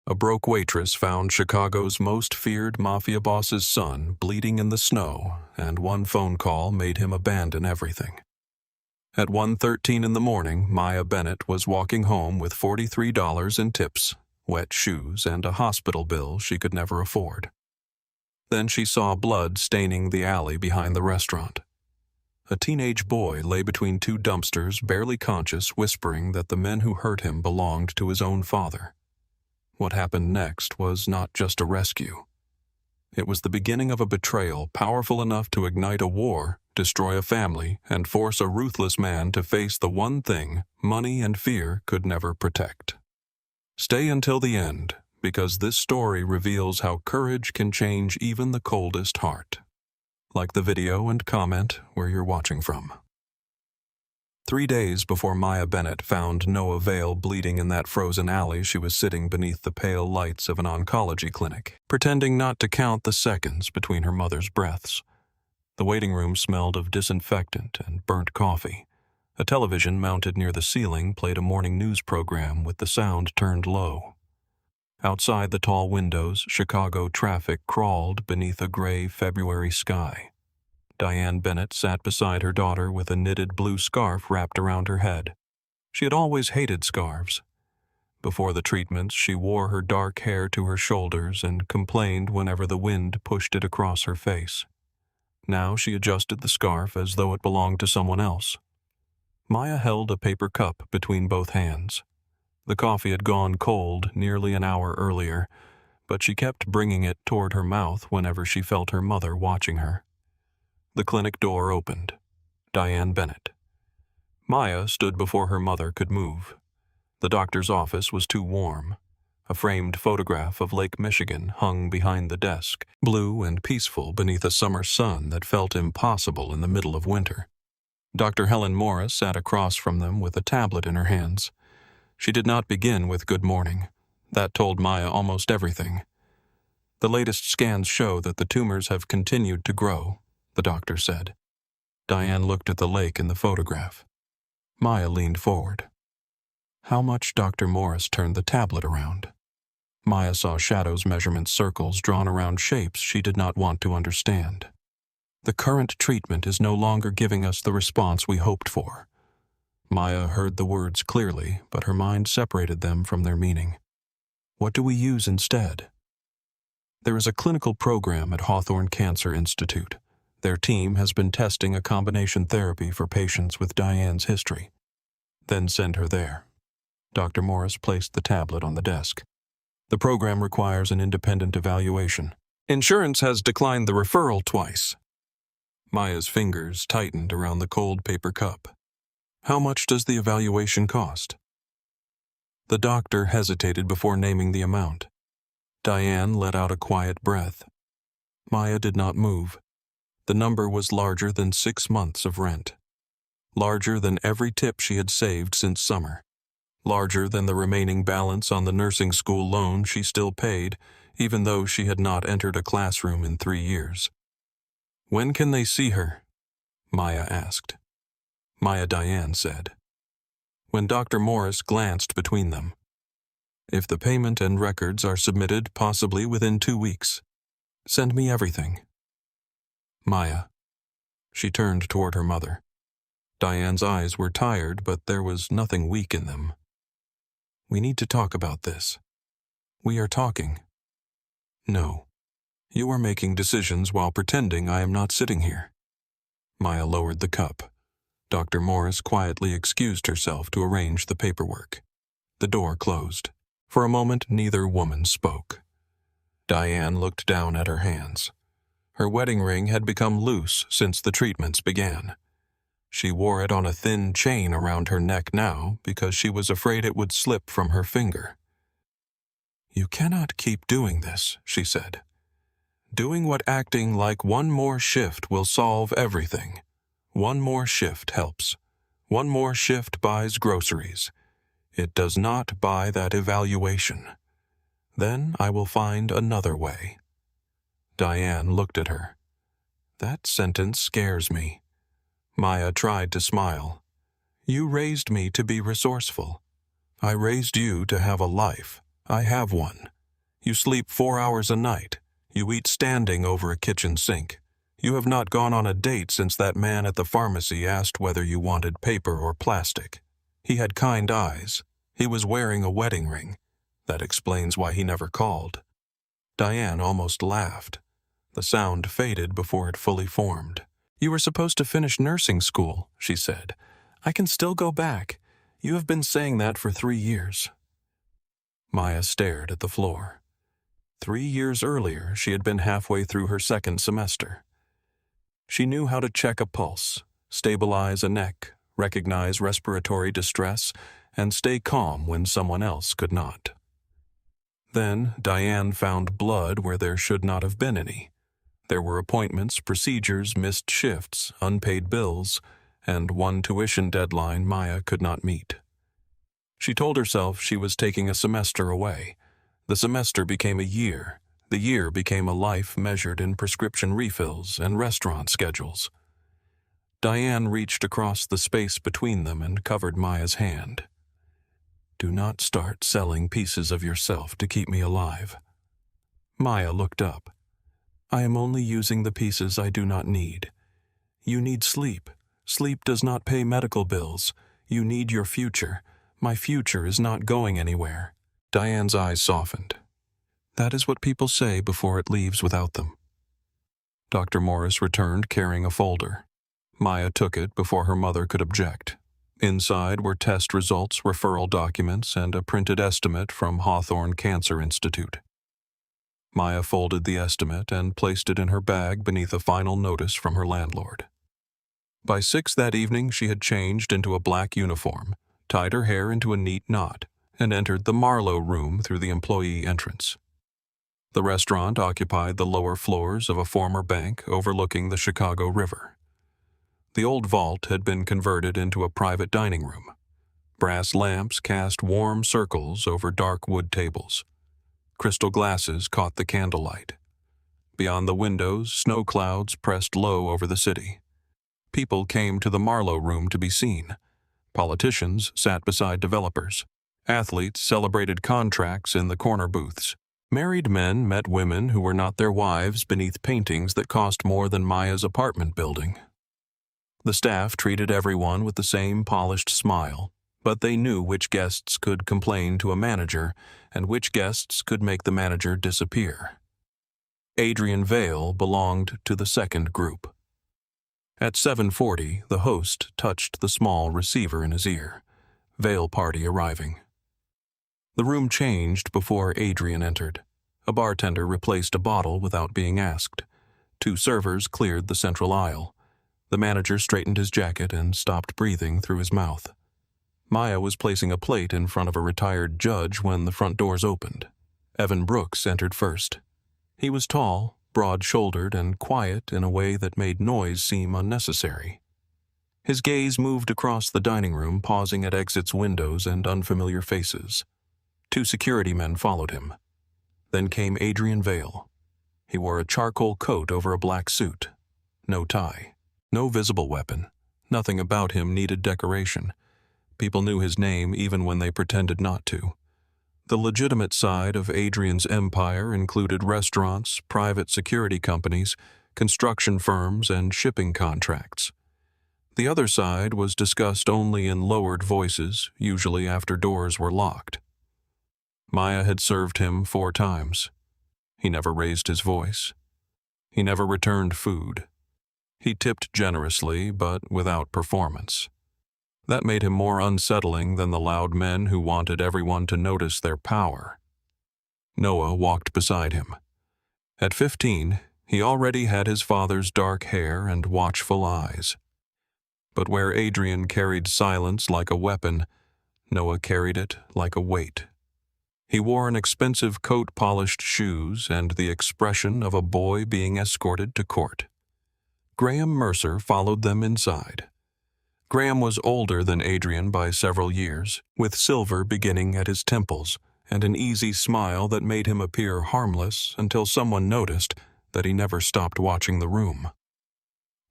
A broke waitress found Chicago's most feared mafia boss's son bleeding in the snow, and one phone call made him abandon everything. At 1:13 in the morning, Maya Bennett was walking home with $43 in tips, wet shoes, and a hospital bill she could never afford. Then she saw blood staining the alley behind the restaurant. A teenage boy lay between two dumpsters, barely conscious, whispering that the men who hurt him belonged to his own father. What happened next was not just a rescue. It was the beginning of a betrayal powerful enough to ignite a war, destroy a family, and force a ruthless man to face the one thing money and fear could never protect. Stay until the end, because this story reveals how courage can change even the coldest heart. Like the video and comment where you're watching from. 3 days before Maya Bennett found Noah Vale bleeding in that frozen alley, she was sitting beneath the pale lights of an oncology clinic, pretending not to count the seconds between her mother's breaths. The waiting room smelled of disinfectant and burnt coffee. A television mounted near the ceiling played a morning news program with the sound turned low. Outside the tall windows, Chicago traffic crawled beneath a gray February sky. Diane Bennett sat beside her daughter with a knitted blue scarf wrapped around her head. She had always hated scarves. Before the treatments, she wore her dark hair to her shoulders and complained whenever the wind pushed it across her face. Now she adjusted the scarf as though it belonged to someone else. Maya held a paper cup between both hands. The coffee had gone cold nearly an hour earlier, but she kept bringing it toward her mouth whenever she felt her mother watching her. The clinic door opened. Diane Bennett. Maya stood before her mother could move. The doctor's office was too warm. A framed photograph of Lake Michigan hung behind the desk, blue and peaceful beneath a summer sun that felt impossible in the middle of winter. Dr. Helen Morris sat across from them with a tablet in her hands. She did not begin with good morning. That told Maya almost everything. The latest scans show that the tumors have continued to grow, the doctor said. Diane looked at the lake in the photograph. Maya leaned forward. How much? Dr. Morris turned the tablet around. Maya saw Shadow's measurement circles drawn around shapes she did not want to understand. The current treatment is no longer giving us the response we hoped for. Maya heard the words clearly, but her mind separated them from their meaning. What do we use instead? There is a clinical program at Hawthorne Cancer Institute. Their team has been testing a combination therapy for patients with Diane's history. Then send her there. Dr. Morris placed the tablet on the desk. The program requires an independent evaluation. Insurance has declined the referral twice. Maya's fingers tightened around the cold paper cup. How much does the evaluation cost? The doctor hesitated before naming the amount. Diane let out a quiet breath. Maya did not move. The number was larger than 6 months of rent. Larger than every tip she had saved since summer. Larger than the remaining balance on the nursing school loan she still paid, even though she had not entered a classroom in 3 years. When can they see her? Maya asked. Maya Diane said. When Dr. Morris glanced between them. If the payment and records are submitted possibly within 2 weeks. Send me everything. Maya. She turned toward her mother. Diane's eyes were tired, but there was nothing weak in them. We need to talk about this. We are talking. No. You are making decisions while pretending I am not sitting here. Maya lowered the cup. Dr. Morris quietly excused herself to arrange the paperwork. The door closed. For a moment, neither woman spoke. Diane looked down at her hands. Her wedding ring had become loose since the treatments began. She wore it on a thin chain around her neck now because she was afraid it would slip from her finger. You cannot keep doing this, she said. Doing what acting like one more shift will solve everything. One more shift helps. One more shift buys groceries. It does not buy that evaluation. Then I will find another way. Diane looked at her. That sentence scares me. Maya tried to smile. You raised me to be resourceful. I raised you to have a life. I have one. You sleep 4 hours a night. You eat standing over a kitchen sink. You have not gone on a date since that man at the pharmacy asked whether you wanted paper or plastic. He had kind eyes. He was wearing a wedding ring. That explains why he never called." Diane almost laughed. The sound faded before it fully formed. "You were supposed to finish nursing school," she said. "I can still go back. You have been saying that for 3 years." Maya stared at the floor. 3 years earlier, she had been halfway through her second semester. She knew how to check a pulse, stabilize a neck, recognize respiratory distress, and stay calm when someone else could not. Then Diane found blood where there should not have been any. There were appointments, procedures, missed shifts, unpaid bills, and one tuition deadline Maya could not meet. She told herself she was taking a semester away. The semester became a year. The year became a life measured in prescription refills and restaurant schedules. Diane reached across the space between them and covered Maya's hand. "Do not start selling pieces of yourself to keep me alive." Maya looked up. "I am only using the pieces I do not need. You need sleep. Sleep does not pay medical bills. You need your future. My future is not going anywhere." Diane's eyes softened. "That is what people say before it leaves without them." Dr. Morris returned carrying a folder. Maya took it before her mother could object. Inside were test results, referral documents, and a printed estimate from Hawthorne Cancer Institute. Maya folded the estimate and placed it in her bag beneath a final notice from her landlord. By 6 that evening, she had changed into a black uniform, tied her hair into a neat knot, and entered the Marlowe room through the employee entrance. The restaurant occupied the lower floors of a former bank overlooking the Chicago River. The old vault had been converted into a private dining room. Brass lamps cast warm circles over dark wood tables. Crystal glasses caught the candlelight. Beyond the windows, snow clouds pressed low over the city. People came to the Marlowe room to be seen. Politicians sat beside developers. Athletes celebrated contracts in the corner booths. Married men met women who were not their wives beneath paintings that cost more than Maya's apartment building. The staff treated everyone with the same polished smile, but they knew which guests could complain to a manager and which guests could make the manager disappear. Adrian Vale belonged to the second group. At 7:40, the host touched the small receiver in his ear. Vale party arriving. The room changed before Adrian entered. A bartender replaced a bottle without being asked. 2 servers cleared the central aisle. The manager straightened his jacket and stopped breathing through his mouth. Maya was placing a plate in front of a retired judge when the front doors opened. Evan Brooks entered first. He was tall, broad-shouldered, and quiet in a way that made noise seem unnecessary. His gaze moved across the dining room, pausing at exits, windows, and unfamiliar faces. 2 security men followed him. Then came Adrian Vale. He wore a charcoal coat over a black suit. No tie. No visible weapon. Nothing about him needed decoration. People knew his name even when they pretended not to. The legitimate side of Adrian's empire included restaurants, private security companies, construction firms, and shipping contracts. The other side was discussed only in lowered voices, usually after doors were locked. Maya had served him 4 times. He never raised his voice. He never returned food. He tipped generously, but without performance. That made him more unsettling than the loud men who wanted everyone to notice their power. Noah walked beside him. At 15, he already had his father's dark hair and watchful eyes. But where Adrian carried silence like a weapon, Noah carried it like a weight. He wore an expensive coat-polished shoes and the expression of a boy being escorted to court. Graham Mercer followed them inside. Graham was older than Adrian by several years, with silver beginning at his temples and an easy smile that made him appear harmless until someone noticed that he never stopped watching the room.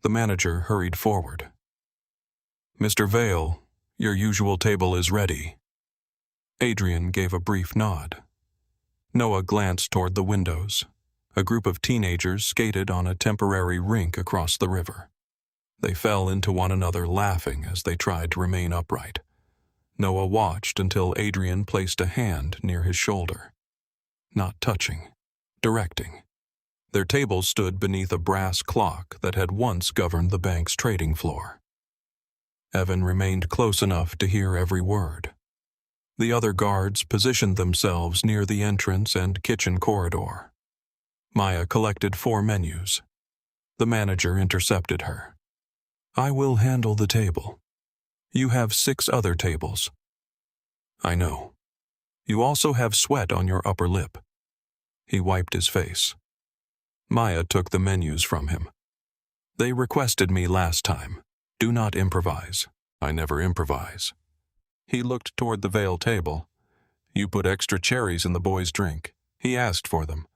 The manager hurried forward. "Mr. Vale, your usual table is ready." Adrian gave a brief nod. Noah glanced toward the windows. A group of teenagers skated on a temporary rink across the river. They fell into one another laughing as they tried to remain upright. Noah watched until Adrian placed a hand near his shoulder. Not touching, directing. Their table stood beneath a brass clock that had once governed the bank's trading floor. Evan remained close enough to hear every word. The other guards positioned themselves near the entrance and kitchen corridor. Maya collected 4 menus. The manager intercepted her. "I will handle the table. You have 6 other tables." "I know. You also have sweat on your upper lip." He wiped his face. Maya took the menus from him. "They requested me last time. Do not improvise." "I never improvise." He looked toward the Vale table. "You put extra cherries in the boy's drink. He asked for them."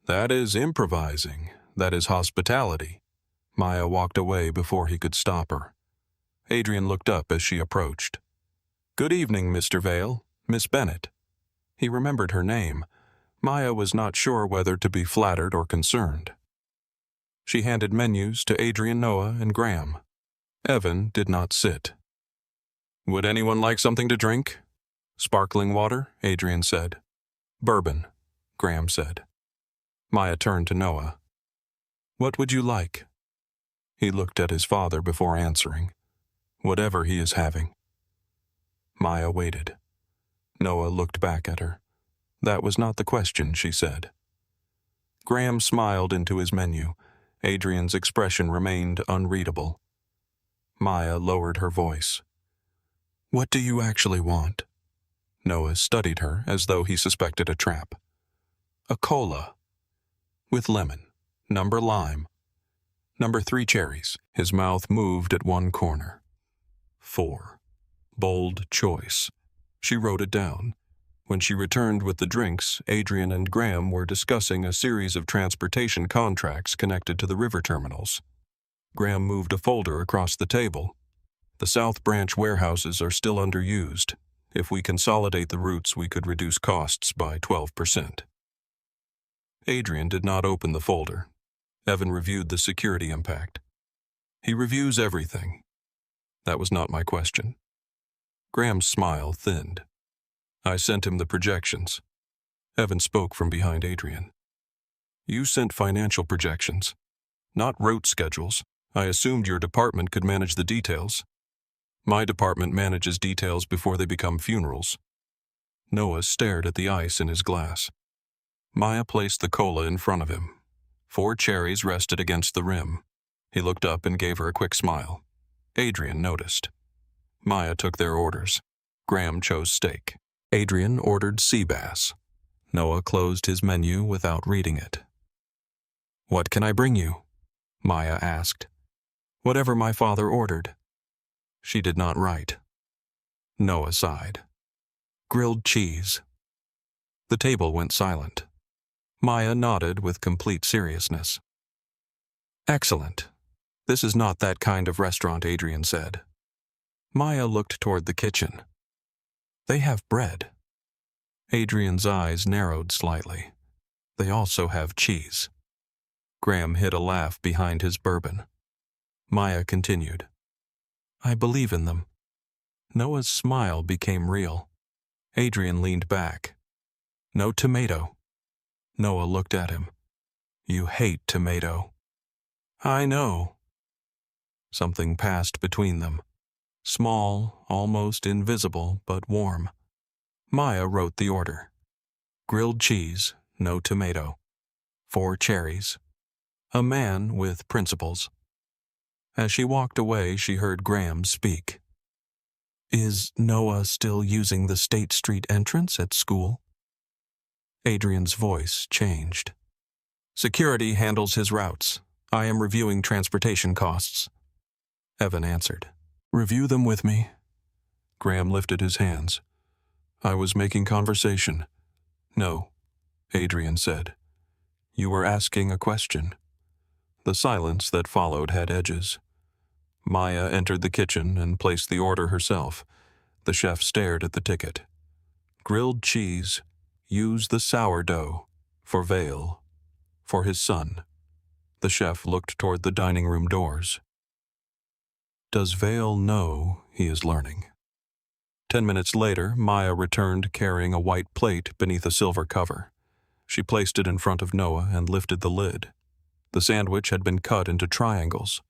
"That is improvising. That is hospitality." Maya walked away before he could stop her. Adrian looked up as she approached. "Good evening, Mr. Vale. Miss Bennett." He remembered her name. Maya was not sure whether to be flattered or concerned. She handed menus to Adrian, Noah, and Graham. Evan did not sit. "Would anyone like something to drink?" "Sparkling water," Adrian said. "Bourbon," Graham said. Maya turned to Noah. "What would you like?" He looked at his father before answering. "Whatever he is having." Maya waited. Noah looked back at her. "That was not the question," she said. Graham smiled into his menu. Adrian's expression remained unreadable. Maya lowered her voice. "What do you actually want?" Noah studied her as though he suspected a trap. "A cola. With lemon. Number lime. Number 3 cherries." His mouth moved at one corner. 4. Bold choice. She wrote it down. When she returned with the drinks, Adrian and Graham were discussing a series of transportation contracts connected to the river terminals. Graham moved a folder across the table. "The South Branch warehouses are still underused. If we consolidate the routes, we could reduce costs by 12%. Adrian did not open the folder. Evan reviewed the security impact. "He reviews everything." "That was not my question." Graham's smile thinned. "I sent him the projections." Evan spoke from behind Adrian. "You sent financial projections, not route schedules. I assumed your department could manage the details." "My department manages details before they become funerals." Noah stared at the ice in his glass. Maya placed the cola in front of him. 4 cherries rested against the rim. He looked up and gave her a quick smile. Adrian noticed. Maya took their orders. Graham chose steak. Adrian ordered sea bass. Noah closed his menu without reading it. "What can I bring you?" Maya asked. "Whatever my father ordered." She did not write. Noah sighed. "Grilled cheese." The table went silent. Maya nodded with complete seriousness. "Excellent. This is not that kind of restaurant," Adrian said. Maya looked toward the kitchen. "They have bread." Adrian's eyes narrowed slightly. "They also have cheese." Graham hid a laugh behind his bourbon. Maya continued. "I believe in them." Noah's smile became real. Adrian leaned back. "No tomato." Noah looked at him. "You hate tomato." "I know." Something passed between them. Small, almost invisible, but warm. Maya wrote the order. Grilled cheese, no tomato. 4 cherries. A man with principles. As she walked away, she heard Graham speak. "Is Noah still using the State Street entrance at school?" Adrian's voice changed. "Security handles his routes. I am reviewing transportation costs." Evan answered. "Review them with me." Graham lifted his hands. "I was making conversation." "No," Adrian said. "You were asking a question." The silence that followed had edges. Maya entered the kitchen and placed the order herself. The chef stared at the ticket. Grilled cheese, Use the sourdough. For Vale. For his son. The chef looked toward the dining room doors. Does Vale know he is learning? 10 minutes later, Maya returned carrying a white plate beneath a silver cover. She placed it in front of Noah and lifted the lid. The sandwich had been cut into triangles.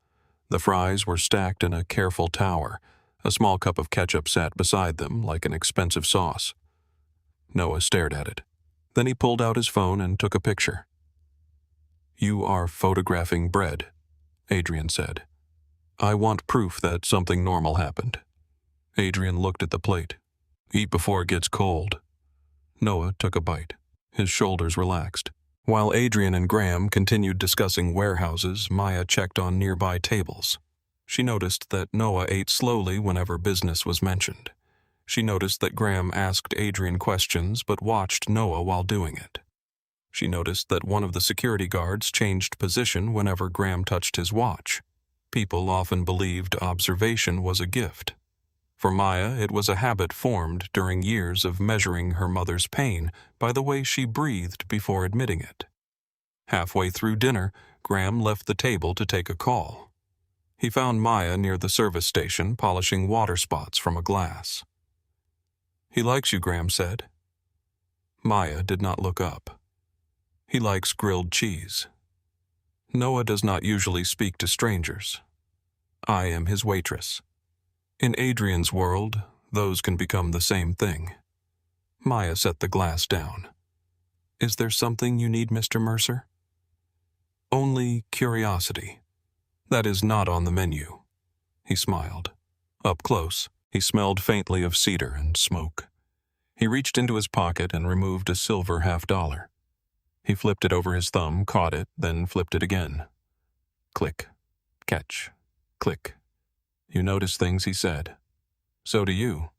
The fries were stacked in a careful tower. A small cup of ketchup sat beside them like an expensive sauce. Noah stared at it. Then he pulled out his phone and took a picture. "You are photographing bread," Adrian said. "I want proof that something normal happened." Adrian looked at the plate. "Eat before it gets cold." Noah took a bite. His shoulders relaxed. While Adrian and Graham continued discussing warehouses, Maya checked on nearby tables. She noticed that Noah ate slowly whenever business was mentioned. She noticed that Graham asked Adrian questions but watched Noah while doing it. She noticed that one of the security guards changed position whenever Graham touched his watch. People often believed observation was a gift. For Maya, it was a habit formed during years of measuring her mother's pain by the way she breathed before admitting it. Halfway through dinner, Graham left the table to take a call. He found Maya near the service station polishing water spots from a glass. "He likes you," Graham said. Maya did not look up. "He likes grilled cheese." Noah does not usually speak to strangers. I am his waitress. In Adrian's world, those can become the same thing. Maya set the glass down. "Is there something you need, Mr. Mercer?" "Only curiosity. That is not on the menu." He smiled. Up close, he smelled faintly of cedar and smoke. He reached into his pocket and removed a silver $50. He flipped it over his thumb, caught it, then flipped it again. Click. Catch. Click. "You notice things," he said. "So do you.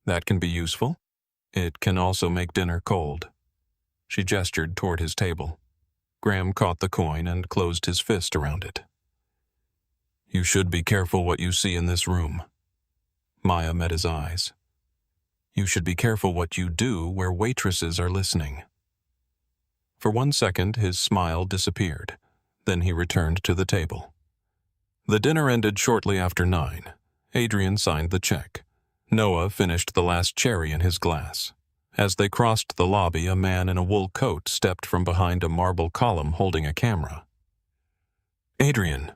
That can be useful. It can also make dinner cold." She gestured toward his table. Graham caught the coin and closed his fist around it. "You should be careful what you see in this room." Maya met his eyes. "You should be careful what you do where waitresses are listening." For 1 second, his smile disappeared. Then he returned to the table. The dinner ended shortly after 9. Adrian signed the check. Noah finished the last cherry in his glass. As they crossed the lobby, a man in a wool coat stepped from behind a marble column holding a camera. "Adrian,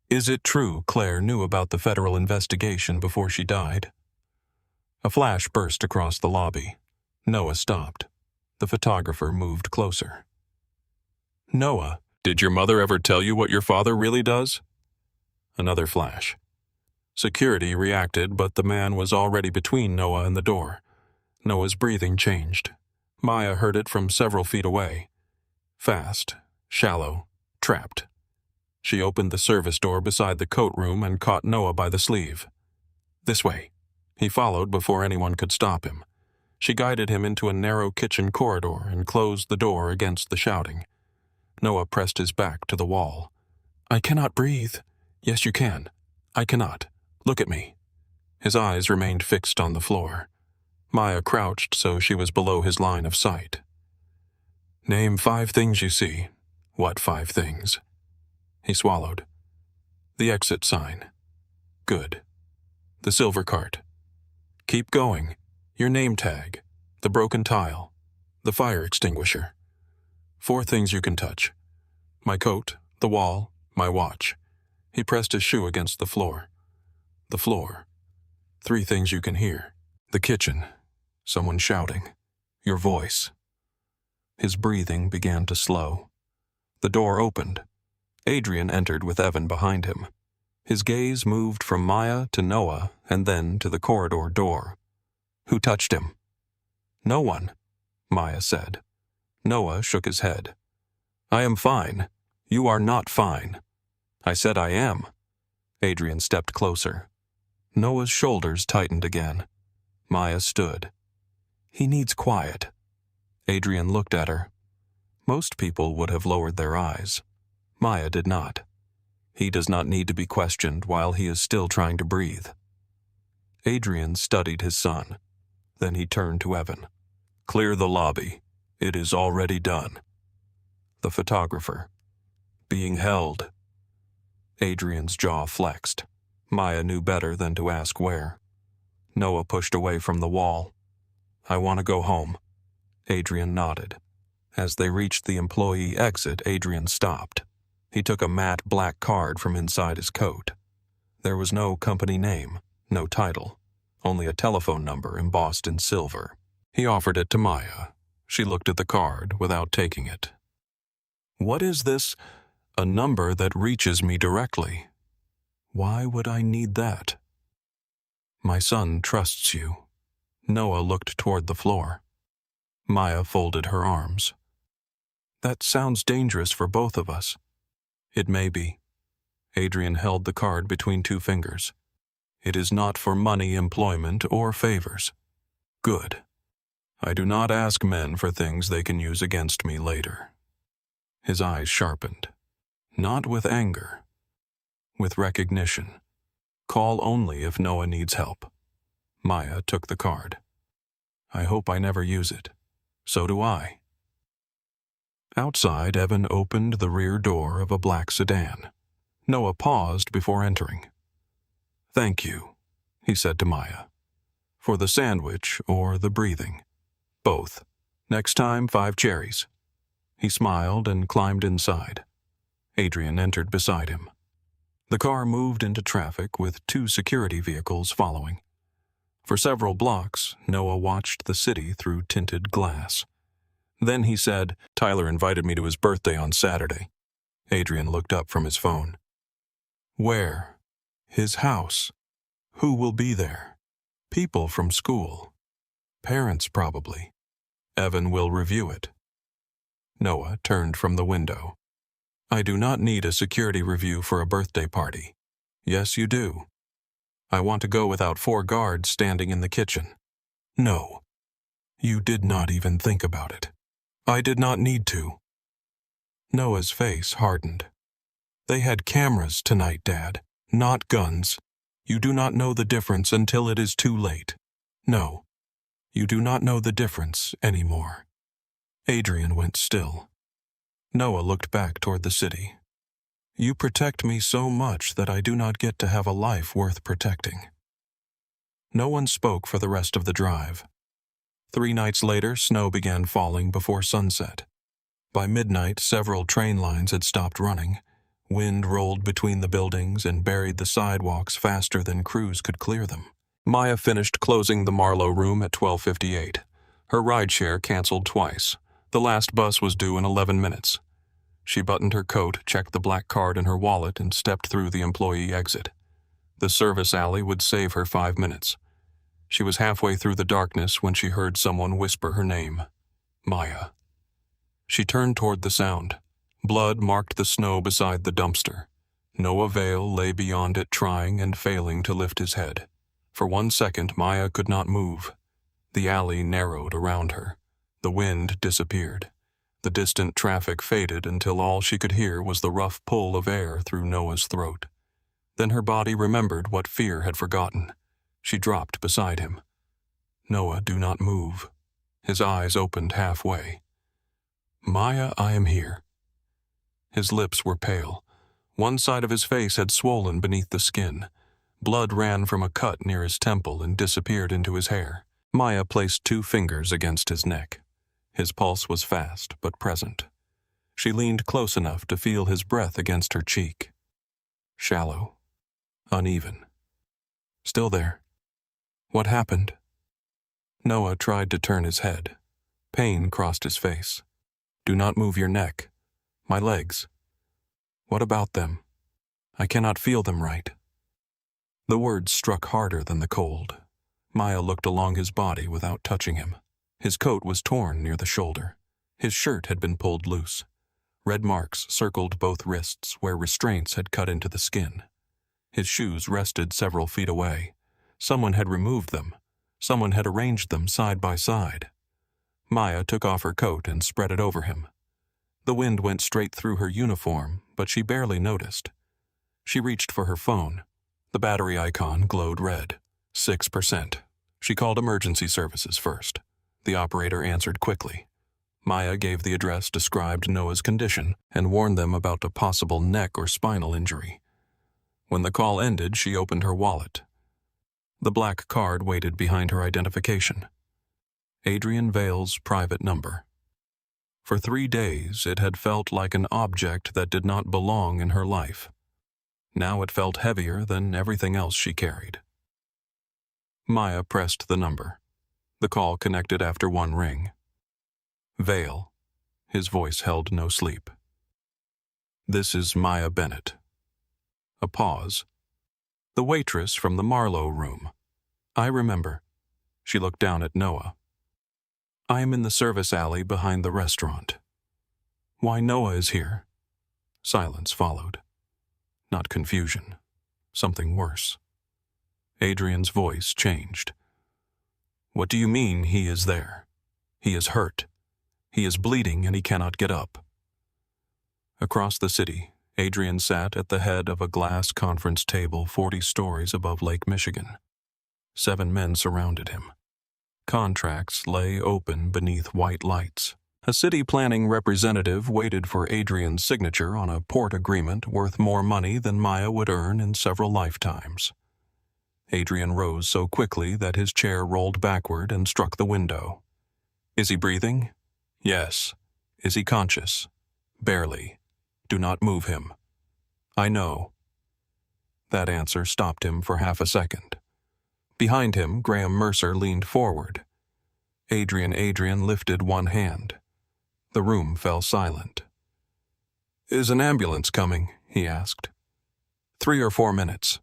is it true Claire knew about the federal investigation before she died?" A flash burst across the lobby. Noah stopped. The photographer moved closer. "Noah, did your mother ever tell you what your father really does?" Another flash. Security reacted, but the man was already between Noah and the door. Noah's breathing changed. Maya heard it from several feet away. Fast, shallow, trapped. She opened the service door beside the coat room and caught Noah by the sleeve. "This way." He followed before anyone could stop him. She guided him into a narrow kitchen corridor and closed the door against the shouting. Noah pressed his back to the wall. "I cannot breathe." "Yes, you can." "I cannot. Look at me." His eyes remained fixed on the floor. Maya crouched so she was below his line of sight. "Name 5 things you see." "What 5 things?" He swallowed. "The exit sign." "Good." "The silver cart." "Keep going." "Your name tag." "The broken tile." "The fire extinguisher." 4 things you can touch. "My coat, the wall, my watch." He pressed his shoe against the floor. "The floor." 3 things you can hear. "The kitchen." "Someone shouting." "Your voice." His breathing began to slow. The door opened. Adrian entered with Evan behind him. His gaze moved from Maya to Noah and then to the corridor door. "Who touched him?" "No one," Maya said. Noah shook his head. "I am fine. You are not fine." "I said I am." Adrian stepped closer. Noah's shoulders tightened again. Maya stood. "He needs quiet." Adrian looked at her. Most people would have lowered their eyes. Maya did not. He does not need to be questioned while he is still trying to breathe. Adrian studied his son. Then he turned to Evan. "Clear the lobby." It is already done. The photographer. Being held. Adrian's jaw flexed. Maya knew better than to ask where. Noah pushed away from the wall. I want to go home. Adrian nodded. As they reached the employee exit, Adrian stopped. He took a matte black card from inside his coat. There was no company name, no title, only a telephone number embossed in silver. He offered it to Maya. She looked at the card without taking it. What is this? A number that reaches me directly. Why would I need that? My son trusts you. Noah looked toward the floor. Maya folded her arms. That sounds dangerous for both of us. It may be. Adrian held the card between two fingers. It is not for money, employment, or favors. Good. I do not ask men for things they can use against me later. His eyes sharpened. Not with anger. With recognition. Call only if Noah needs help. Maya took the card. I hope I never use it. So do I. Outside, Evan opened the rear door of a black sedan. Noah paused before entering. Thank you, he said to Maya. For the sandwich or the breathing. Both. Next time, 5 cherries. He smiled and climbed inside. Adrian entered beside him. The car moved into traffic with 2 security vehicles following. For several blocks, Noah watched the city through tinted glass. Then he said, Tyler invited me to his birthday on Saturday. Adrian looked up from his phone. Where? His house. Who will be there? People from school. Parents, probably. Evan will review it. Noah turned from the window. I do not need a security review for a birthday party. Yes, you do. I want to go without 4 guards standing in the kitchen. No. You did not even think about it. I did not need to. Noah's face hardened. They had cameras tonight, Dad, not guns. You do not know the difference until it is too late. No. You do not know the difference anymore. Adrian went still. Noah looked back toward the city. You protect me so much that I do not get to have a life worth protecting. No one spoke for the rest of the drive. 3 nights later, snow began falling before sunset. By midnight, several train lines had stopped running. Wind rolled between the buildings and buried the sidewalks faster than crews could clear them. Maya finished closing the Marlowe room at 12:58. Her rideshare canceled twice. The last bus was due in 11 minutes. She buttoned her coat, checked the black card in her wallet, and stepped through the employee exit. The service alley would save her 5 minutes. She was halfway through the darkness when she heard someone whisper her name. Maya. She turned toward the sound. Blood marked the snow beside the dumpster. Noah Vale lay beyond it, trying and failing to lift his head. For 1 second, Maya could not move. The alley narrowed around her. The wind disappeared. The distant traffic faded until all she could hear was the rough pull of air through Noah's throat. Then her body remembered what fear had forgotten. She dropped beside him. Noah, do not move. His eyes opened halfway. Maya, I am here. His lips were pale. One side of his face had swollen beneath the skin. Blood ran from a cut near his temple and disappeared into his hair. Maya placed 2 fingers against his neck. His pulse was fast but present. She leaned close enough to feel his breath against her cheek. Shallow. Uneven. Still there. What happened? Noah tried to turn his head. Pain crossed his face. Do not move your neck. My legs. What about them? I cannot feel them right. The words struck harder than the cold. Maya looked along his body without touching him. His coat was torn near the shoulder. His shirt had been pulled loose. Red marks circled both wrists where restraints had cut into the skin. His shoes rested several feet away. Someone had removed them. Someone had arranged them side by side. Maya took off her coat and spread it over him. The wind went straight through her uniform, but she barely noticed. She reached for her phone. The battery icon glowed red. 6%. She called emergency services first. The operator answered quickly. Maya gave the address, described Noah's condition, and warned them about a possible neck or spinal injury. When the call ended, she opened her wallet. The black card waited behind her identification. Adrian Vale's private number. For 3 days, it had felt like an object that did not belong in her life. Now it felt heavier than everything else she carried. Maya pressed the number. The call connected after one ring. Vale. His voice held no sleep. "This is Maya Bennett." A pause. "The waitress from the Marlowe room. I remember." She looked down at Noah. "I am in the service alley behind the restaurant." "Why Noah is here?" Silence followed. Not confusion. Something worse. Adrian's voice changed. "What do you mean he is there? He is hurt. He is bleeding and he cannot get up." Across the city, Adrian sat at the head of a glass conference table 40 stories above Lake Michigan. 7 men surrounded him. Contracts lay open beneath white lights. A city planning representative waited for Adrian's signature on a port agreement worth more money than Maya would earn in several lifetimes. Adrian rose so quickly that his chair rolled backward and struck the window. "Is he breathing?" "Yes." "Is he conscious?" "Barely." "Do not move him." "I know." That answer stopped him for half a second. Behind him, Graham Mercer leaned forward. Adrian lifted one hand. The room fell silent. "Is an ambulance coming?" he asked. 3 or 4 minutes.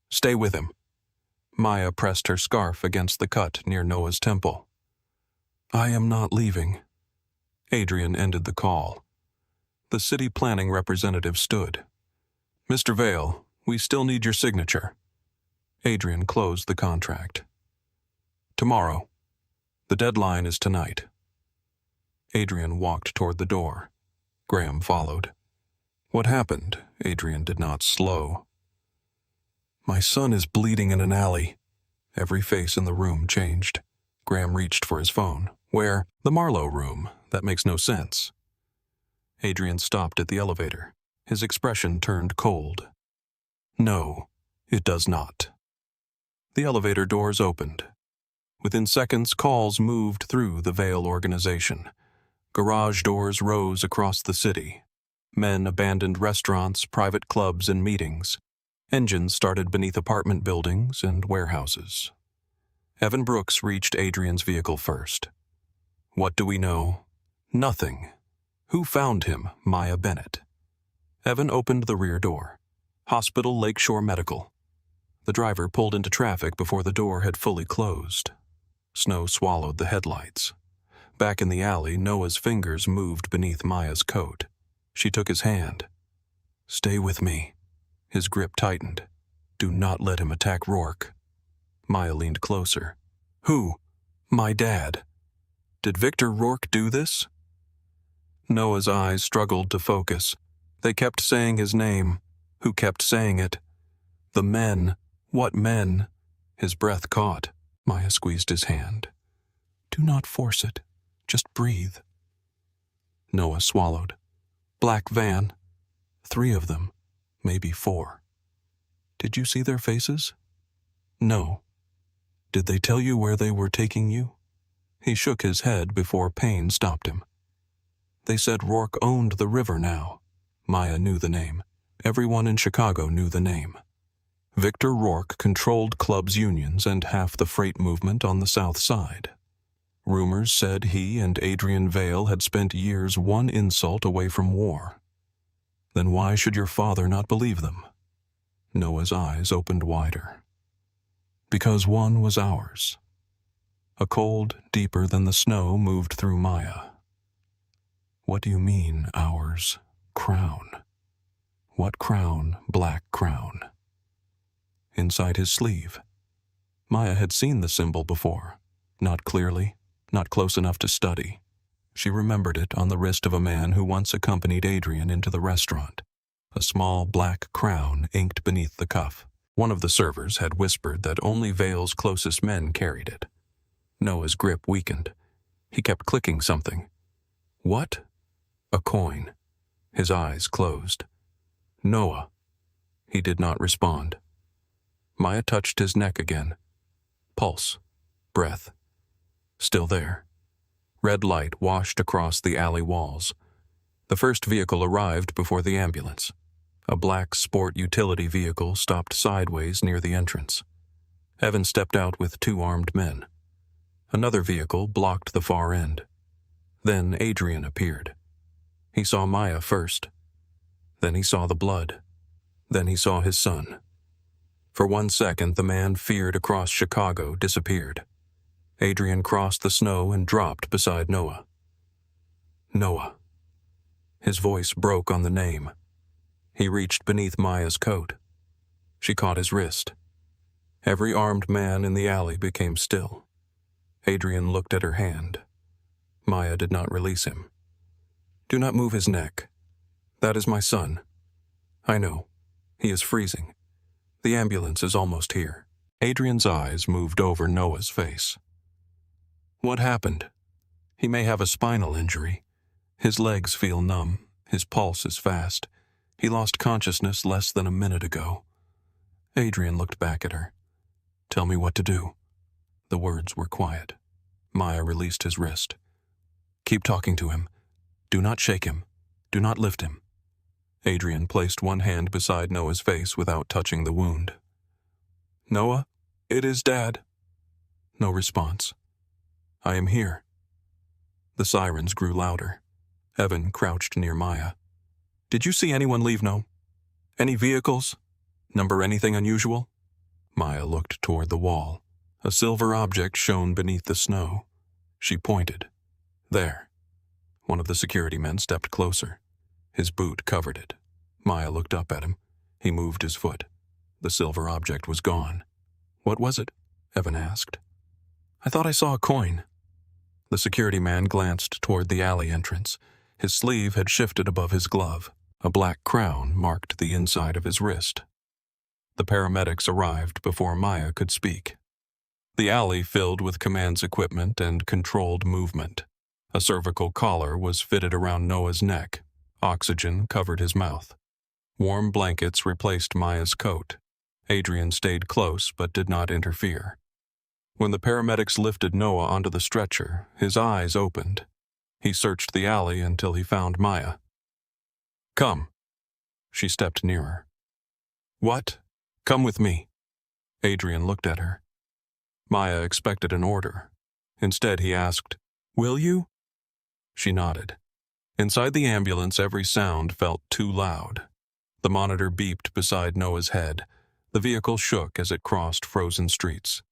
Stay with him." Maya pressed her scarf against the cut near Noah's temple. "I am not leaving." Adrian ended the call. The city planning representative stood. "Mr. Vale, we still need your signature." Adrian closed the contract. "Tomorrow. The deadline is tonight." Adrian walked toward the door. Graham followed. "What happened?" Adrian did not slow. "My son is bleeding in an alley." Every face in the room changed. Graham reached for his phone. "Where?" "The Marlowe room. That makes no sense." Adrian stopped at the elevator. His expression turned cold. "No, it does not." The elevator doors opened. Within seconds, calls moved through the Vale organization. Garage doors rose across the city. Men abandoned restaurants, private clubs, and meetings. Engines started beneath apartment buildings and warehouses. Evan Brooks reached Adrian's vehicle first. "What do we know?" "Nothing." "Who found him?" "Maya Bennett." Evan opened the rear door. "Hospital Lakeshore Medical." The driver pulled into traffic before the door had fully closed. Snow swallowed the headlights. Back in the alley, Noah's fingers moved beneath Maya's coat. She took his hand. "Stay with me." His grip tightened. "Do not let him attack Rourke." Maya leaned closer. "Who?" "My dad." "Did Victor Rourke do this?" Noah's eyes struggled to focus. They kept saying his name. Who kept saying it? "The men." "What men?" His breath caught. Maya squeezed his hand. "Do not force it. Just breathe." Noah swallowed. "Black van." 3 of them. Maybe 4. "Did you see their faces?" "No." "Did they tell you where they were taking you?" He shook his head before pain stopped him. "They said Rourke owned the river now." Maya knew the name. Everyone in Chicago knew the name. Victor Rourke controlled clubs' unions and half the freight movement on the South Side. Rumors said he and Adrian Vale had spent years one insult away from war. Then why should your father not believe them? Noah's eyes opened wider. Because one was ours. A cold deeper than the snow moved through Maya. "What do you mean, ours? Crown. What crown? Black crown." Inside his sleeve. Maya had seen the symbol before. Not clearly, not close enough to study. She remembered it on the wrist of a man who once accompanied Adrian into the restaurant. A small black crown inked beneath the cuff. One of the servers had whispered that only Vale's closest men carried it. Noah's grip weakened. He kept clicking something. What? A coin. His eyes closed. Noah. He did not respond. Maya touched his neck again. Pulse. Breath. Still there. Red light washed across the alley walls. The first vehicle arrived before the ambulance. A black sport utility vehicle stopped sideways near the entrance. Evan stepped out with 2 armed men. Another vehicle blocked the far end. Then Adrian appeared. He saw Maya first. Then he saw the blood. Then he saw his son. For 1 second, the man feared across Chicago disappeared. Adrian crossed the snow and dropped beside Noah. Noah. His voice broke on the name. He reached beneath Maya's coat. She caught his wrist. Every armed man in the alley became still. Adrian looked at her hand. Maya did not release him. Do not move his neck. That is my son. I know. He is freezing. The ambulance is almost here. Adrian's eyes moved over Noah's face. What happened? He may have a spinal injury. His legs feel numb. His pulse is fast. He lost consciousness less than a minute ago. Adrian looked back at her. Tell me what to do. The words were quiet. Maya released his wrist. Keep talking to him. Do not shake him. Do not lift him. Adrian placed one hand beside Noah's face without touching the wound. Noah, it is Dad. No response. I am here. The sirens grew louder. Evan crouched near Maya. Did you see anyone leave? No? Any vehicles? Number anything unusual? Maya looked toward the wall. A silver object shone beneath the snow. She pointed. There. One of the security men stepped closer. His boot covered it. Maya looked up at him. He moved his foot. The silver object was gone. What was it? Evan asked. I thought I saw a coin. The security man glanced toward the alley entrance. His sleeve had shifted above his glove. A black crown marked the inside of his wrist. The paramedics arrived before Maya could speak. The alley filled with command's equipment and controlled movement. A cervical collar was fitted around Noah's neck. Oxygen covered his mouth. Warm blankets replaced Maya's coat. Adrian stayed close but did not interfere. When the paramedics lifted Noah onto the stretcher, his eyes opened. He searched the alley until he found Maya. Come. She stepped nearer. What? Come with me. Adrian looked at her. Maya expected an order. Instead, he asked, Will you? She nodded. Inside the ambulance, every sound felt too loud. The monitor beeped beside Noah's head. The vehicle shook as it crossed frozen streets.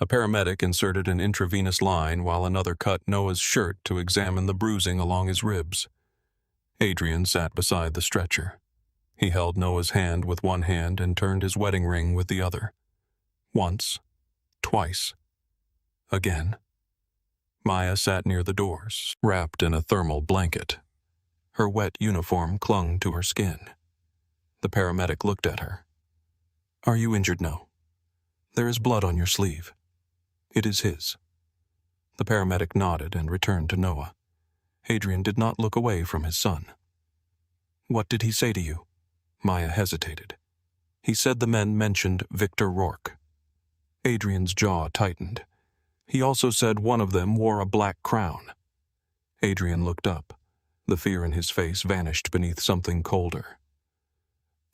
A paramedic inserted an intravenous line while another cut Noah's shirt to examine the bruising along his ribs. Adrian sat beside the stretcher. He held Noah's hand with one hand and turned his wedding ring with the other. Once. Twice. Again. Maya sat near the doors, wrapped in a thermal blanket. Her wet uniform clung to her skin. The paramedic looked at her. Are you injured? No. There is blood on your sleeve. It is his. The paramedic nodded and returned to Noah. Adrian did not look away from his son. What did he say to you? Maya hesitated. He said the men mentioned Victor Rourke. Adrian's jaw tightened. He also said one of them wore a black crown. Adrian looked up. The fear in his face vanished beneath something colder.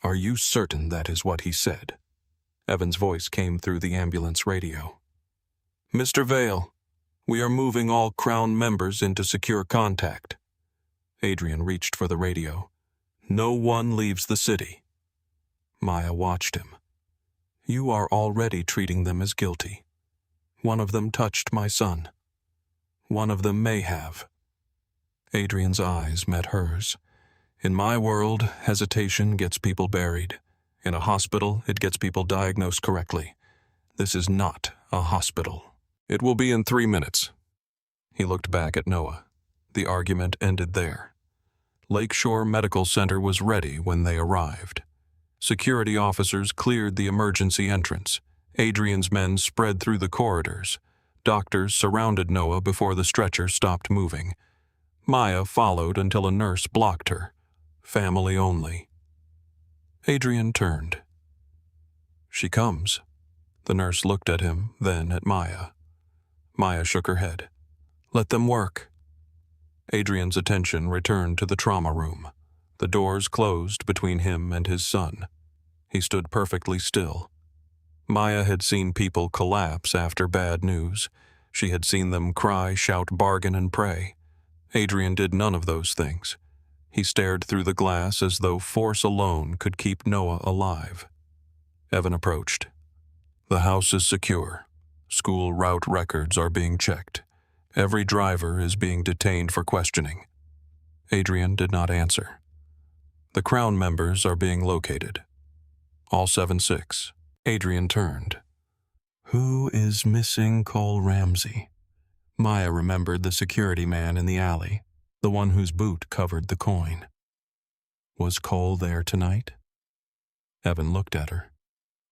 Are you certain that is what he said? Evan's voice came through the ambulance radio. Mr. Vale, we are moving all Crown members into secure contact. Adrian reached for the radio. No one leaves the city. Maya watched him. You are already treating them as guilty. One of them touched my son. One of them may have. Adrian's eyes met hers. In my world, hesitation gets people buried. In a hospital, it gets people diagnosed correctly. This is not a hospital. It will be in 3 minutes. He looked back at Noah. The argument ended there. Lakeshore Medical Center was ready when they arrived. Security officers cleared the emergency entrance. Adrian's men spread through the corridors. Doctors surrounded Noah before the stretcher stopped moving. Maya followed until a nurse blocked her. Family only. Adrian turned. She comes. The nurse looked at him, then at Maya. Maya shook her head. Let them work. Adrian's attention returned to the trauma room. The doors closed between him and his son. He stood perfectly still. Maya had seen people collapse after bad news. She had seen them cry, shout, bargain, and pray. Adrian did none of those things. He stared through the glass as though force alone could keep Noah alive. Evan approached. The house is secure. School route records are being checked. Every driver is being detained for questioning. Adrian did not answer. The Crown members are being located. All 7-6. Adrian turned. Who is missing Cole Ramsey? Maya remembered the security man in the alley, the one whose boot covered the coin. Was Cole there tonight? Evan looked at her.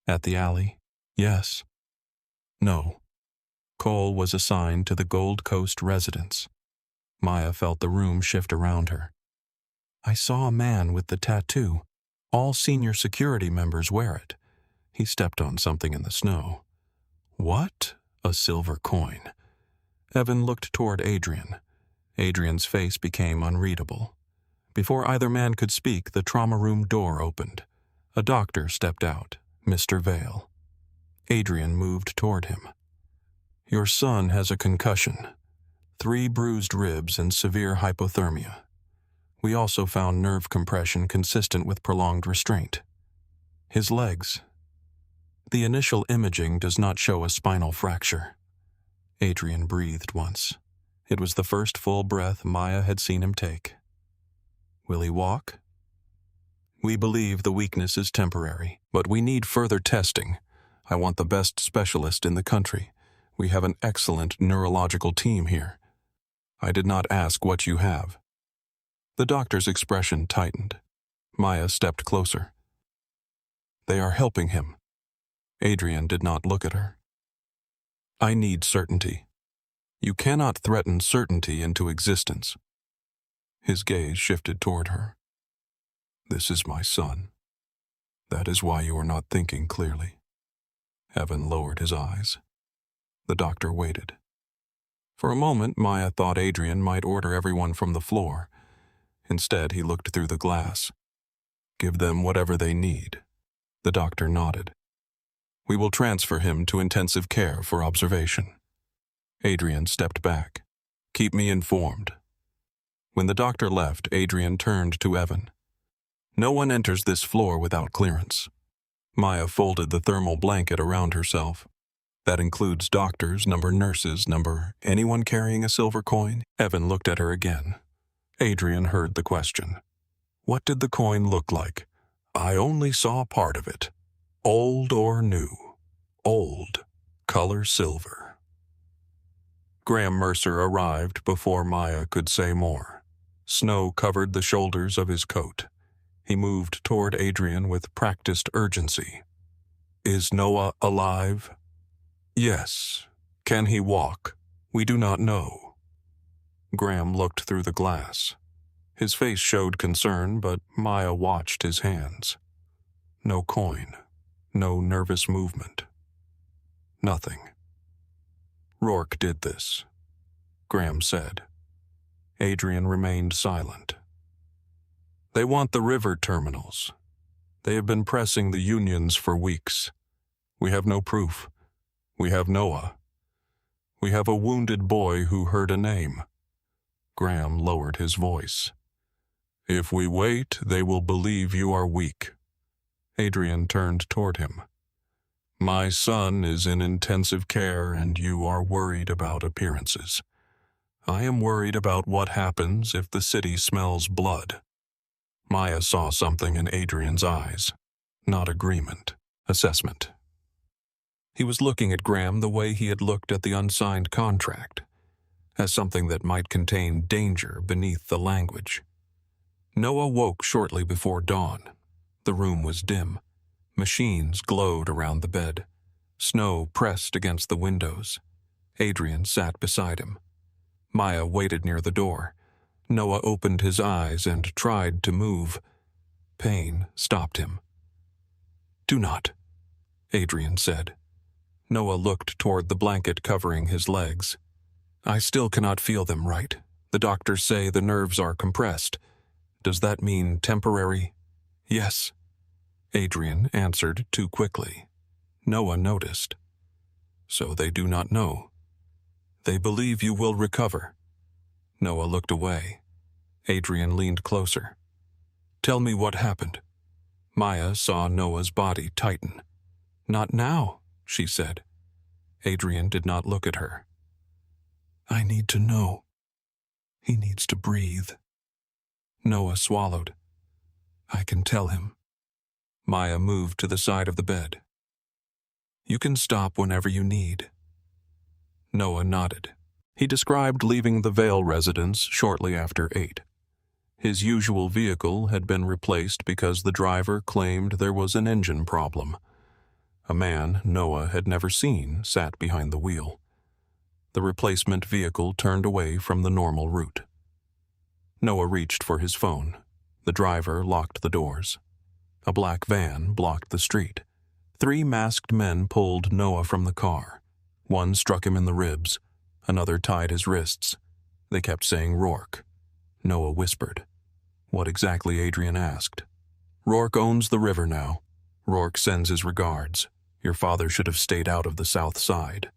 At the alley? Yes. No. Cole was assigned to the Gold Coast residence. Maya felt the room shift around her. I saw a man with the tattoo. All senior security members wear it. He stepped on something in the snow. What? A silver coin. Evan looked toward Adrian. Adrian's face became unreadable. Before either man could speak, the trauma room door opened. A doctor stepped out, Mr. Vale. Adrian moved toward him. Your son has a concussion, 3 bruised ribs and severe hypothermia. We also found nerve compression consistent with prolonged restraint. His legs. The initial imaging does not show a spinal fracture. Adrian breathed once. It was the first full breath Maya had seen him take. Will he walk? We believe the weakness is temporary, but we need further testing. I want the best specialist in the country. We have an excellent neurological team here. I did not ask what you have. The doctor's expression tightened. Maya stepped closer. They are helping him. Adrian did not look at her. I need certainty. You cannot threaten certainty into existence. His gaze shifted toward her. This is my son. That is why you are not thinking clearly. Evan lowered his eyes. The doctor waited. For a moment, Maya thought Adrian might order everyone from the floor. Instead, he looked through the glass. Give them whatever they need. The doctor nodded. We will transfer him to intensive care for observation. Adrian stepped back. Keep me informed. When the doctor left, Adrian turned to Evan. No one enters this floor without clearance. Maya folded the thermal blanket around herself. That includes doctors, nurses, anyone carrying a silver coin? Evan looked at her again. Adrian heard the question. What did the coin look like? I only saw part of it. Old or new? Old. Color silver. Graham Mercer arrived before Maya could say more. Snow covered the shoulders of his coat. He moved toward Adrian with practiced urgency. Is Noah alive? Yes. Can he walk? We do not know. Graham looked through the glass. His face showed concern, but Maya watched his hands. No coin. No nervous movement. Nothing. Rourke did this, Graham said. Adrian remained silent. They want the river terminals. They have been pressing the unions for weeks. We have no proof. We have Noah. We have a wounded boy who heard a name. Graham lowered his voice. If we wait, they will believe you are weak. Adrian turned toward him. My son is in intensive care and you are worried about appearances. I am worried about what happens if the city smells blood. Maya saw something in Adrian's eyes. Not agreement. Assessment. He was looking at Graham the way he had looked at the unsigned contract, as something that might contain danger beneath the language. Noah woke shortly before dawn. The room was dim. Machines glowed around the bed. Snow pressed against the windows. Adrian sat beside him. Maya waited near the door. Noah opened his eyes and tried to move. Pain stopped him. "Do not," Adrian said. Noah looked toward the blanket covering his legs. "I still cannot feel them right. The doctors say the nerves are compressed. Does that mean temporary?" "Yes," Adrian answered too quickly. Noah noticed. "So they do not know. They believe you will recover." Noah looked away. Adrian leaned closer. "Tell me what happened." Maya saw Noah's body tighten. "Not now," she said. Adrian did not look at her. "I need to know. He needs to breathe." Noah swallowed. "I can tell him." Maya moved to the side of the bed. "You can stop whenever you need." Noah nodded. He described leaving the Vale residence shortly after 8. His usual vehicle had been replaced because the driver claimed there was an engine problem. A man Noah had never seen sat behind the wheel. The replacement vehicle turned away from the normal route. Noah reached for his phone. The driver locked the doors. A black van blocked the street. 3 masked men pulled Noah from the car. One struck him in the ribs. Another tied his wrists. They kept saying Rourke. Noah whispered. "What exactly?" Adrian asked. "Rourke owns the river now. Rourke sends his regards. Your father should have stayed out of the south side."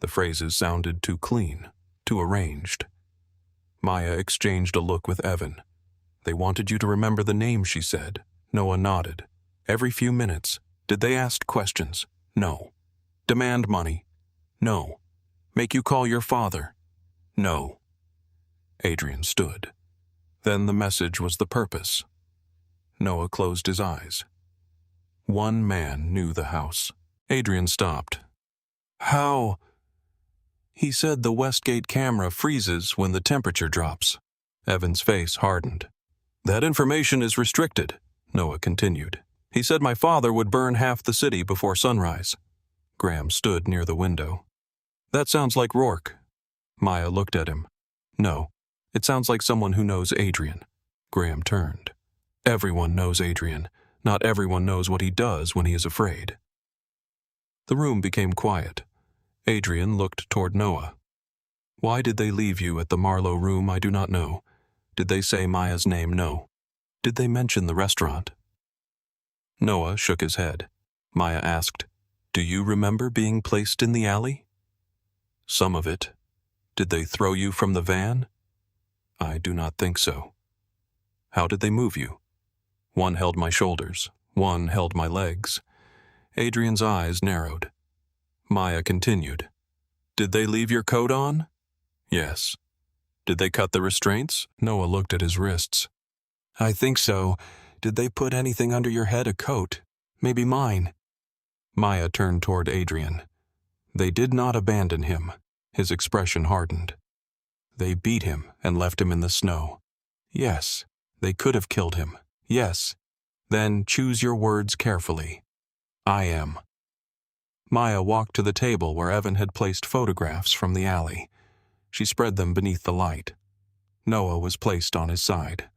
The phrases sounded too clean, too arranged. Maya exchanged a look with Evan. "They wanted you to remember the name," she said. Noah nodded. "Every few minutes. Did they ask questions? No. Demand money? No. Make you call your father? No." Adrian stood. Then the message was the purpose. Noah closed his eyes. One man knew the house. Adrian stopped. "How?" "He said the Westgate camera freezes when the temperature drops." Evan's face hardened. "That information is restricted," Noah continued. "He said my father would burn half the city before sunrise." Graham stood near the window. "That sounds like Rourke." Maya looked at him. "No, it sounds like someone who knows Adrian." Graham turned. "Everyone knows Adrian. Not everyone knows what he does when he is afraid." The room became quiet. Adrian looked toward Noah. "Why did they leave you at the Marlowe room? I do not know. Did they say Maya's name? No. Did they mention the restaurant?" Noah shook his head. Maya asked, "Do you remember being placed in the alley?" "Some of it. Did they throw you from the van?" "I do not think so." "How did they move you?" "One held my shoulders. One held my legs." Adrian's eyes narrowed. Maya continued. "Did they leave your coat on?" "Yes." "Did they cut the restraints?" Noah looked at his wrists. "I think so. Did they put anything under your head, a coat? Maybe mine." Maya turned toward Adrian. "They did not abandon him." His expression hardened. "They beat him and left him in the snow." "Yes." "They could have killed him." "Yes." "Then choose your words carefully." "I am." Maya walked to the table where Evan had placed photographs from the alley. She spread them beneath the light. Noah was placed on his side.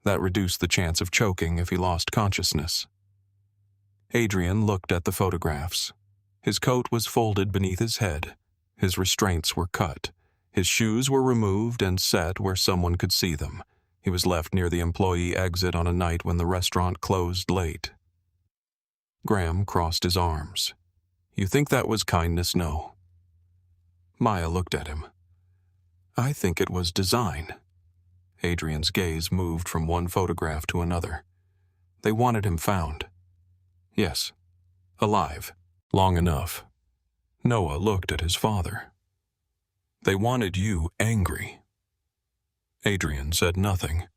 That reduced the chance of choking if he lost consciousness. Adrian looked at the photographs. His coat was folded beneath his head. His restraints were cut. His shoes were removed and set where someone could see them. He was left near the employee exit on a night when the restaurant closed late. Graham crossed his arms. "You think that was kindness? No." Maya looked at him. "I think it was design." Adrian's gaze moved from one photograph to another. "They wanted him found." "Yes. Alive. Long enough." Noah looked at his father. "They wanted you angry." Adrian said nothing.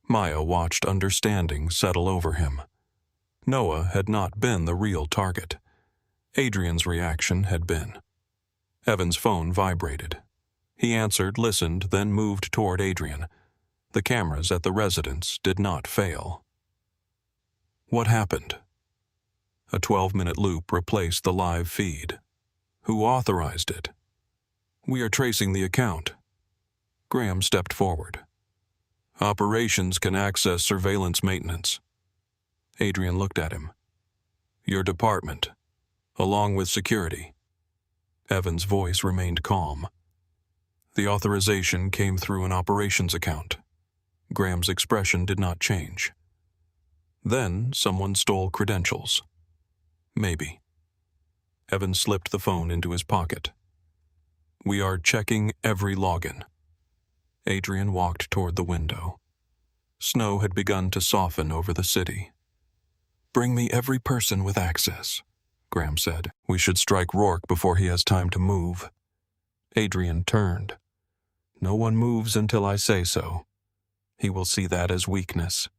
Maya watched understanding settle over him. Noah had not been the real target. Adrian's reaction had been. Evan's phone vibrated. He answered, listened, then moved toward Adrian. The cameras at the residence did not fail. "What happened?" A 12-minute loop replaced the live feed. "Who authorized it?" "We are tracing the account." Graham stepped forward. Operations can access surveillance maintenance. Adrian looked at him. Your department, along with security. Evan's voice remained calm. The authorization came through an operations account. Graham's expression did not change. Then someone stole credentials. Maybe. Evan slipped the phone into his pocket. We are checking every login. Adrian walked toward the window. Snow had begun to soften over the city. Bring me every person with access, Graham said. We should strike Rourke before he has time to move. Adrian turned. No one moves until I say so. He will see that as weakness.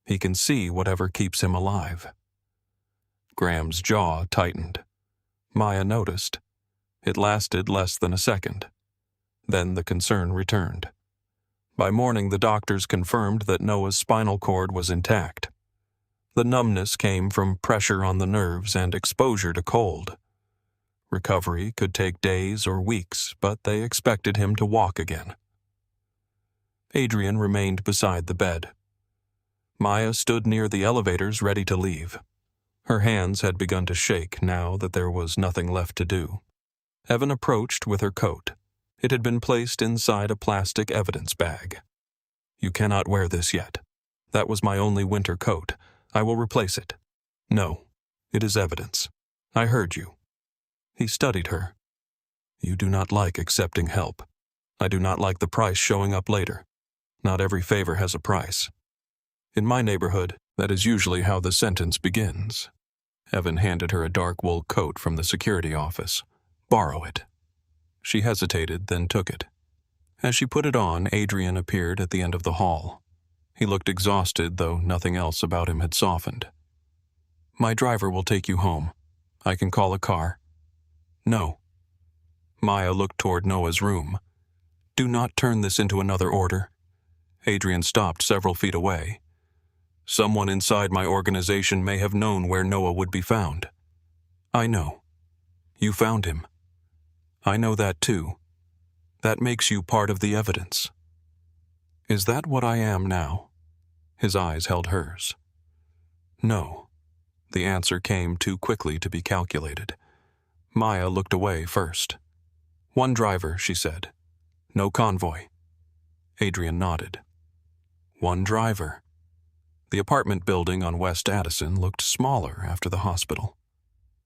He can see whatever keeps him alive. Graham's jaw tightened. Maya noticed. It lasted less than a second. Then the concern returned. By morning, the doctors confirmed that Noah's spinal cord was intact. The numbness came from pressure on the nerves and exposure to cold. Recovery could take days or weeks, but they expected him to walk again. Adrian remained beside the bed. Maya stood near the elevators ready to leave. Her hands had begun to shake now that there was nothing left to do. Evan approached with her coat. It had been placed inside a plastic evidence bag. You cannot wear this yet. That was my only winter coat. I will replace it. No, it is evidence. I heard you. He studied her. You do not like accepting help. I do not like the price showing up later. Not every favor has a price. In my neighborhood, that is usually how the sentence begins. Evan handed her a dark wool coat from the security office. Borrow it. She hesitated, then took it. As she put it on, Adrian appeared at the end of the hall. He looked exhausted, though nothing else about him had softened. My driver will take you home. I can call a car. No. Maya looked toward Noah's room. Do not turn this into another order. Adrian stopped several feet away. Someone inside my organization may have known where Noah would be found. I know. You found him. I know that too. That makes you part of the evidence. Is that what I am now? His eyes held hers. No. The answer came too quickly to be calculated. Maya looked away first. One driver, she said. No convoy. Adrian nodded. One driver. The apartment building on West Addison looked smaller after the hospital.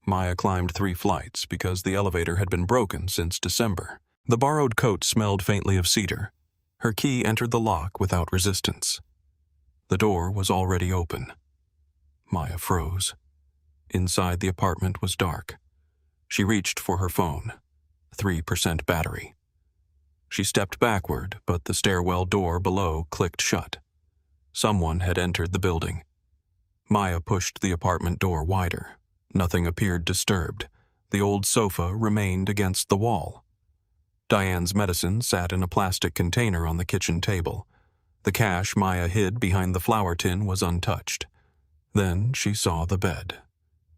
Maya climbed 3 flights because the elevator had been broken since December. The borrowed coat smelled faintly of cedar. Her key entered the lock without resistance. The door was already open. Maya froze. Inside the apartment was dark. She reached for her phone. 3% battery. She stepped backward, but the stairwell door below clicked shut. Someone had entered the building. Maya pushed the apartment door wider. Nothing appeared disturbed. The old sofa remained against the wall. Diane's medicine sat in a plastic container on the kitchen table. The cash Maya hid behind the flour tin was untouched. Then she saw the bed.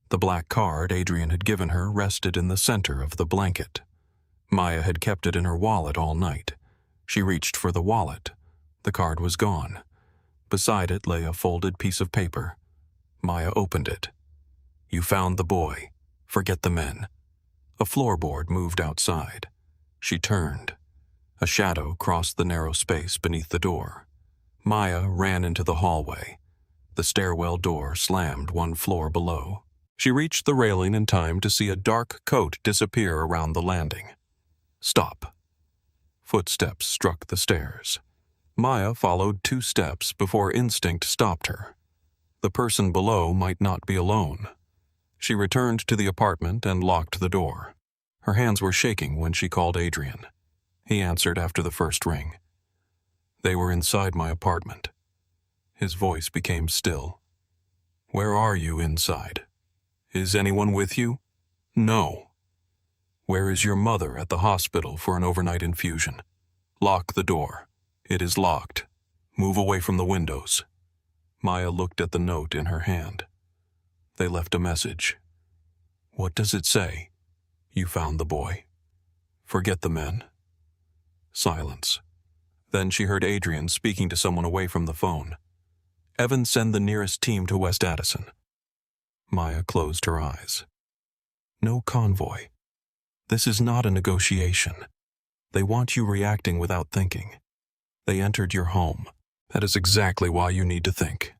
The black card Adrian had given her rested in the center of the blanket. Maya had kept it in her wallet all night. She reached for the wallet. The card was gone. Beside it lay a folded piece of paper. Maya opened it. You found the boy. Forget the men. A floorboard moved outside. She turned. A shadow crossed the narrow space beneath the door. Maya ran into the hallway. The stairwell door slammed 1 floor below. She reached the railing in time to see a dark coat disappear around the landing. Stop. Footsteps struck the stairs. Maya followed 2 steps before instinct stopped her. The person below might not be alone. She returned to the apartment and locked the door. Her hands were shaking when she called Adrian. He answered after the first ring. They were inside my apartment. His voice became still. Where are you inside? Is anyone with you? No. Where is your mother at the hospital for an overnight infusion? Lock the door. It is locked. Move away from the windows. Maya looked at the note in her hand. They left a message. What does it say? You found the boy. Forget the men. Silence. Then she heard Adrian speaking to someone away from the phone. "Evan, send the nearest team to West Addison." Maya closed her eyes. "No convoy. This is not a negotiation. They want you reacting without thinking. They entered your home. That is exactly why you need to think."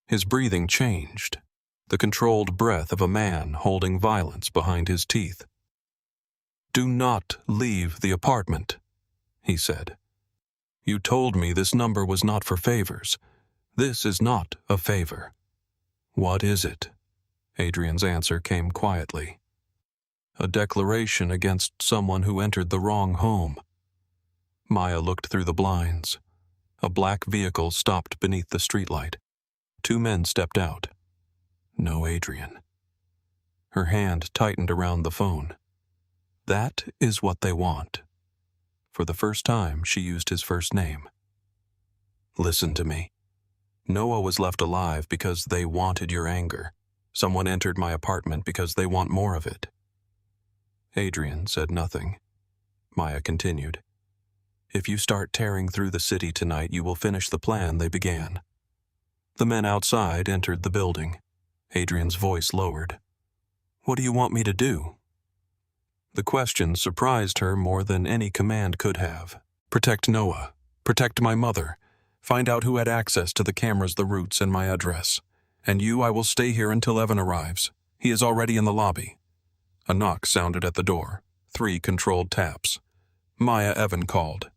His breathing changed, the controlled breath of a man holding violence behind his teeth. "Do not leave the apartment," he said. "You told me this number was not for favors. This is not a favor." "What is it?" Adrian's answer came quietly. "A declaration against someone who entered the wrong home." Maya looked through the blinds. A black vehicle stopped beneath the streetlight. 2 men stepped out. No Adrian. Her hand tightened around the phone. That is what they want. For the first time, she used his first name. "Listen to me. Noah was left alive because they wanted your anger. Someone entered my apartment because they want more of it." Adrian said nothing. Maya continued. "If you start tearing through the city tonight, you will finish the plan they began." The men outside entered the building. Adrian's voice lowered. "What do you want me to do?" The question surprised her more than any command could have. "Protect Noah. Protect my mother. Find out who had access to the cameras, the routes, and my address. And you, I will stay here until Evan arrives. He is already in the lobby." A knock sounded at the door. 3 controlled taps. "Maya," Evan called.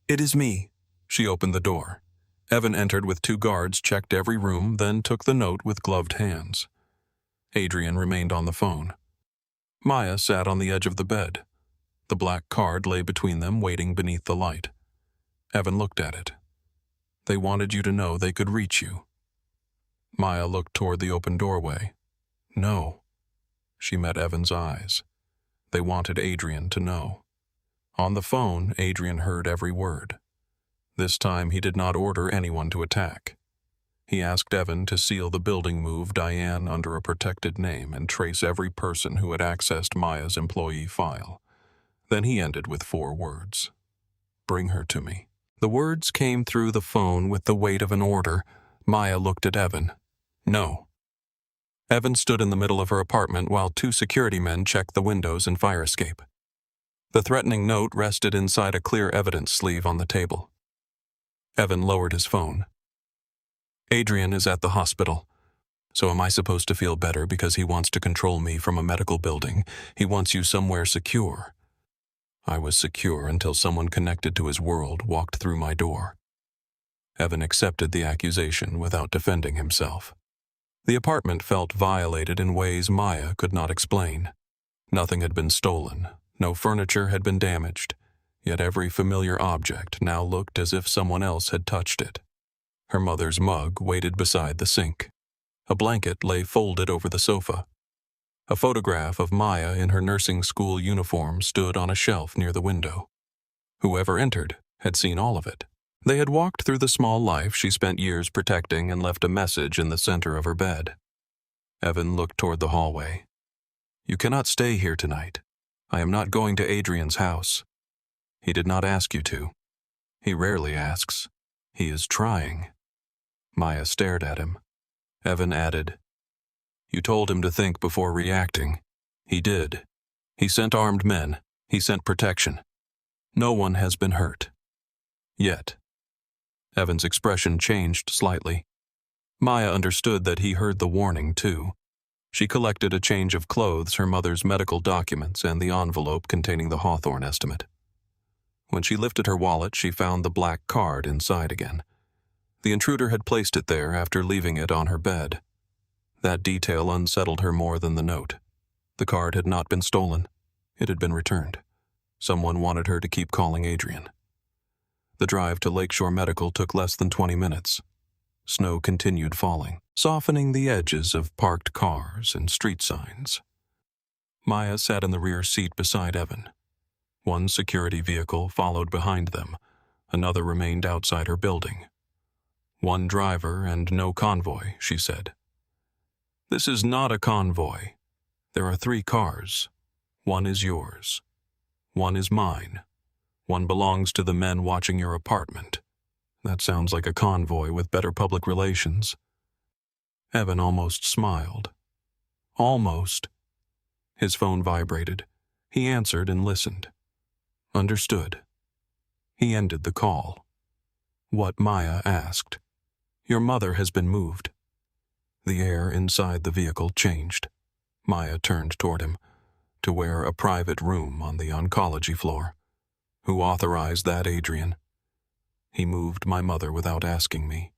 "It is me." She opened the door. Evan entered with 2 guards, checked every room, then took the note with gloved hands. Adrian remained on the phone. Maya sat on the edge of the bed. The black card lay between them, waiting beneath the light. Evan looked at it. "They wanted you to know they could reach you." Maya looked toward the open doorway. "No." She met Evan's eyes. They wanted Adrian to know. On the phone, Adrian heard every word. This time he did not order anyone to attack. He asked Evan to seal the building move Diane under a protected name and trace every person who had accessed Maya's employee file. Then he ended with 4 words. "Bring her to me." The words came through the phone with the weight of an order. Maya looked at Evan. "No." Evan stood in the middle of her apartment while 2 security men checked the windows and fire escape. The threatening note rested inside a clear evidence sleeve on the table. Evan lowered his phone. "Adrian is at the hospital. So am I supposed to feel better because he wants to control me from a medical building? He wants you somewhere secure." I was secure until someone connected to his world walked through my door. Evan accepted the accusation without defending himself. The apartment felt violated in ways Maya could not explain. Nothing had been stolen. No furniture had been damaged. Yet every familiar object now looked as if someone else had touched it. Her mother's mug waited beside the sink. A blanket lay folded over the sofa. A photograph of Maya in her nursing school uniform stood on a shelf near the window. Whoever entered had seen all of it. They had walked through the small life she spent years protecting and left a message in the center of her bed. Evan looked toward the hallway. "You cannot stay here tonight. I am not going to Adrian's house." He did not ask you to. He rarely asks. He is trying. Maya stared at him. Evan added, "You told him to think before reacting. He did. He sent armed men. He sent protection. No one has been hurt. Yet." Evan's expression changed slightly. Maya understood that he heard the warning, too. She collected a change of clothes, her mother's medical documents, and the envelope containing the Hawthorne estimate. When she lifted her wallet, she found the black card inside again. The intruder had placed it there after leaving it on her bed. That detail unsettled her more than the note. The card had not been stolen. It had been returned. Someone wanted her to keep calling Adrian. The drive to Lakeshore Medical took less than 20 minutes. Snow continued falling, softening the edges of parked cars and street signs. Maya sat in the rear seat beside Evan. One security vehicle followed behind them. Another remained outside her building. "One driver and no convoy," she said. "This is not a convoy. There are 3 cars. One is yours. One is mine. One belongs to the men watching your apartment. That sounds like a convoy with better public relations. Evan almost smiled. Almost. His phone vibrated. He answered and listened. Understood. He ended the call. What Maya asked. Your mother has been moved. The air inside the vehicle changed. Maya turned toward him, to where a private room on the oncology floor. Who authorized that, Adrian? He moved my mother without asking me.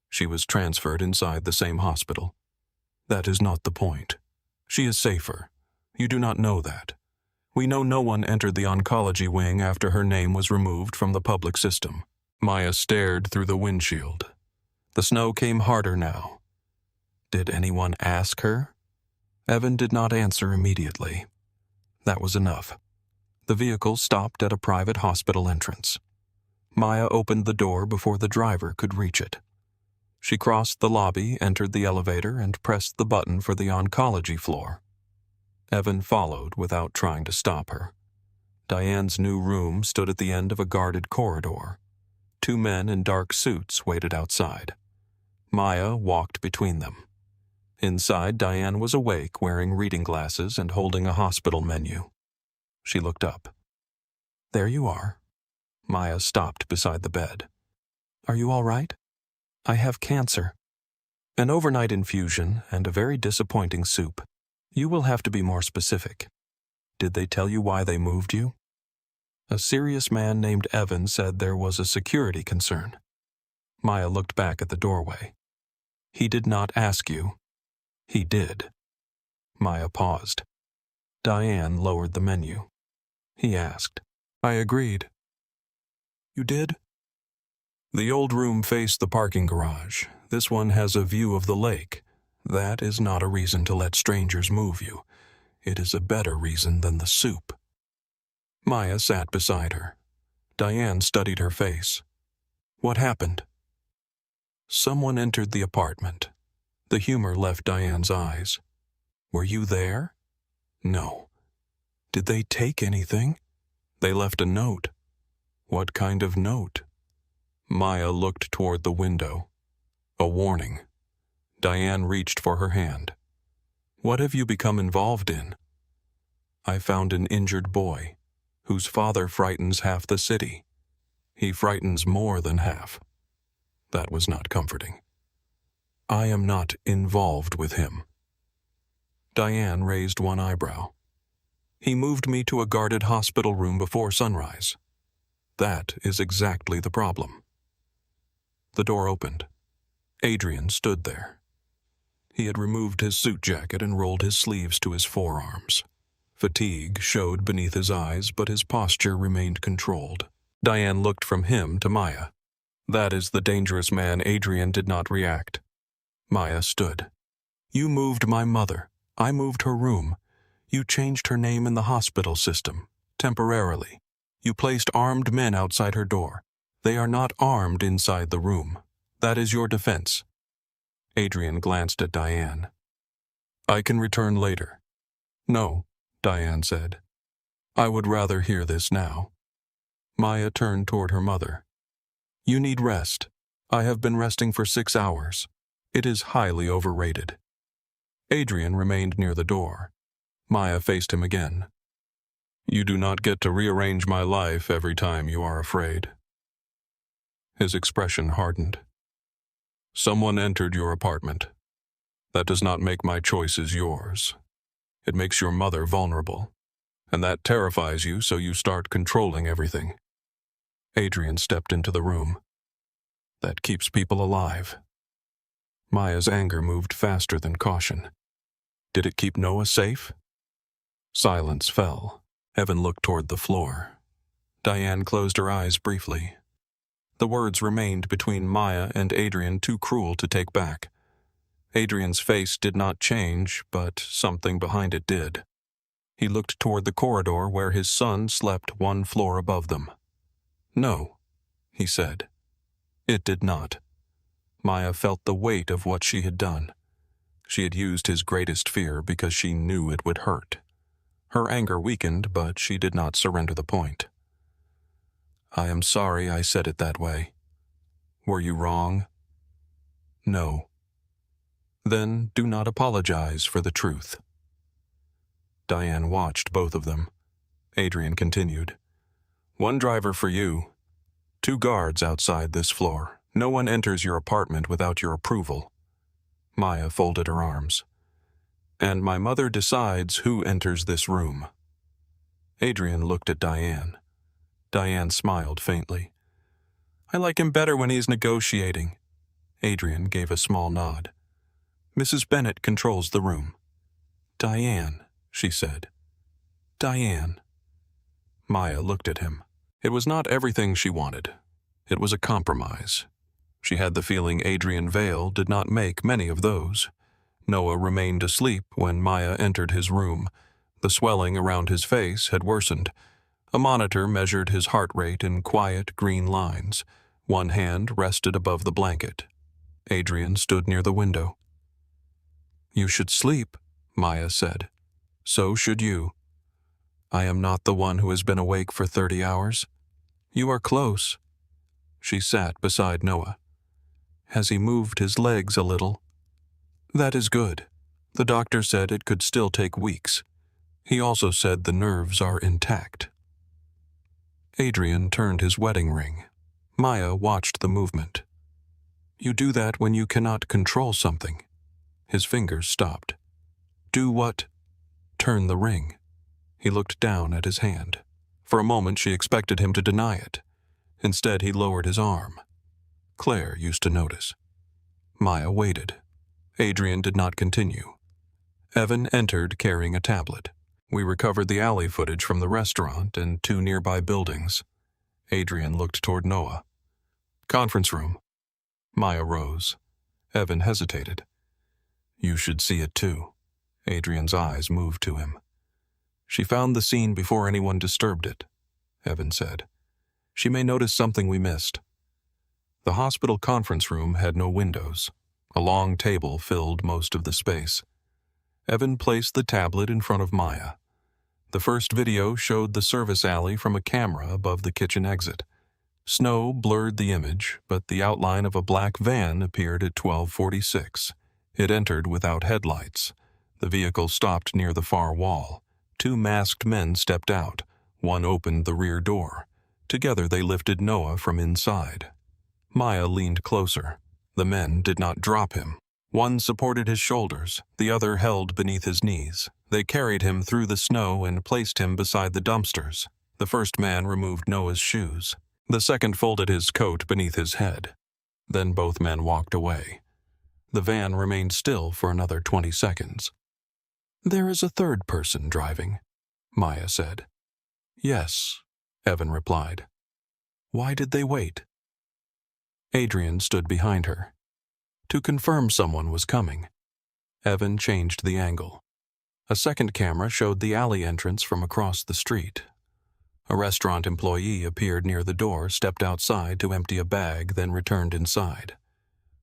She was transferred inside the same hospital. That is not the point. She is safer. You do not know that. We know no one entered the oncology wing after her name was removed from the public system. Maya stared through the windshield. The snow came harder now. Did anyone ask her? Evan did not answer immediately. That was enough. The vehicle stopped at a private hospital entrance. Maya opened the door before the driver could reach it. She crossed the lobby, entered the elevator, and pressed the button for the oncology floor. Evan followed without trying to stop her. Diane's new room stood at the end of a guarded corridor. 2 men in dark suits waited outside. Maya walked between them. Inside, Diane was awake, wearing reading glasses and holding a hospital menu. She looked up. There you are. Maya stopped beside the bed. Are you all right? I have cancer. An overnight infusion and a very disappointing soup. You will have to be more specific. Did they tell you why they moved you? A serious man named Evan said there was a security concern. Maya looked back at the doorway. He did not ask you. He did. Maya paused. Diane lowered the menu. He asked. I agreed. You did? The old room faced the parking garage. This one has a view of the lake. That is not a reason to let strangers move you. It is a better reason than the soup. Maya sat beside her. Diane studied her face. What happened? Someone entered the apartment. The humor left Diane's eyes. Were you there? No. Did they take anything? They left a note. What kind of note? Maya looked toward the window. A warning. Diane reached for her hand. What have you become involved in? I found an injured boy, whose father frightens half the city. He frightens more than half. That was not comforting. I am not involved with him. Diane raised one eyebrow. He moved me to a guarded hospital room before sunrise. That is exactly the problem. The door opened. Adrian stood there. He had removed his suit jacket and rolled his sleeves to his forearms. Fatigue showed beneath his eyes, but his posture remained controlled. Diane looked from him to Maya. That is the dangerous man. Adrian did not react. Maya stood. You moved my mother. I moved her room. You changed her name in the hospital system, temporarily. You placed armed men outside her door. They are not armed inside the room. That is your defense. Adrian glanced at Diane. I can return later. No, Diane said. I would rather hear this now. Maya turned toward her mother. You need rest. I have been resting for 6 hours. It is highly overrated. Adrian remained near the door. Maya faced him again. You do not get to rearrange my life every time you are afraid. His expression hardened. Someone entered your apartment. That does not make my choices yours. It makes your mother vulnerable, and that terrifies you, so you start controlling everything. Adrian stepped into the room. That keeps people alive. Maya's anger moved faster than caution. Did it keep Noah safe? Silence fell. Evan looked toward the floor. Diane closed her eyes briefly. The words remained between Maya and Adrian too cruel to take back. Adrian's face did not change, but something behind it did. He looked toward the corridor where his son slept 1 floor above them. No, he said. It did not. Maya felt the weight of what she had done. She had used his greatest fear because she knew it would hurt. Her anger weakened, but she did not surrender the point. I am sorry I said it that way. Were you wrong? No. Then do not apologize for the truth. Diane watched both of them. Adrian continued. One driver for you. 2 guards outside this floor. No one enters your apartment without your approval. Maya folded her arms. And my mother decides who enters this room. Adrian looked at Diane. Diane smiled faintly. I like him better when he's negotiating. Adrian gave a small nod. Mrs. Bennett controls the room. Diane, she said. Diane. Maya looked at him. It was not everything she wanted. It was a compromise. She had the feeling Adrian Vale did not make many of those. Noah remained asleep when Maya entered his room. The swelling around his face had worsened. A monitor measured his heart rate in quiet green lines. One hand rested above the blanket. Adrian stood near the window. You should sleep, Maya said. So should you. I am not the one who has been awake for 30 hours. You are close. She sat beside Noah. Has he moved his legs a little? That is good. The doctor said it could still take weeks. He also said the nerves are intact. Adrian turned his wedding ring. Maya watched the movement. You do that when you cannot control something. His fingers stopped. Do what? Turn the ring. He looked down at his hand. For a moment she expected him to deny it. Instead he lowered his arm. Claire used to notice. Maya waited. Adrian did not continue. Evan entered carrying a tablet. We recovered the alley footage from the restaurant and 2 nearby buildings. Adrian looked toward Noah. Conference room. Maya rose. Evan hesitated. You should see it too. Adrian's eyes moved to him. She found the scene before anyone disturbed it, Evan said. She may notice something we missed. The hospital conference room had no windows. A long table filled most of the space. Evan placed the tablet in front of Maya. The first video showed the service alley from a camera above the kitchen exit. Snow blurred the image, but the outline of a black van appeared at 12:46. It entered without headlights. The vehicle stopped near the far wall. 2 masked men stepped out. One opened the rear door. Together they lifted Noah from inside. Maya leaned closer. The men did not drop him. One supported his shoulders, the other held beneath his knees. They carried him through the snow and placed him beside the dumpsters. The first man removed Noah's shoes. The second folded his coat beneath his head. Then both men walked away. The van remained still for another 20 seconds. There is a third person driving, Maya said. Yes, Evan replied. Why did they wait? Adrian stood behind her. To confirm someone was coming. Evan changed the angle. A second camera showed the alley entrance from across the street. A restaurant employee appeared near the door, stepped outside to empty a bag, then returned inside.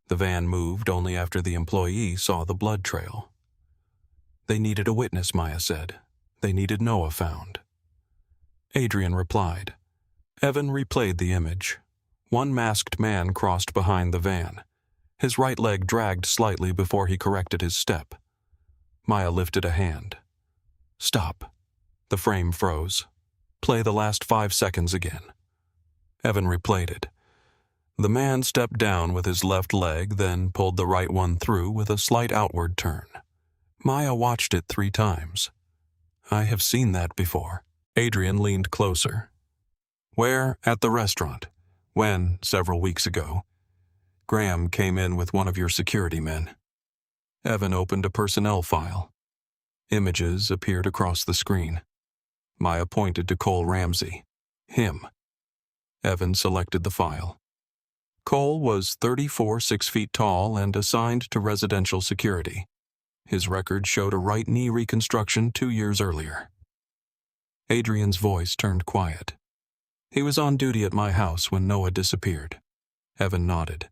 The van moved only after the employee saw the blood trail. They needed a witness, Maya said. They needed Noah found. Adrian replied. Evan replayed the image. One masked man crossed behind the van. His right leg dragged slightly before he corrected his step. Maya lifted a hand. Stop. The frame froze. Play the last 5 seconds again. Evan replayed it. The man stepped down with his left leg, then pulled the right one through with a slight outward turn. Maya watched it 3 times. I have seen that before. Adrian leaned closer. Where? At the restaurant. When, several weeks ago. Graham came in with one of your security men. Evan opened a personnel file. Images appeared across the screen. Maya pointed to Cole Ramsey. Him. Evan selected the file. Cole was 34 6 feet tall and assigned to residential security. His record showed a right knee reconstruction 2 years earlier. Adrian's voice turned quiet. He was on duty at my house when Noah disappeared. Evan nodded.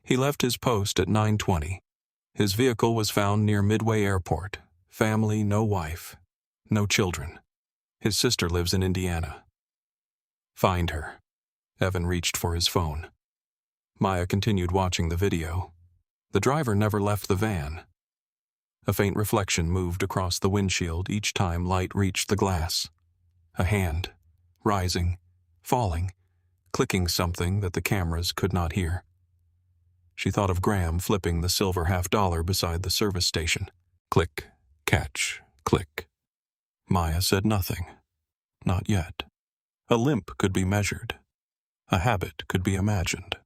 He left his post at 9:20. His vehicle was found near Midway Airport. Family, no wife. No children. His sister lives in Indiana. Find her. Evan reached for his phone. Maya continued watching the video. The driver never left the van. A faint reflection moved across the windshield each time light reached the glass. A hand, rising, falling, clicking something that the cameras could not hear. She thought of Graham flipping the silver $50 beside the service station. Click, catch, click. Maya said nothing. Not yet. A limp could be measured. A habit could be imagined.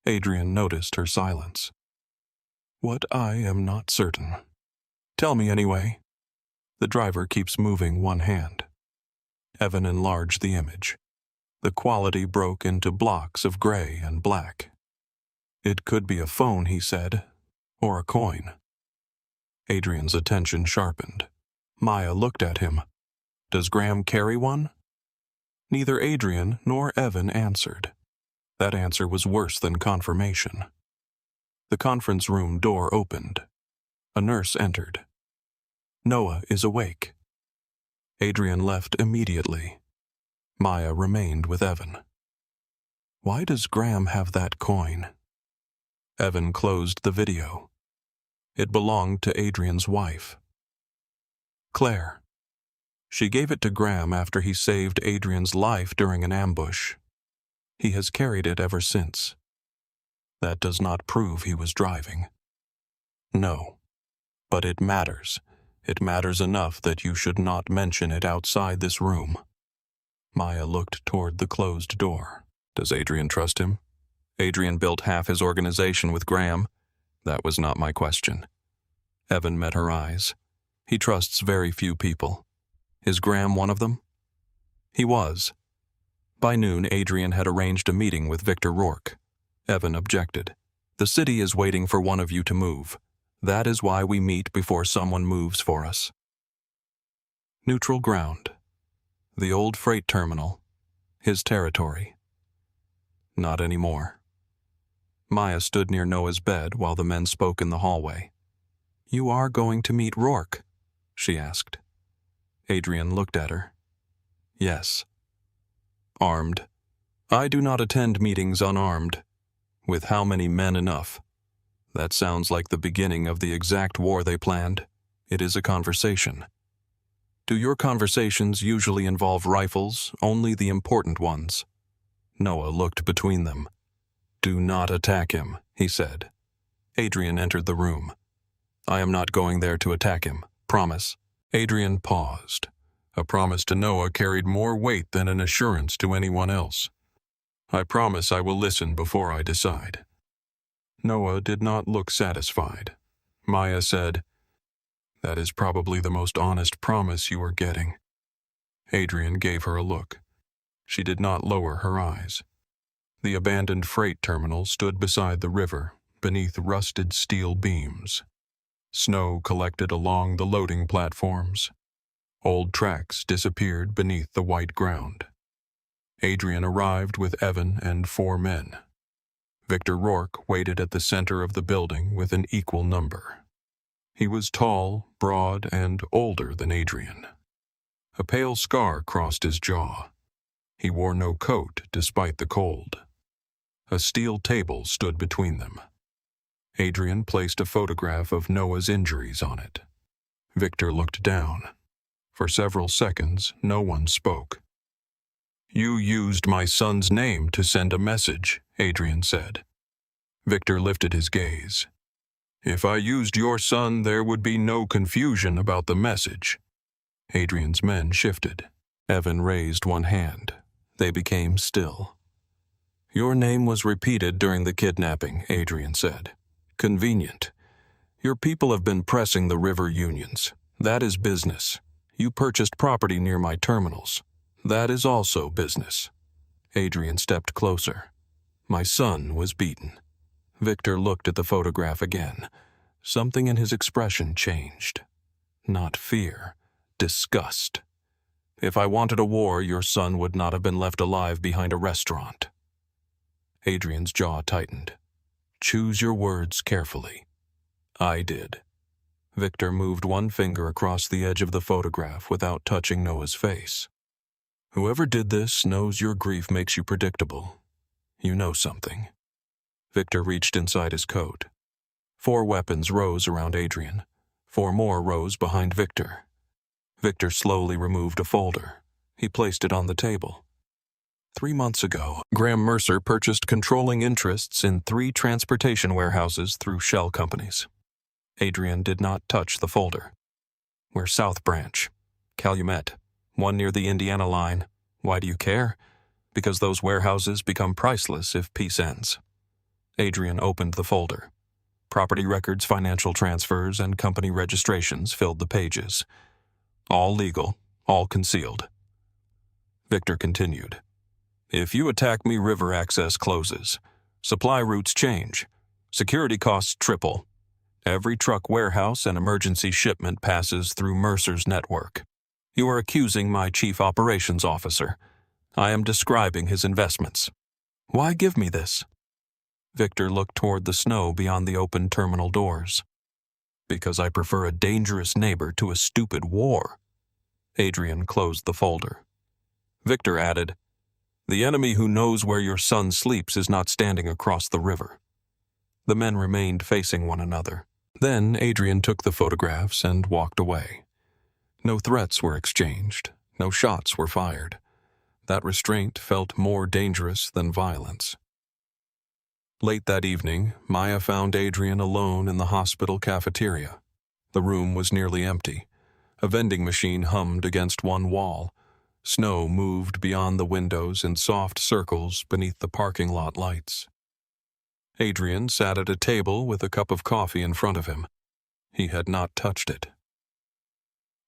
Adrian noticed her silence. What I am not certain. Tell me anyway. The driver keeps moving one hand. Evan enlarged the image. The quality broke into blocks of gray and black. It could be a phone, he said, or a coin. Adrian's attention sharpened. Maya looked at him. Does Graham carry one? Neither Adrian nor Evan answered. That answer was worse than confirmation. The conference room door opened. A nurse entered. Noah is awake. Adrian left immediately. Maya remained with Evan. Why does Graham have that coin? Evan closed the video. It belonged to Adrian's wife, Claire. She gave it to Graham after he saved Adrian's life during an ambush. He has carried it ever since. That does not prove he was driving. No. But it matters. It matters enough that you should not mention it outside this room. Maya looked toward the closed door. Does Adrian trust him? Adrian built half his organization with Graham. That was not my question. Evan met her eyes. He trusts very few people. Is Graham one of them? He was. By noon, Adrian had arranged a meeting with Victor Rourke. Evan objected. The city is waiting for one of you to move. That is why we meet before someone moves for us. Neutral ground. The old freight terminal. His territory. Not anymore. Maya stood near Noah's bed while the men spoke in the hallway. You are going to meet Rourke? She asked. Adrian looked at her. Yes. Armed. I do not attend meetings unarmed. With how many men enough? That sounds like the beginning of the exact war they planned. It is a conversation. Do your conversations usually involve rifles, only the important ones? Noah looked between them. Do not attack him, he said. Adrian entered the room. I am not going there to attack him. Promise. Adrian paused. A promise to Noah carried more weight than an assurance to anyone else. I promise I will listen before I decide. Noah did not look satisfied. Maya said, That is probably the most honest promise you are getting. Adrian gave her a look. She did not lower her eyes. The abandoned freight terminal stood beside the river, beneath rusted steel beams. Snow collected along the loading platforms. Old tracks disappeared beneath the white ground. Adrian arrived with Evan and 4 men. Victor Rourke waited at the center of the building with an equal number. He was tall, broad, and older than Adrian. A pale scar crossed his jaw. He wore no coat despite the cold. A steel table stood between them. Adrian placed a photograph of Noah's injuries on it. Victor looked down. For several seconds, no one spoke. You used my son's name to send a message, Adrian said. Victor lifted his gaze. If I used your son, there would be no confusion about the message. Adrian's men shifted. Evan raised one hand. They became still. Your name was repeated during the kidnapping, Adrian said. Convenient. Your people have been pressing the river unions. That is business. You purchased property near my terminals. That is also business. Adrian stepped closer. My son was beaten. Victor looked at the photograph again. Something in his expression changed. Not fear, disgust. If I wanted a war, your son would not have been left alive behind a restaurant. Adrian's jaw tightened. Choose your words carefully. I did. Victor moved one finger across the edge of the photograph without touching Noah's face. Whoever did this knows your grief makes you predictable. You know something. Victor reached inside his coat. 4 weapons rose around Adrian. 4 more rose behind Victor. Victor slowly removed a folder. He placed it on the table. 3 months ago, Graham Mercer purchased controlling interests in 3 transportation warehouses through shell companies. Adrian did not touch the folder. We're South Branch, Calumet, one near the Indiana line. Why do you care? Because those warehouses become priceless if peace ends. Adrian opened the folder. Property records, financial transfers, and company registrations filled the pages. All legal, all concealed. Victor continued. If you attack me, river access closes. Supply routes change. Security costs triple. Every truck, warehouse, and emergency shipment passes through Mercer's network. You are accusing my chief operations officer. I am describing his investments. Why give me this? Victor looked toward the snow beyond the open terminal doors. Because I prefer a dangerous neighbor to a stupid war. Adrian closed the folder. Victor added, The enemy who knows where your son sleeps is not standing across the river. The men remained facing one another. Then Adrian took the photographs and walked away. No threats were exchanged. No shots were fired. That restraint felt more dangerous than violence. Late that evening, Maya found Adrian alone in the hospital cafeteria. The room was nearly empty. A vending machine hummed against one wall. Snow moved beyond the windows in soft circles beneath the parking lot lights. Adrian sat at a table with a cup of coffee in front of him. He had not touched it.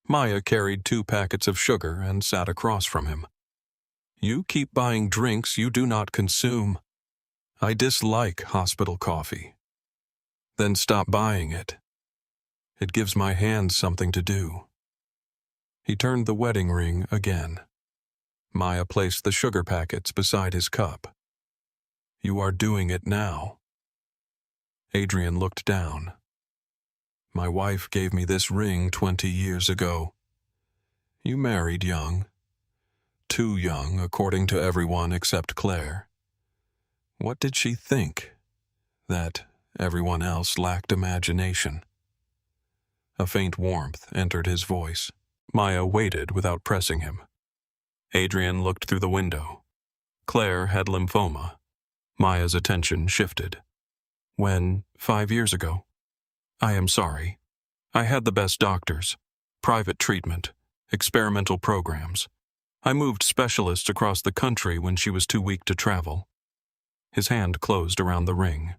Maya carried 2 packets of sugar and sat across from him. You keep buying drinks you do not consume. I dislike hospital coffee. Then stop buying it. It gives my hands something to do. He turned the wedding ring again. Maya placed the sugar packets beside his cup. You are doing it now. Adrian looked down. My wife gave me this ring 20 years ago. You married young. Too young, according to everyone except Claire. What did she think? That everyone else lacked imagination. A faint warmth entered his voice. Maya waited without pressing him. Adrian looked through the window. Claire had lymphoma. Maya's attention shifted. When? 5 years ago. I am sorry. I had the best doctors, private treatment, experimental programs. I moved specialists across the country when she was too weak to travel. His hand closed around the ring.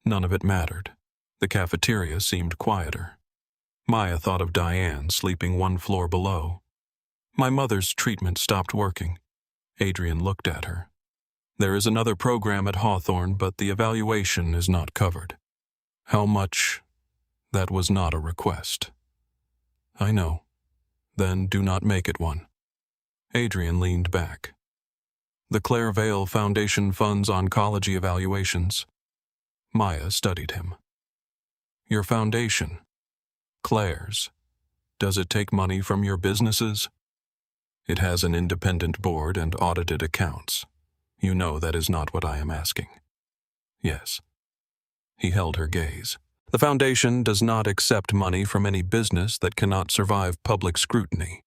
None of it mattered. The cafeteria seemed quieter. Maya thought of Diane sleeping 1 floor below. My mother's treatment stopped working. Adrian looked at her. There is another program at Hawthorne, but the evaluation is not covered. How much? That was not a request. I know. Then do not make it one. Adrian leaned back. The Claire Vale Foundation funds oncology evaluations. Maya studied him. Your foundation. Claire's. Does it take money from your businesses? It has an independent board and audited accounts. You know that is not what I am asking. Yes. He held her gaze. The foundation does not accept money from any business that cannot survive public scrutiny.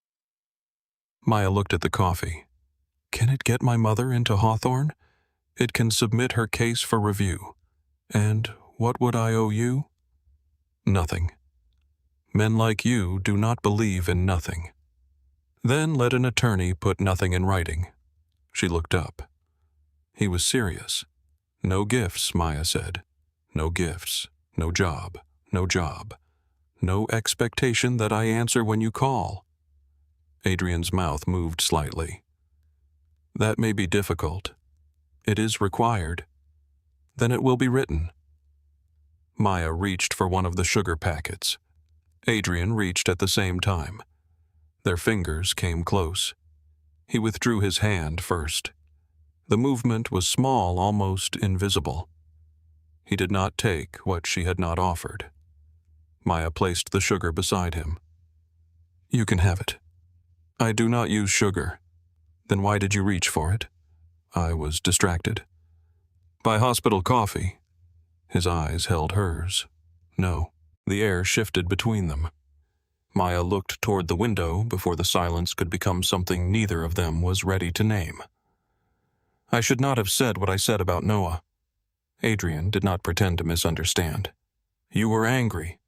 Maya looked at the coffee. Can it get my mother into Hawthorne? It can submit her case for review. And what would I owe you? Nothing. Men like you do not believe in nothing. Then let an attorney put nothing in writing. She looked up. He was serious. No gifts, Maya said. No gifts. No job. No job. No expectation that I answer when you call. Adrian's mouth moved slightly. That may be difficult. It is required. Then it will be written. Maya reached for one of the sugar packets. Adrian reached at the same time. Their fingers came close. He withdrew his hand first. The movement was small, almost invisible. He did not take what she had not offered. Maya placed the sugar beside him. You can have it. I do not use sugar. Then why did you reach for it? I was distracted. By hospital coffee. His eyes held hers. No. The air shifted between them. Maya looked toward the window before the silence could become something neither of them was ready to name. I should not have said what I said about Noah. Adrian did not pretend to misunderstand. You were angry.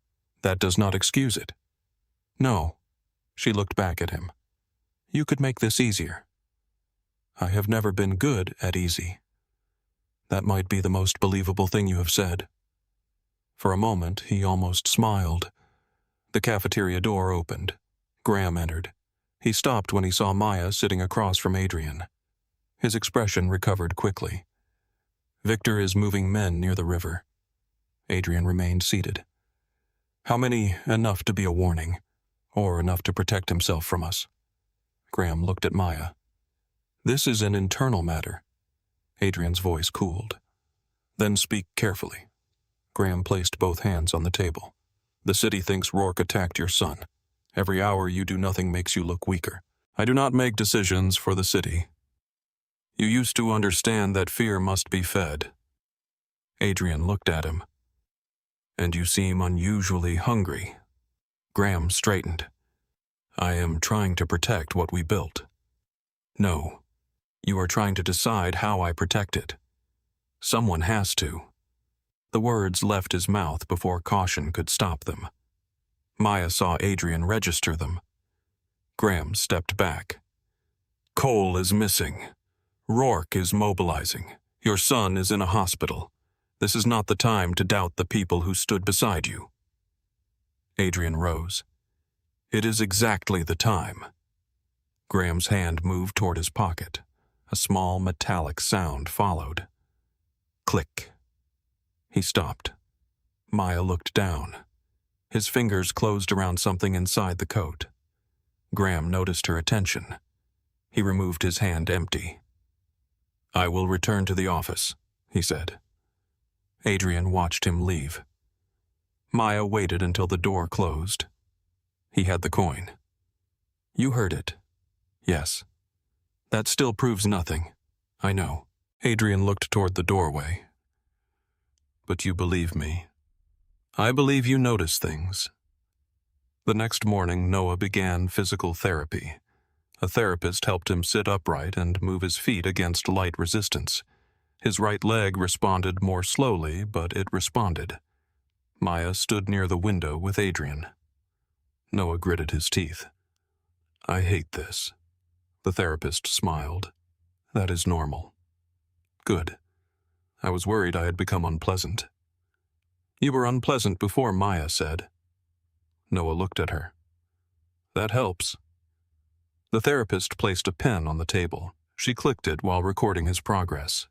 That does not excuse it. No. She looked back at him. You could make this easier. I have never been good at easy. That might be the most believable thing you have said. For a moment, he almost smiled. The cafeteria door opened. Graham entered. He stopped when he saw Maya sitting across from Adrian. His expression recovered quickly. Victor is moving men near the river. Adrian remained seated. How many enough to be a warning, or enough to protect himself from us? Graham looked at Maya. This is an internal matter. Adrian's voice cooled. Then speak carefully. Graham placed both hands on the table. The city thinks Rourke attacked your son. Every hour you do nothing makes you look weaker. I do not make decisions for the city. You used to understand that fear must be fed. Adrian looked at him. And you seem unusually hungry. Graham straightened. I am trying to protect what we built. No. You are trying to decide how I protect it. Someone has to. The words left his mouth before caution could stop them. Maya saw Adrian register them. Graham stepped back. Cole is missing. Rourke is mobilizing. Your son is in a hospital. This is not the time to doubt the people who stood beside you. Adrian rose. It is exactly the time. Graham's hand moved toward his pocket. A small metallic sound followed. Click. He stopped. Maya looked down. His fingers closed around something inside the coat. Graham noticed her attention. He removed his hand empty. I will return to the office, he said. Adrian watched him leave. Maya waited until the door closed. He had the coin. You heard it. Yes. That still proves nothing. I know. Adrian looked toward the doorway. But you believe me. I believe you notice things. The next morning, Noah began physical therapy. A therapist helped him sit upright and move his feet against light resistance. His right leg responded more slowly, but it responded. Maya stood near the window with Adrian. Noah gritted his teeth. I hate this. The therapist smiled. That is normal. Good. I was worried I had become unpleasant. You were unpleasant before, Maya said. Noah looked at her. That helps. The therapist placed a pen on the table. She clicked it while recording his progress.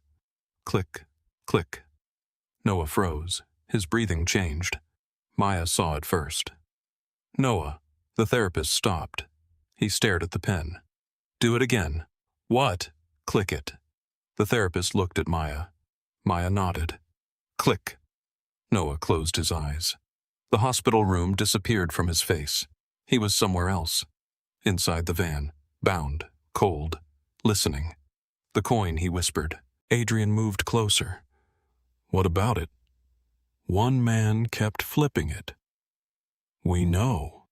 Click, click. Noah froze. His breathing changed. Maya saw it first. Noah. The therapist stopped. He stared at the pen. Do it again. What? Click it. The therapist looked at Maya. Maya nodded. Click. Noah closed his eyes. The hospital room disappeared from his face. He was somewhere else. Inside the van, bound, cold, listening. The coin, he whispered. Adrian moved closer. What about it? One man kept flipping it. We know.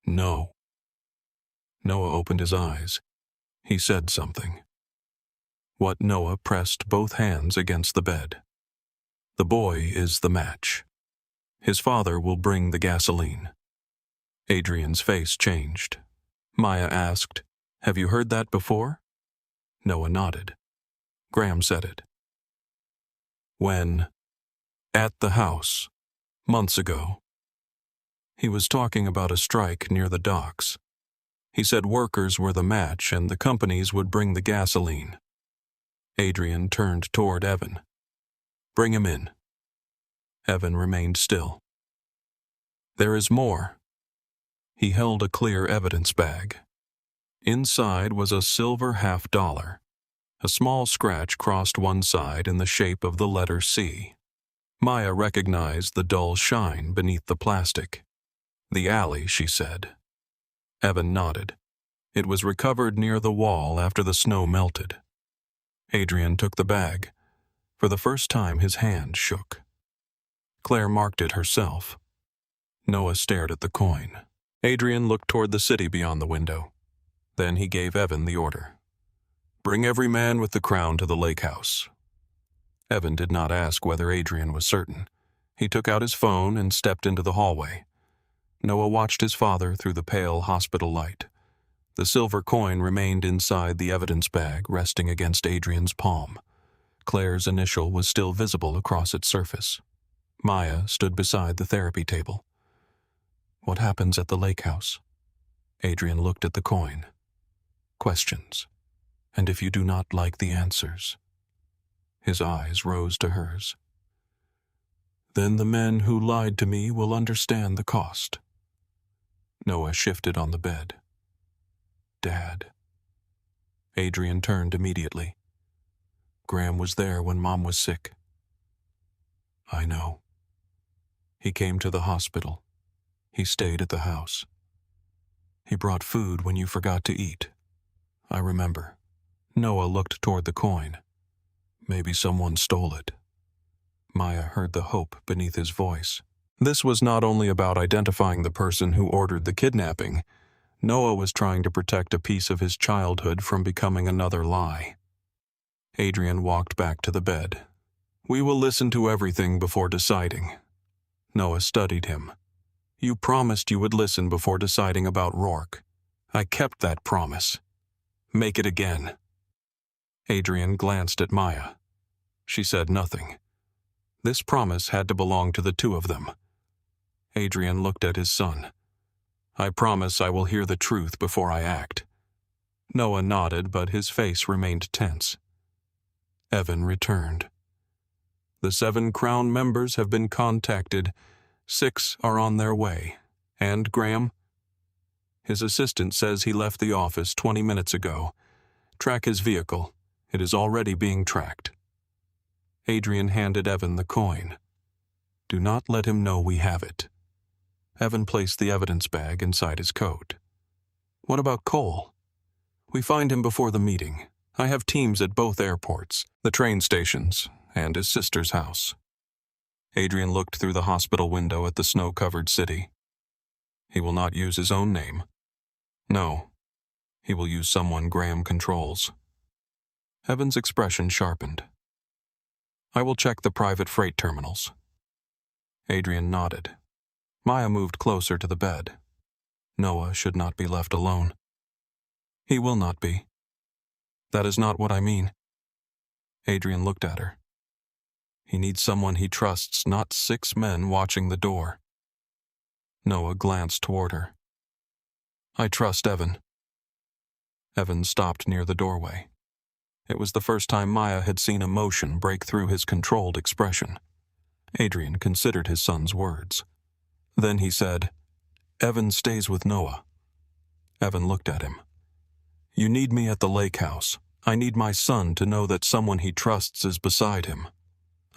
No. Noah opened his eyes. He said something. What Noah pressed both hands against the bed. The boy is the match. His father will bring the gasoline. Adrian's face changed. Maya asked, Have you heard that before? Noah nodded. Graham said it. When? At the house. Months ago. He was talking about a strike near the docks. He said workers were the match and the companies would bring the gasoline. Adrian turned toward Evan. Bring him in. Evan remained still. There is more. He held a clear evidence bag. Inside was a silver $50. A small scratch crossed one side in the shape of the letter C. Maya recognized the dull shine beneath the plastic. The alley, she said. Evan nodded. It was recovered near the wall after the snow melted. Adrian took the bag. For the first time, his hand shook. Claire marked it herself. Noah stared at the coin. Adrian looked toward the city beyond the window. Then he gave Evan the order. "Bring every man with the crown to the lake house." Evan did not ask whether Adrian was certain. He took out his phone and stepped into the hallway. Noah watched his father through the pale hospital light. The silver coin remained inside the evidence bag, resting against Adrian's palm. Claire's initial was still visible across its surface. Maya stood beside the therapy table. "What happens at the lake house?" Adrian looked at the coin. "Questions. And if you do not like the answers." His eyes rose to hers. "Then the men who lied to me will understand the cost." Noah shifted on the bed. "Dad." Adrian turned immediately. "Graham was there when Mom was sick." "I know. He came to the hospital. He stayed at the house. He brought food when you forgot to eat. I remember." Noah looked toward the coin. "Maybe someone stole it." Maya heard the hope beneath his voice. This was not only about identifying the person who ordered the kidnapping. Noah was trying to protect a piece of his childhood from becoming another lie. Adrian walked back to the bed. "We will listen to everything before deciding." Noah studied him. "You promised you would listen before deciding about Rourke. I kept that promise. Make it again." Adrian glanced at Maya. She said nothing. This promise had to belong to the two of them. Adrian looked at his son. "I promise I will hear the truth before I act." Noah nodded, but his face remained tense. Evan returned. "The 7 Crown members have been contacted. 6 are on their way. And Graham?" "His assistant says he left the office 20 minutes ago. Track his vehicle. It is already being tracked." Adrian handed Evan the coin. "Do not let him know we have it." Evan placed the evidence bag inside his coat. "What about Cole?" "We find him before the meeting. I have teams at both airports, the train stations, and his sister's house." Adrian looked through the hospital window at the snow-covered city. "He will not use his own name." "No. He will use someone Graham controls." Evan's expression sharpened. "I will check the private freight terminals." Adrian nodded. Maya moved closer to the bed. Noah should not be left alone. "He will not be." "That is not what I mean." Adrian looked at her. "He needs someone he trusts, not 6 men watching the door." Noah glanced toward her. "I trust Evan." Evan stopped near the doorway. It was the first time Maya had seen emotion break through his controlled expression. Adrian considered his son's words. Then he said, "Evan stays with Noah." Evan looked at him. "You need me at the lake house. I need my son to know that someone he trusts is beside him.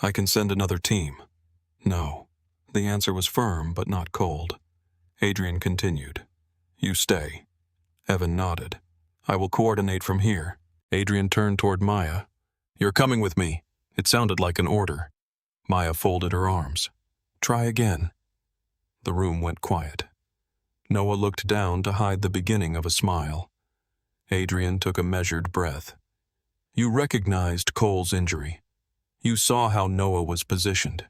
I can send another team." "No." The answer was firm but not cold. Adrian continued, "You stay." Evan nodded. "I will coordinate from here." Adrian turned toward Maya. "You're coming with me." It sounded like an order. Maya folded her arms. "Try again." The room went quiet. Noah looked down to hide the beginning of a smile. Adrian took a measured breath. "You recognized Cole's injury. You saw how Noah was positioned.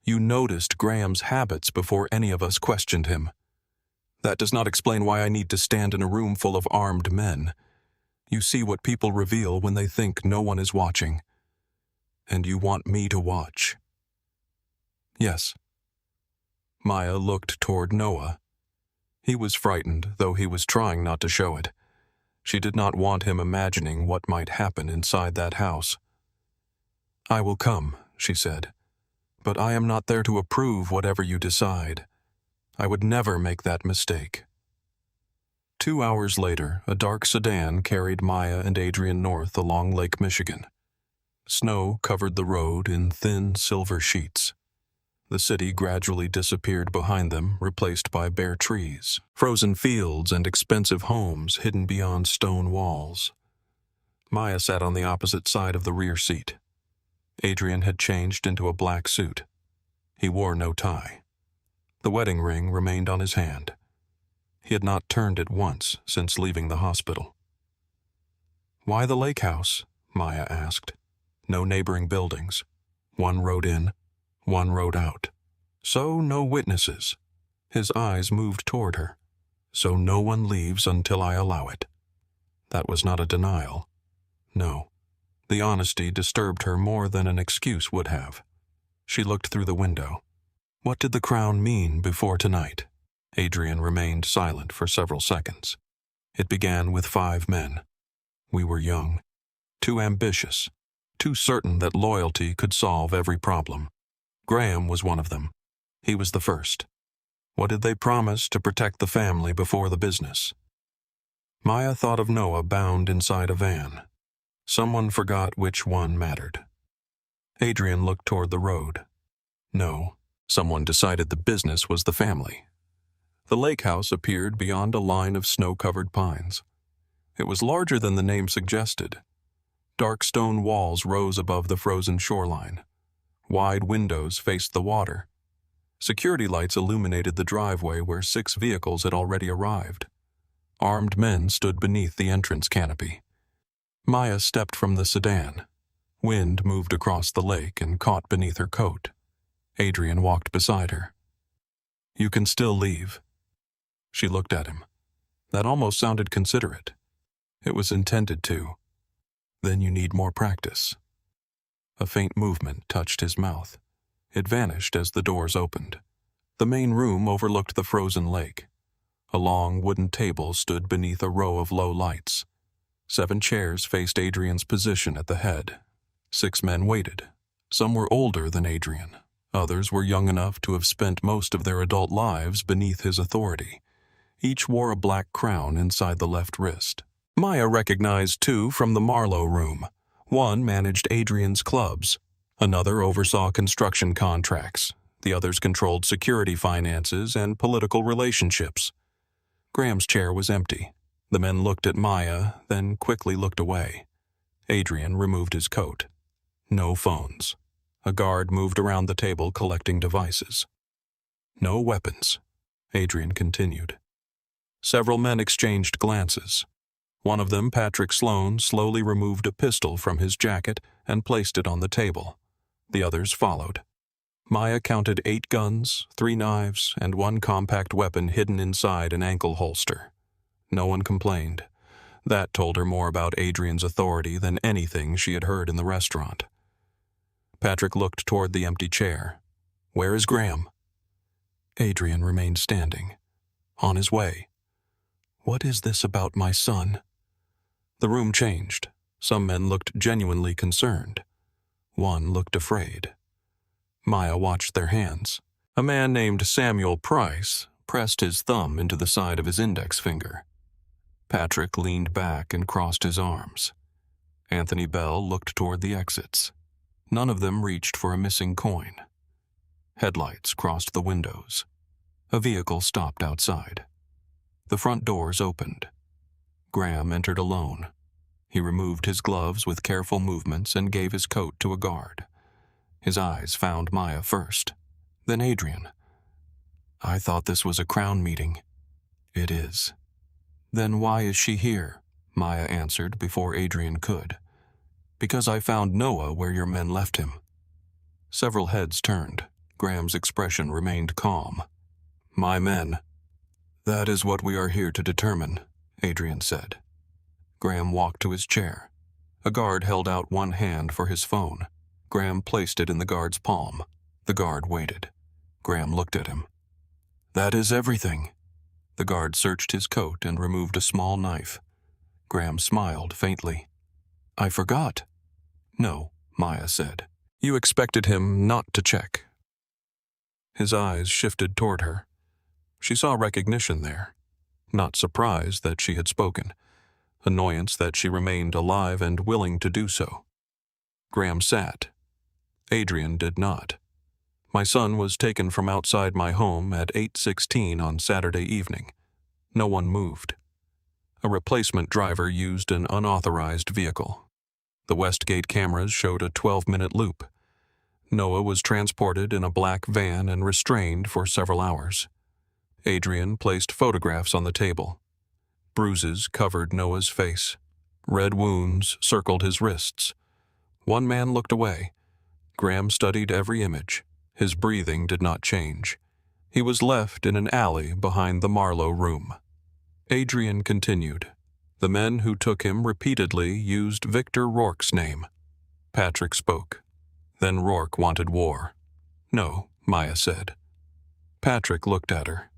You noticed Graham's habits before any of us questioned him. That does not explain why I need to stand in a room full of armed men. You see what people reveal when they think no one is watching. And you want me to watch." "Yes." Maya looked toward Noah. He was frightened, though he was trying not to show it. She did not want him imagining what might happen inside that house. "I will come," she said. "But I am not there to approve whatever you decide. I would never make that mistake." 2 hours later, a dark sedan carried Maya and Adrian north along Lake Michigan. Snow covered the road in thin silver sheets. The city gradually disappeared behind them, replaced by bare trees, frozen fields, and expensive homes hidden beyond stone walls. Maya sat on the opposite side of the rear seat. Adrian had changed into a black suit. He wore no tie. The wedding ring remained on his hand. He had not turned it once since leaving the hospital. "Why the lake house?" Maya asked. "No neighboring buildings. One road in, one road out. So no witnesses." His eyes moved toward her. "So no one leaves until I allow it." That was not a denial. No. The honesty disturbed her more than an excuse would have. She looked through the window. What did the crown mean before tonight? Adrian remained silent for several seconds. It began with 5 men. We were young, too ambitious, too certain that loyalty could solve every problem. Graham was one of them. He was the first. What did they promise to protect the family before the business? Maya thought of Noah bound inside a van. Someone forgot which one mattered. Adrian looked toward the road. No, someone decided the business was the family. The lake house appeared beyond a line of snow-covered pines. It was larger than the name suggested. Dark stone walls rose above the frozen shoreline. Wide windows faced the water. Security lights illuminated the driveway where 6 vehicles had already arrived. Armed men stood beneath the entrance canopy. Maya stepped from the sedan. Wind moved across the lake and caught beneath her coat. Adrian walked beside her. "You can still leave." She looked at him. That almost sounded considerate. It was intended to. "Then you need more practice." A faint movement touched his mouth. It vanished as the doors opened. The main room overlooked the frozen lake. A long wooden table stood beneath a row of low lights. 7 chairs faced Adrian's position at the head. 6 men waited. Some were older than Adrian. Others were young enough to have spent most of their adult lives beneath his authority. Each wore a black crown inside the left wrist. Maya recognized 2 from the Marlowe room. One managed Adrian's clubs. Another oversaw construction contracts. The others controlled security finances and political relationships. Graham's chair was empty. The men looked at Maya, then quickly looked away. Adrian removed his coat. No phones. A guard moved around the table collecting devices. No weapons. Adrian continued. Several men exchanged glances. One of them, Patrick Sloan, slowly removed a pistol from his jacket and placed it on the table. The others followed. Maya counted 8 guns, 3 knives, and 1 compact weapon hidden inside an ankle holster. No one complained. That told her more about Adrian's authority than anything she had heard in the restaurant. Patrick looked toward the empty chair. "Where is Graham?" Adrian remained standing. "On his way." "What is this about my son?" The room changed. Some men looked genuinely concerned. One looked afraid. Maya watched their hands. A man named Samuel Price pressed his thumb into the side of his index finger. Patrick leaned back and crossed his arms. Anthony Bell looked toward the exits. None of them reached for a missing coin. Headlights crossed the windows. A vehicle stopped outside. The front doors opened. Graham entered alone. He removed his gloves with careful movements and gave his coat to a guard. His eyes found Maya first, then Adrian. "I thought this was a Crown meeting." "It is." "Then why is she here?" Maya answered before Adrian could. "Because I found Noah where your men left him." Several heads turned. Graham's expression remained calm. "My men." "That is what we are here to determine," Adrian said. Graham walked to his chair. A guard held out one hand for his phone. Graham placed it in the guard's palm. The guard waited. Graham looked at him. "That is everything." The guard searched his coat and removed a small knife. Graham smiled faintly. "I forgot." "No," Maya said. "You expected him not to check." His eyes shifted toward her. She saw recognition there. Not surprise that she had spoken. Annoyance that she remained alive and willing to do so. Graham sat. Adrian did not. My son was taken from outside my home at 8:16 on Saturday evening. No one moved. A replacement driver used an unauthorized vehicle. The Westgate cameras showed a 12-minute loop. Noah was transported in a black van and restrained for several hours. Adrian placed photographs on the table. Bruises covered Noah's face. Red wounds circled his wrists. One man looked away. Graham studied every image. His breathing did not change. He was left in an alley behind the Marlowe room. Adrian continued. The men who took him repeatedly used Victor Rourke's name. Patrick spoke. Then Rourke wanted war. No, Maya said. Patrick looked at her.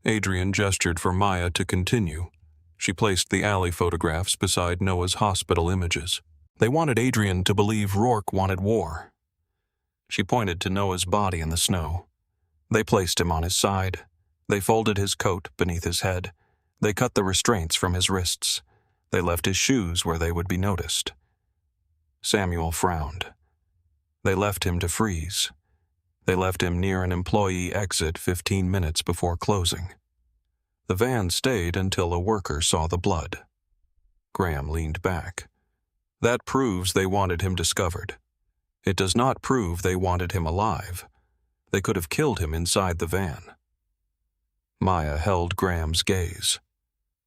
Adrian gestured for Maya to continue. She placed the alley photographs beside Noah's hospital images. They wanted Adrian to believe Rourke wanted war. She pointed to Noah's body in the snow. They placed him on his side. They folded his coat beneath his head. They cut the restraints from his wrists. They left his shoes where they would be noticed. Samuel frowned. They left him to freeze. They left him near an employee exit 15 minutes before closing. The van stayed until a worker saw the blood. Graham leaned back. That proves they wanted him discovered. It does not prove they wanted him alive. They could have killed him inside the van. Maya held Graham's gaze.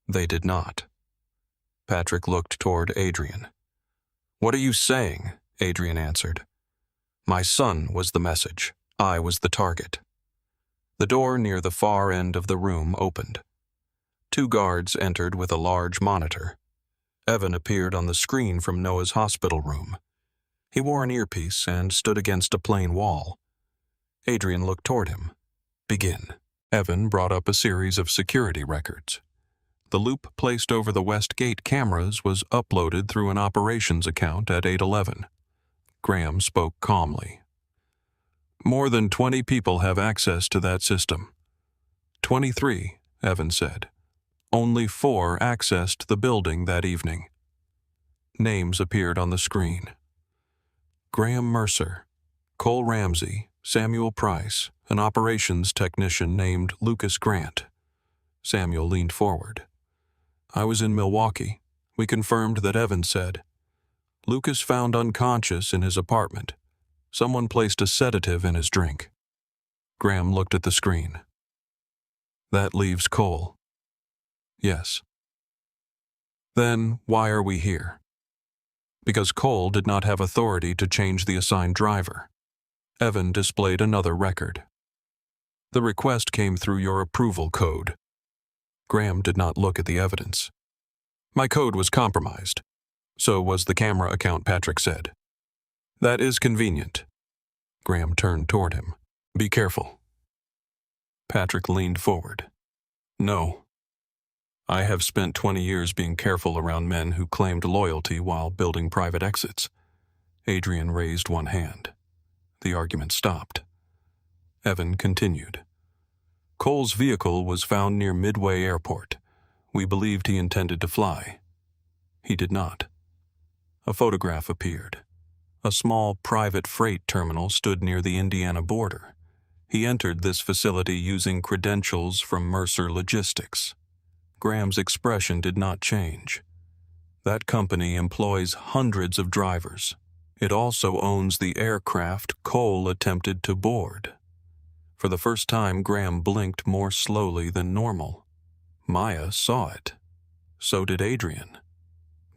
They did not. Patrick looked toward Adrian. "What are you saying?" Adrian answered. "My son was the message. I was the target." The door near the far end of the room opened. 2 guards entered with a large monitor. Evan appeared on the screen from Noah's hospital room. He wore an earpiece and stood against a plain wall. Adrian looked toward him. "Begin." Evan brought up a series of security records. The loop placed over the Westgate cameras was uploaded through an operations account at 8:11. Graham spoke calmly. "More than 20 people have access to that system." 23, Evan said. "Only 4 accessed the building that evening." Names appeared on the screen. Graham Mercer, Cole Ramsey, Samuel Price, an operations technician named Lucas Grant. Samuel leaned forward. "I was in Milwaukee. We confirmed that Evan said. Lucas found unconscious in his apartment. Someone placed a sedative in his drink." Graham looked at the screen. "That leaves Cole." "Yes." "Then why are we here?" "Because Cole did not have authority to change the assigned driver." Evan displayed another record. "The request came through your approval code." Graham did not look at the evidence. "My code was compromised. So was the camera account," Patrick said. "That is convenient." Graham turned toward him. "Be careful." Patrick leaned forward. "No. I have spent 20 years being careful around men who claimed loyalty while building private exits." Adrian raised one hand. The argument stopped. Evan continued. "Cole's vehicle was found near Midway Airport. We believed he intended to fly. He did not." A photograph appeared. A small private freight terminal stood near the Indiana border. He entered this facility using credentials from Mercer Logistics. Graham's expression did not change. That company employs hundreds of drivers. It also owns the aircraft Cole attempted to board. For the first time, Graham blinked more slowly than normal. Maya saw it. So did Adrian.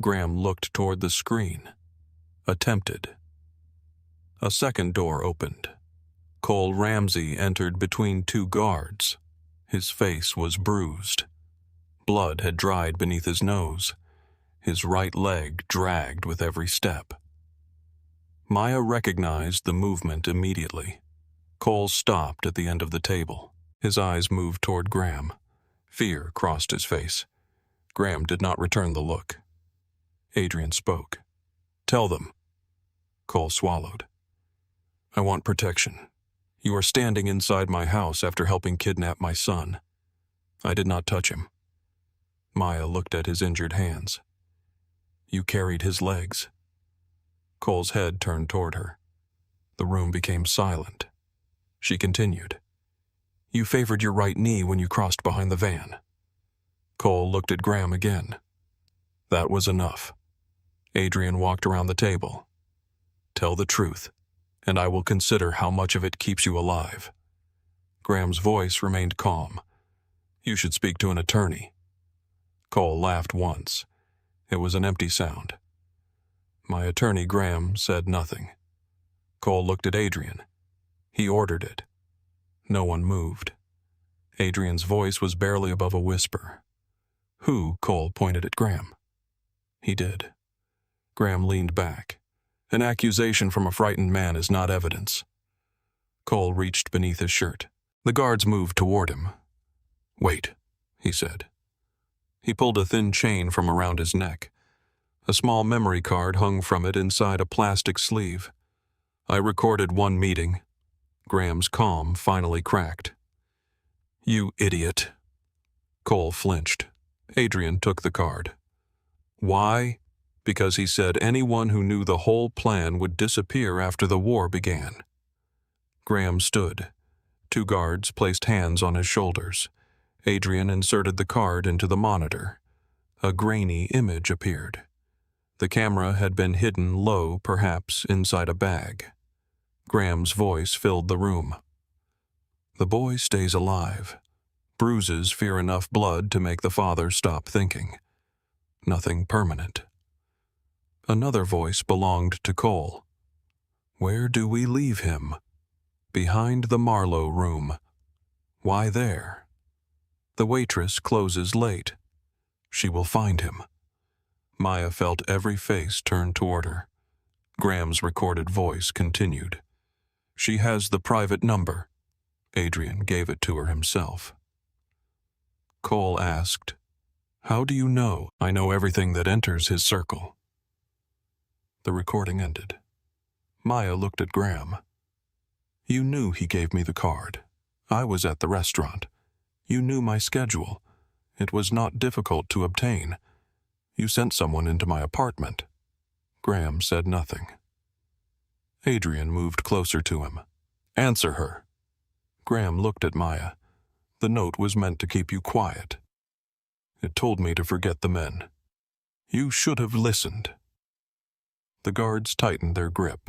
Graham looked toward the screen. Attempted. A second door opened. Cole Ramsey entered between 2 guards. His face was bruised. Blood had dried beneath his nose. His right leg dragged with every step. Maya recognized the movement immediately. Cole stopped at the end of the table. His eyes moved toward Graham. Fear crossed his face. Graham did not return the look. Adrian spoke. "Tell them." Cole swallowed. "I want protection. You are standing inside my house after helping kidnap my son. I did not touch him." Maya looked at his injured hands. "You carried his legs." Cole's head turned toward her. The room became silent. She continued. You favored your right knee when you crossed behind the van. Cole looked at Graham again. That was enough. Adrian walked around the table. Tell the truth, and I will consider how much of it keeps you alive. Graham's voice remained calm. You should speak to an attorney. Cole laughed once. It was an empty sound. My attorney, Graham, said nothing. Cole looked at Adrian. He ordered it. No one moved. Adrian's voice was barely above a whisper. Who? Cole pointed at Graham. He did. Graham leaned back. An accusation from a frightened man is not evidence. Cole reached beneath his shirt. The guards moved toward him. Wait, he said. He pulled a thin chain from around his neck. A small memory card hung from it inside a plastic sleeve. I recorded one meeting. Graham's calm finally cracked. You idiot. Cole flinched. Adrian took the card. Why? Because he said anyone who knew the whole plan would disappear after the war began. Graham stood. 2 guards placed hands on his shoulders. Adrian inserted the card into the monitor. A grainy image appeared. The camera had been hidden low, perhaps inside a bag. Graham's voice filled the room. The boy stays alive. Bruises fear enough blood to make the father stop thinking. Nothing permanent. Another voice belonged to Cole. Where do we leave him? Behind the Marlowe room. Why there? The waitress closes late. She will find him. Maya felt every face turn toward her. Graham's recorded voice continued. She has the private number. Adrian gave it to her himself. Cole asked, How do you know? I know everything that enters his circle. The recording ended. Maya looked at Graham. You knew he gave me the card. I was at the restaurant. You knew my schedule. It was not difficult to obtain. You sent someone into my apartment. Graham said nothing. Adrian moved closer to him. Answer her. Graham looked at Maya. The note was meant to keep you quiet. It told me to forget the men. You should have listened. The guards tightened their grip.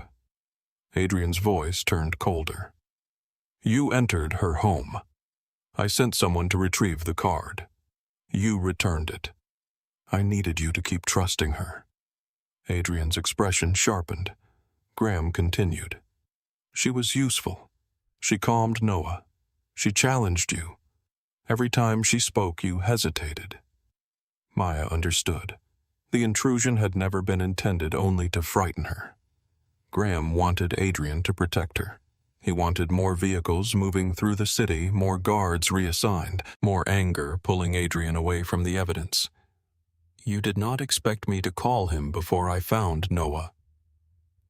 Adrian's voice turned colder. You entered her home. I sent someone to retrieve the card. You returned it. I needed you to keep trusting her. Adrian's expression sharpened. Graham continued. She was useful. She calmed Noah. She challenged you. Every time she spoke, you hesitated. Maya understood. The intrusion had never been intended only to frighten her. Graham wanted Adrian to protect her. He wanted more vehicles moving through the city, more guards reassigned, more anger pulling Adrian away from the evidence. You did not expect me to call him before I found Noah,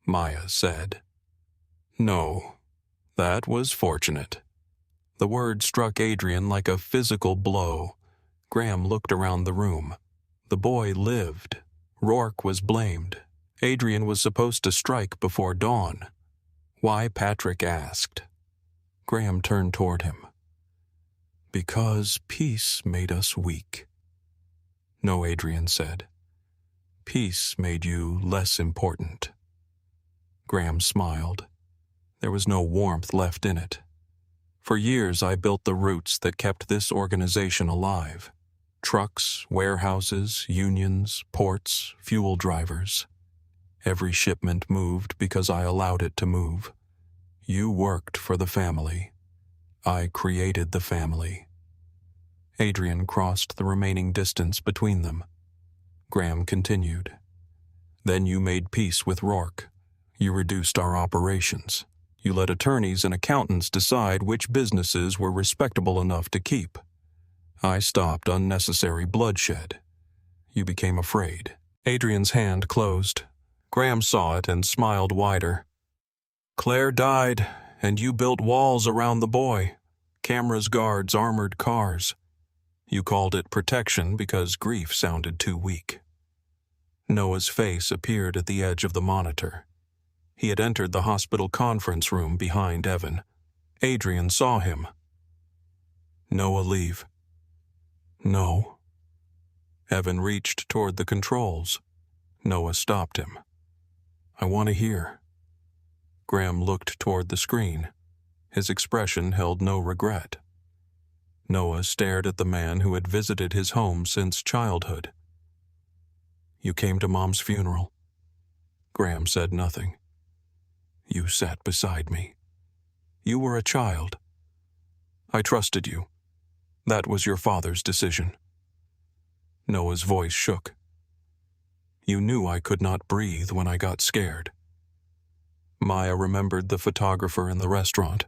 Maya said. No, that was fortunate. The word struck Adrian like a physical blow. Graham looked around the room. The boy lived. Rourke was blamed. Adrian was supposed to strike before dawn. Why, Patrick asked. Graham turned toward him. Because peace made us weak. No, Adrian said. Peace made you less important. Graham smiled. There was no warmth left in it. For years I built the roots that kept this organization alive. Trucks, warehouses, unions, ports, fuel drivers. Every shipment moved because I allowed it to move. You worked for the family. I created the family. Adrian crossed the remaining distance between them. Graham continued. Then you made peace with Rourke. You reduced our operations. You let attorneys and accountants decide which businesses were respectable enough to keep. I stopped unnecessary bloodshed. You became afraid. Adrian's hand closed. Graham saw it and smiled wider. Claire died, and you built walls around the boy. Cameras, guards, armored cars. You called it protection because grief sounded too weak. Noah's face appeared at the edge of the monitor. He had entered the hospital conference room behind Evan. Adrian saw him. "Noah, leave." "No." Evan reached toward the controls. Noah stopped him. "I want to hear." Graham looked toward the screen. His expression held no regret. Noah stared at the man who had visited his home since childhood. "You came to Mom's funeral." Graham said nothing. "You sat beside me. You were a child. I trusted you. That was your father's decision." Noah's voice shook. "You knew I could not breathe when I got scared." Maya remembered the photographer in the restaurant.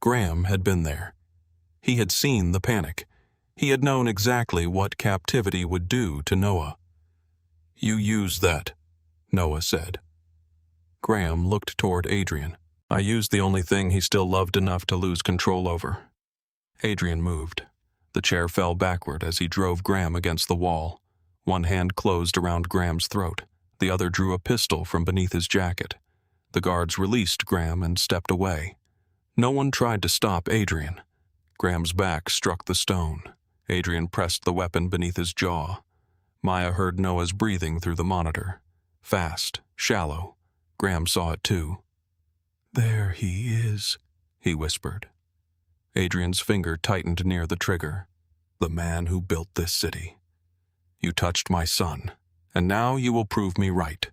Graham had been there. He had seen the panic. He had known exactly what captivity would do to Noah. "You used that," Noah said. Graham looked toward Adrian. "I used the only thing he still loved enough to lose control over." Adrian moved. The chair fell backward as he drove Graham against the wall. One hand closed around Graham's throat. The other drew a pistol from beneath his jacket. The guards released Graham and stepped away. No one tried to stop Adrian. Graham's back struck the stone. Adrian pressed the weapon beneath his jaw. Maya heard Noah's breathing through the monitor. Fast, shallow. Graham saw it too. "There he is," he whispered. Adrian's finger tightened near the trigger. "The man who built this city. You touched my son, and now you will prove me right."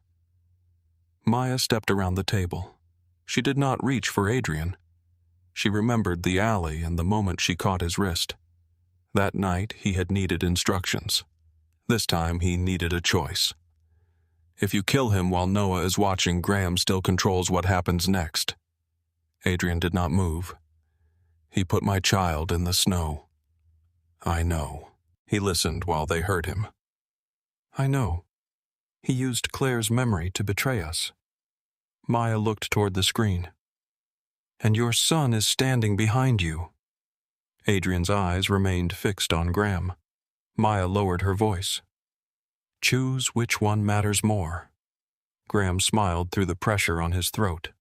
Maya stepped around the table. She did not reach for Adrian. She remembered the alley and the moment she caught his wrist. That night he had needed instructions. This time he needed a choice. If you kill him while Noah is watching, Graham still controls what happens next. Adrian did not move. "He put my child in the snow." "I know." He listened while they heard him. "I know. He used Claire's memory to betray us." Maya looked toward the screen. "And your son is standing behind you." Adrian's eyes remained fixed on Graham. Maya lowered her voice. "Choose which one matters more." Graham smiled through the pressure on his throat.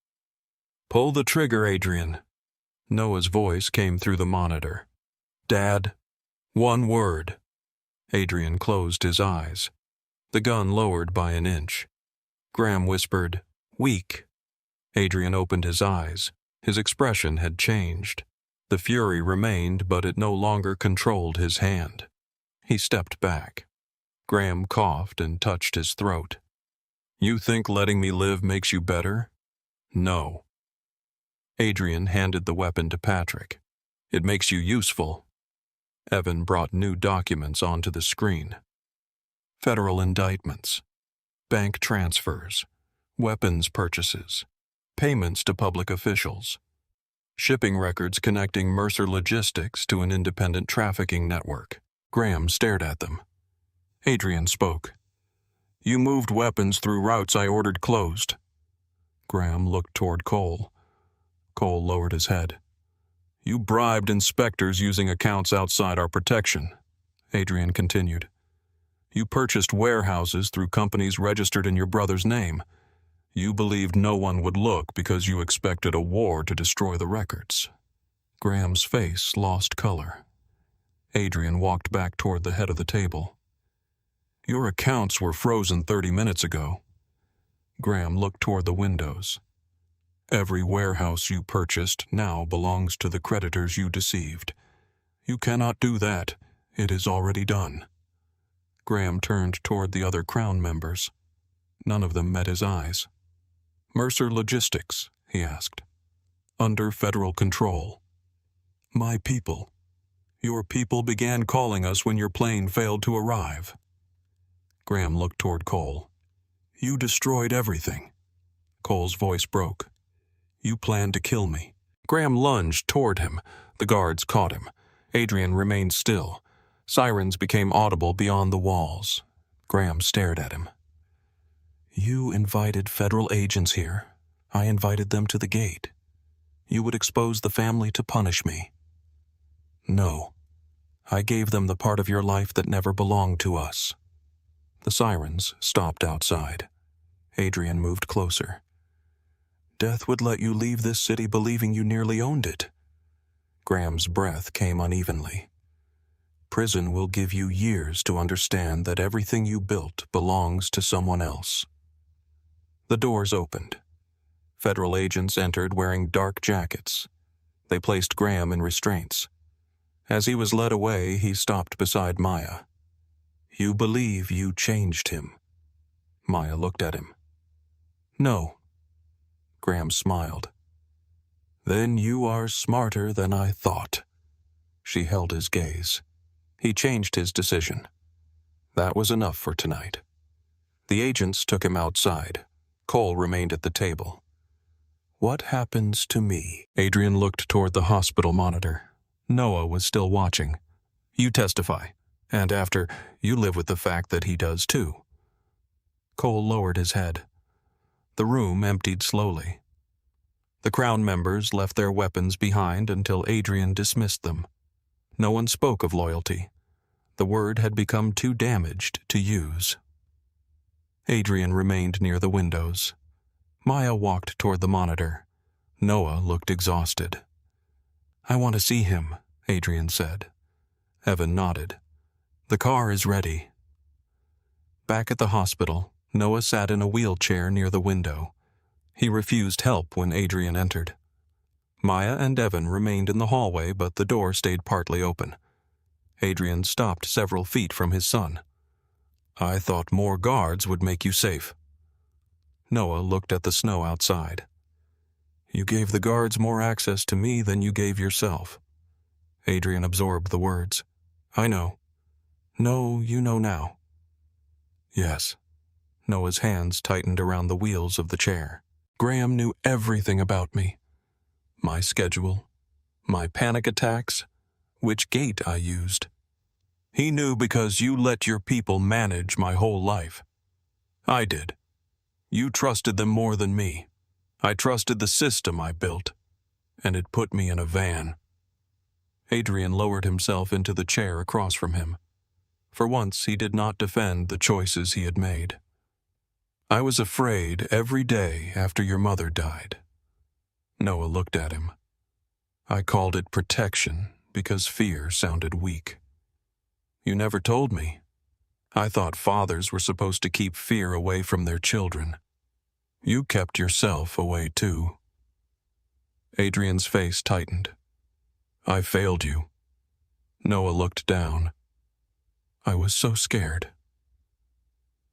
"Pull the trigger, Adrian." Noah's voice came through the monitor. "Dad, one word." Adrian closed his eyes. The gun lowered by an inch. Graham whispered, "Weak." Adrian opened his eyes. His expression had changed. The fury remained, but it no longer controlled his hand. He stepped back. Graham coughed and touched his throat. "You think letting me live makes you better?" "No." Adrian handed the weapon to Patrick. "It makes you useful." Evan brought new documents onto the screen. Federal indictments, bank transfers, weapons purchases, payments to public officials, shipping records connecting Mercer Logistics to an independent trafficking network. Graham stared at them. Adrian spoke. "You moved weapons through routes I ordered closed." Graham looked toward Cole. Cole lowered his head. "You bribed inspectors using accounts outside our protection," Adrian continued. "You purchased warehouses through companies registered in your brother's name. You believed no one would look because you expected a war to destroy the records." Graham's face lost color. Adrian walked back toward the head of the table. "Your accounts were frozen 30 minutes ago." Graham looked toward the windows. "Every warehouse you purchased now belongs to the creditors you deceived. You cannot do that. It is already done." Graham turned toward the other Crown members. None of them met his eyes. "Mercer Logistics," he asked. "Under federal control." "My people. Your people began calling us when your plane failed to arrive." Graham looked toward Cole. "You destroyed everything." Cole's voice broke. "You planned to kill me." Graham lunged toward him. The guards caught him. Adrian remained still. Sirens became audible beyond the walls. Graham stared at him. "You invited federal agents here. I invited them to the gate. You would expose the family to punish me." "No. I gave them the part of your life that never belonged to us." The sirens stopped outside. Adrian moved closer. "Death would let you leave this city believing you nearly owned it. Graham's breath came unevenly. Prison will give you years to understand that everything you built belongs to someone else. The doors opened. Federal agents entered wearing dark jackets. They placed Graham in restraints. As he was led away, he stopped beside Maya. "You believe you changed him?" Maya looked at him. "No." Graham smiled. "Then you are smarter than I thought." She held his gaze. He changed his decision. That was enough for tonight. The agents took him outside. Cole remained at the table. "What happens to me?" Adrian looked toward the hospital monitor. Noah was still watching. "You testify, and after, you live with the fact that he does too." Cole lowered his head. The room emptied slowly. The Crown members left their weapons behind until Adrian dismissed them. No one spoke of loyalty. The word had become too damaged to use. Adrian remained near the windows. Maya walked toward the monitor. Noah looked exhausted. "I want to see him," Adrian said. Evan nodded. "The car is ready." Back at the hospital, Noah sat in a wheelchair near the window. He refused help when Adrian entered. Maya and Evan remained in the hallway, but the door stayed partly open. Adrian stopped several feet from his son. "I thought more guards would make you safe." Noah looked at the snow outside. "You gave the guards more access to me than you gave yourself." Adrian absorbed the words. "I know." "No, you know now." "Yes." Noah's hands tightened around the wheels of the chair. "Graham knew everything about me. My schedule, my panic attacks, which gate I used. He knew because you let your people manage my whole life. I did. You trusted them more than me. I trusted the system I built, and it put me in a van." Adrian lowered himself into the chair across from him. For once, he did not defend the choices he had made. "I was afraid every day after your mother died." Noah looked at him. "I called it protection because fear sounded weak. You never told me. I thought fathers were supposed to keep fear away from their children. You kept yourself away too." Adrian's face tightened. "I failed you." Noah looked down. "I was so scared."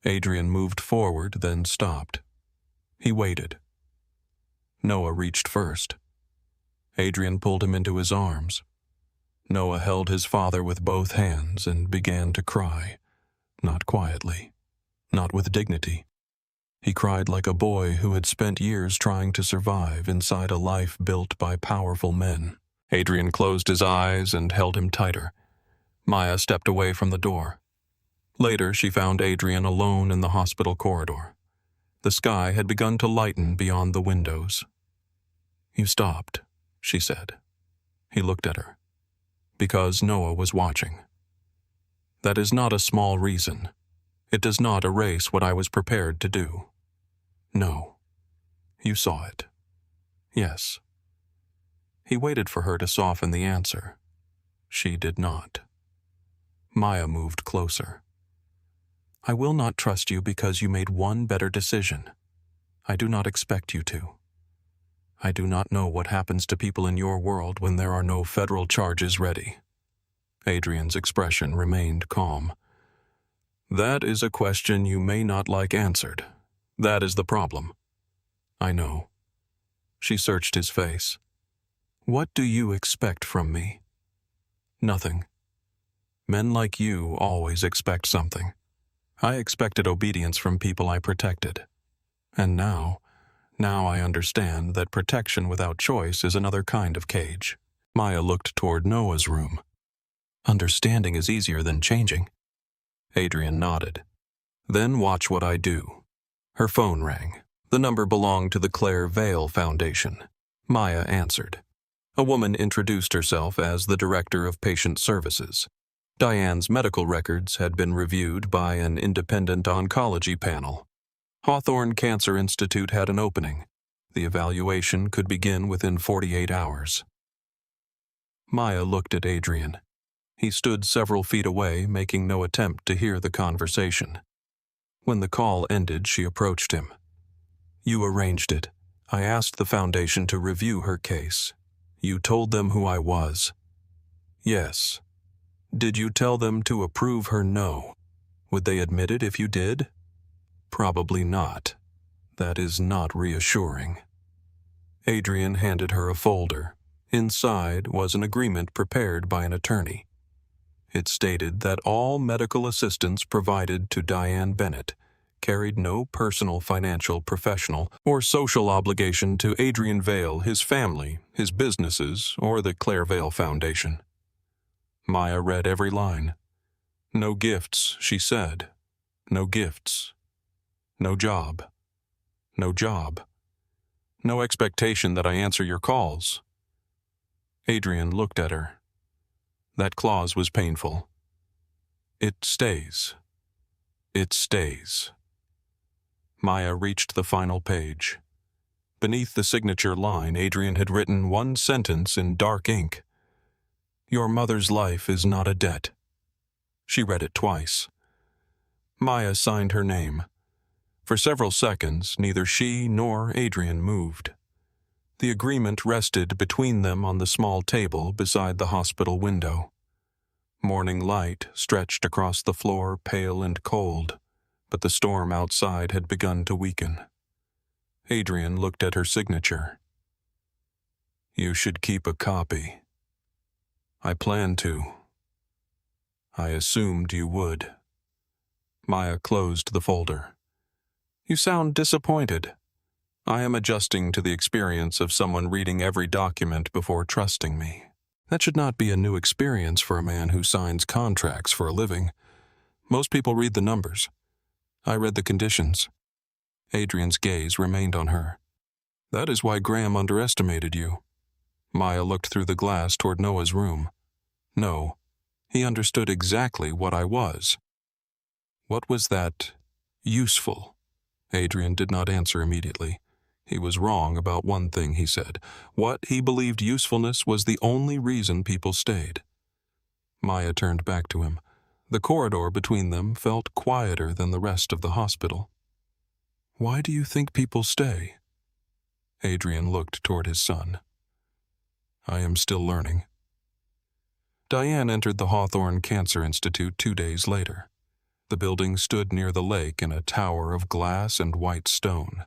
Adrian moved forward, then stopped. He waited. Noah reached first. Adrian pulled him into his arms. Noah held his father with both hands and began to cry, not quietly, not with dignity. He cried like a boy who had spent years trying to survive inside a life built by powerful men. Adrian closed his eyes and held him tighter. Maya stepped away from the door. Later, she found Adrian alone in the hospital corridor. The sky had begun to lighten beyond the windows. "You stopped," she said. He looked at her. "Because Noah was watching. That is not a small reason. It does not erase what I was prepared to do." "No. You saw it." "Yes." He waited for her to soften the answer. She did not. Maya moved closer. "I will not trust you because you made one better decision. I do not expect you to. I do not know what happens to people in your world when there are no federal charges ready." Adrian's expression remained calm. "That is a question you may not like answered. That is the problem." "I know." She searched his face. "What do you expect from me?" "Nothing. Men like you always expect something. I expected obedience from people I protected. And now I understand that protection without choice is another kind of cage." Maya looked toward Noah's room. "Understanding is easier than changing." Adrian nodded. "Then watch what I do." Her phone rang. The number belonged to the Claire Vale Foundation. Maya answered. A woman introduced herself as the Director of Patient Services. Diane's medical records had been reviewed by an independent oncology panel. Hawthorne Cancer Institute had an opening. The evaluation could begin within 48 hours. Maya looked at Adrian. He stood several feet away, making no attempt to hear the conversation. When the call ended, she approached him. "You arranged it. I asked the Foundation to review her case. You told them who I was." "Yes." "Did you tell them to approve her no? Would they admit it if you did?" "Probably not. That is not reassuring." Adrian handed her a folder. Inside was an agreement prepared by an attorney. It stated that all medical assistance provided to Diane Bennett carried no personal, financial, professional, or social obligation to Adrian Vale, his family, his businesses, or the Claire Vale Foundation. Maya read every line. "No gifts," she said. "No gifts. No job. No job. No expectation that I answer your calls." Adrian looked at her. That clause was painful. "It stays. It stays." Maya reached the final page. Beneath the signature line, Adrian had written one sentence in dark ink. "Your mother's life is not a debt." She read it twice. Maya signed her name. For several seconds, neither she nor Adrian moved. The agreement rested between them on the small table beside the hospital window. Morning light stretched across the floor, pale and cold, but the storm outside had begun to weaken. Adrian looked at her signature. "You should keep a copy." "I plan to." "I assumed you would." Maya closed the folder. "You sound disappointed." "I am adjusting to the experience of someone reading every document before trusting me. That should not be a new experience for a man who signs contracts for a living. Most people read the numbers. I read the conditions." Adrian's gaze remained on her. "That is why Graham underestimated you." Maya looked through the glass toward Noah's room. "No, he understood exactly what I was." "What was that useful?" Adrian did not answer immediately. He was wrong about one thing, he said. What he believed usefulness was the only reason people stayed. Maya turned back to him. The corridor between them felt quieter than the rest of the hospital. "Why do you think people stay?" Adrian looked toward his son. "I am still learning." Diane entered the Hawthorne Cancer Institute 2 days later. The building stood near the lake in a tower of glass and white stone.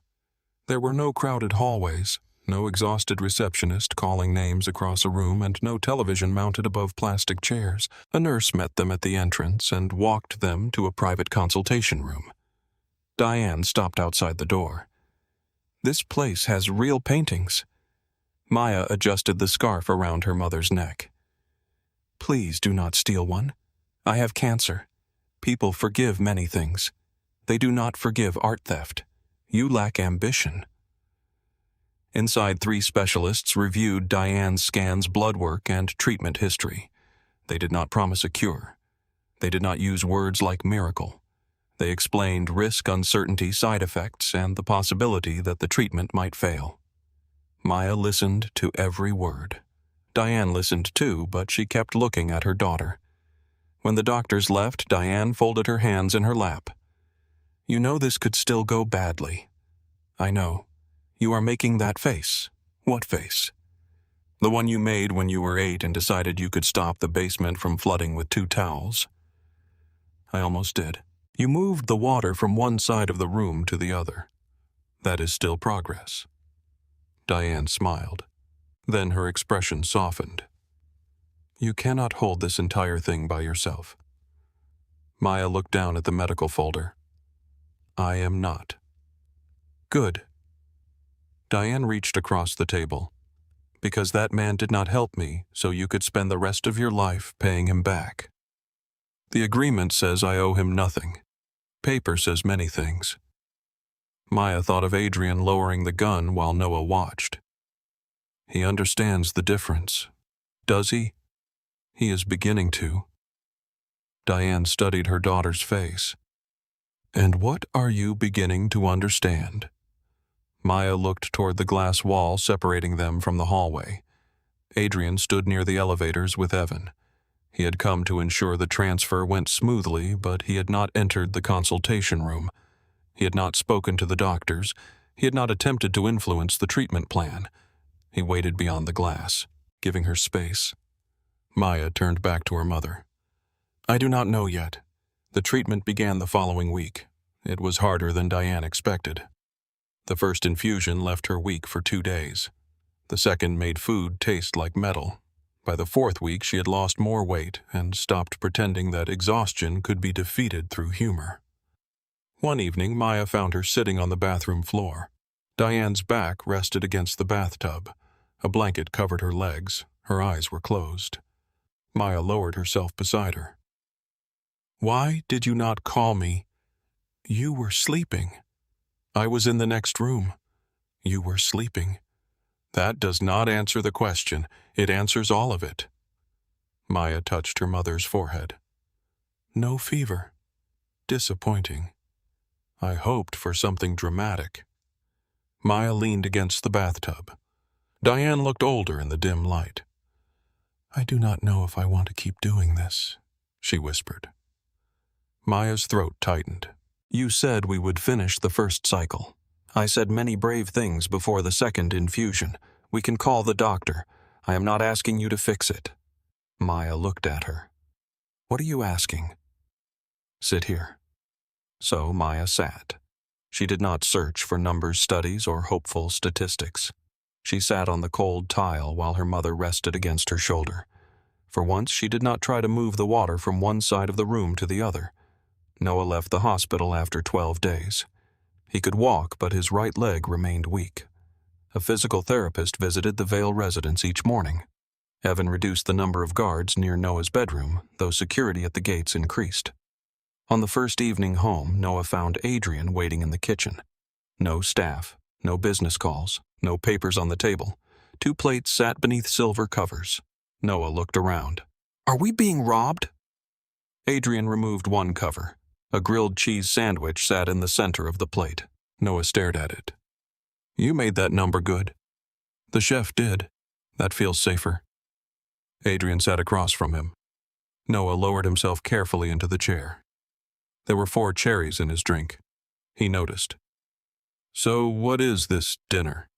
There were no crowded hallways, no exhausted receptionist calling names across a room, and no television mounted above plastic chairs. A nurse met them at the entrance and walked them to a private consultation room. Diane stopped outside the door. "This place has real paintings." Maya adjusted the scarf around her mother's neck. "Please do not steal one. I have cancer. People forgive many things. They do not forgive art theft. You lack ambition." Inside, 3 specialists reviewed Diane's scans, blood work, and treatment history. They did not promise a cure. They did not use words like miracle. They explained risk, uncertainty, side effects, and the possibility that the treatment might fail. Maya listened to every word. Diane listened too, but she kept looking at her daughter. When the doctors left, Diane folded her hands in her lap. "You know this could still go badly." "I know. You are making that face." "What face?" "The one you made when you were 8 and decided you could stop the basement from flooding with 2 towels." "I almost did." "You moved the water from one side of the room to the other. That is still progress." Diane smiled. Then her expression softened. "You cannot hold this entire thing by yourself." Maya looked down at the medical folder. "I am not." "Good." Diane reached across the table. "Because that man did not help me, so you could spend the rest of your life paying him back. The agreement says I owe him nothing. Paper says many things." Maya thought of Adrian lowering the gun while Noah watched. "He understands the difference. Does he?" "He is beginning to." Diane studied her daughter's face. "And what are you beginning to understand?" Maya looked toward the glass wall separating them from the hallway. Adrian stood near the elevators with Evan. He had come to ensure the transfer went smoothly, but he had not entered the consultation room. He had not spoken to the doctors. He had not attempted to influence the treatment plan. He waited beyond the glass, giving her space. Maya turned back to her mother. "I do not know yet. The treatment began the following week. It was harder than Diane expected. The first infusion left her weak for 2 days. The second made food taste like metal. By the 4th week, she had lost more weight and stopped pretending that exhaustion could be defeated through humor." One evening, Maya found her sitting on the bathroom floor. Diane's back rested against the bathtub. A blanket covered her legs. Her eyes were closed. Maya lowered herself beside her. "Why did you not call me? You were sleeping. I was in the next room. You were sleeping. That does not answer the question. It answers all of it." Maya touched her mother's forehead. "No fever. Disappointing. I hoped for something dramatic." Maya leaned against the bathtub. Diane looked older in the dim light. "I do not know if I want to keep doing this," she whispered. Maya's throat tightened. "You said we would finish the first cycle. I said many brave things before the second infusion. We can call the doctor. I am not asking you to fix it." Maya looked at her. "What are you asking?" "Sit here." So Maya sat. She did not search for numbers studies or hopeful statistics. She sat on the cold tile while her mother rested against her shoulder. For once, she did not try to move the water from one side of the room to the other. Noah left the hospital after 12 days. He could walk, but his right leg remained weak. A physical therapist visited the Vale residence each morning. Evan reduced the number of guards near Noah's bedroom, though security at the gates increased. On the first evening home, Noah found Adrian waiting in the kitchen. No staff, no business calls, no papers on the table. 2 plates sat beneath silver covers. Noah looked around. "Are we being robbed?" Adrian removed one cover. A grilled cheese sandwich sat in the center of the plate. Noah stared at it. "You made that number good." "The chef did. That feels safer." Adrian sat across from him. Noah lowered himself carefully into the chair. There were 4 cherries in his drink. He noticed. "So what is this dinner?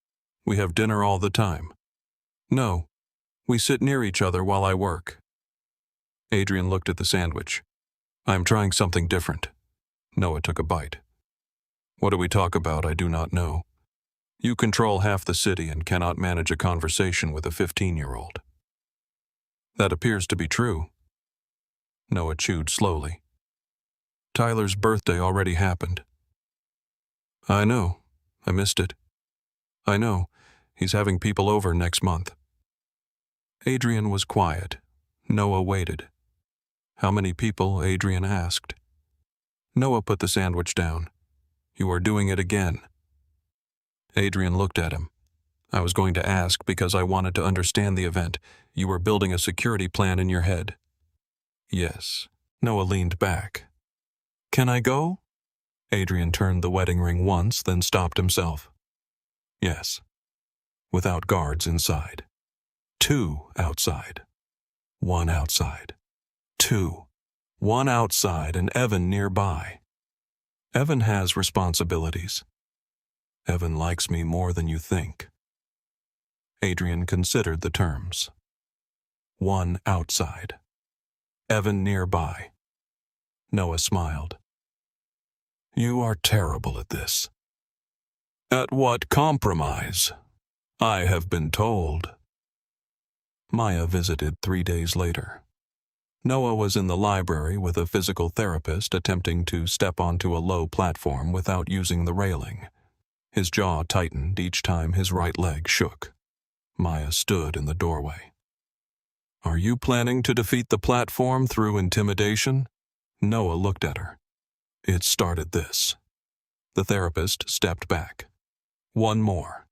We have dinner all the time." "No. We sit near each other while I work." Adrian looked at the sandwich. "I'm trying something different." Noah took a bite. "What do we talk about? I do not know. You control half the city and cannot manage a conversation with a 15-year-old. "That appears to be true." Noah chewed slowly. "Tyler's birthday already happened." "I know. I missed it." "I know. He's having people over next month." Adrian was quiet. Noah waited. "How many people?" Adrian asked. Noah put the sandwich down. "You are doing it again." Adrian looked at him. "I was going to ask because I wanted to understand the event. You were building a security plan in your head." "Yes." Noah leaned back. "Can I go?" Adrian turned the wedding ring once, then stopped himself. "Yes." Without guards inside. 2 outside. 1 outside. 2. 1 outside and Evan nearby. Evan has responsibilities. Evan likes me more than you think. Adrian considered the terms. 1 outside. Evan nearby. Noah smiled. "You are terrible at this." "At what compromise? I have been told." Maya visited 3 days later. Noah was in the library with a physical therapist attempting to step onto a low platform without using the railing. His jaw tightened each time his right leg shook. Maya stood in the doorway. "Are you planning to defeat the platform through intimidation?" Noah looked at her. "It started this." The therapist stepped back. "One more."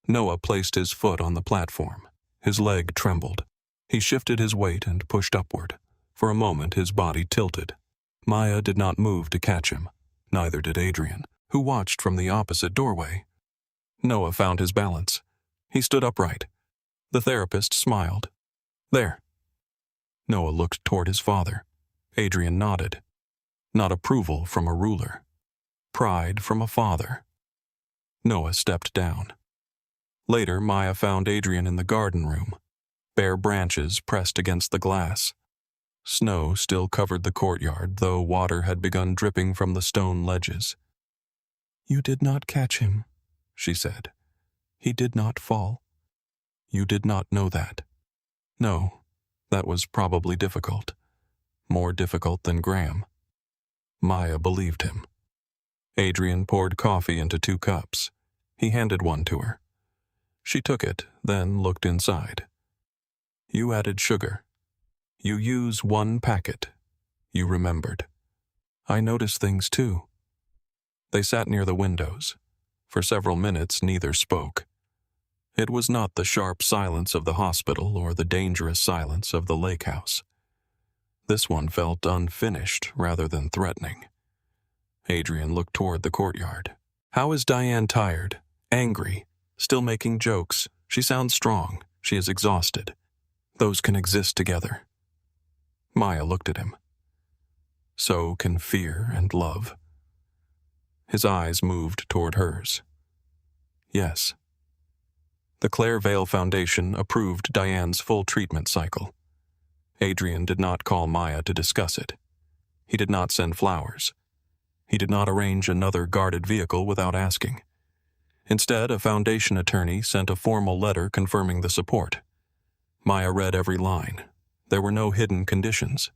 Noah placed his foot on the platform. His leg trembled. He shifted his weight and pushed upward. For a moment, his body tilted. Maya did not move to catch him. Neither did Adrian, who watched from the opposite doorway. Noah found his balance. He stood upright. The therapist smiled. There. Noah looked toward his father. Adrian nodded. Not approval from a ruler. Pride from a father. Noah stepped down. Later, Maya found Adrian in the garden room. Bare branches pressed against the glass. Snow still covered the courtyard, though water had begun dripping from the stone ledges. "You did not catch him," she said. "He did not fall. You did not know that." No, that was probably difficult. More difficult than Graham. Maya believed him. Adrian poured coffee into 2 cups. He handed one to her. She took it, then looked inside. "You added sugar. You use 1 packet. You remembered. I noticed things too." They sat near the windows. For several minutes, neither spoke. It was not the sharp silence of the hospital or the dangerous silence of the lake house. This one felt unfinished rather than threatening. Adrian looked toward the courtyard. "How is Diane tired? Angry? Still making jokes? She sounds strong. She is exhausted. Those can exist together." Maya looked at him. So can fear and love. His eyes moved toward hers. Yes. The Claire Vale Foundation approved Diane's full treatment cycle. Adrian did not call Maya to discuss it. He did not send flowers. He did not arrange another guarded vehicle without asking. Instead, a foundation attorney sent a formal letter confirming the support. Maya read every line. There were no hidden conditions.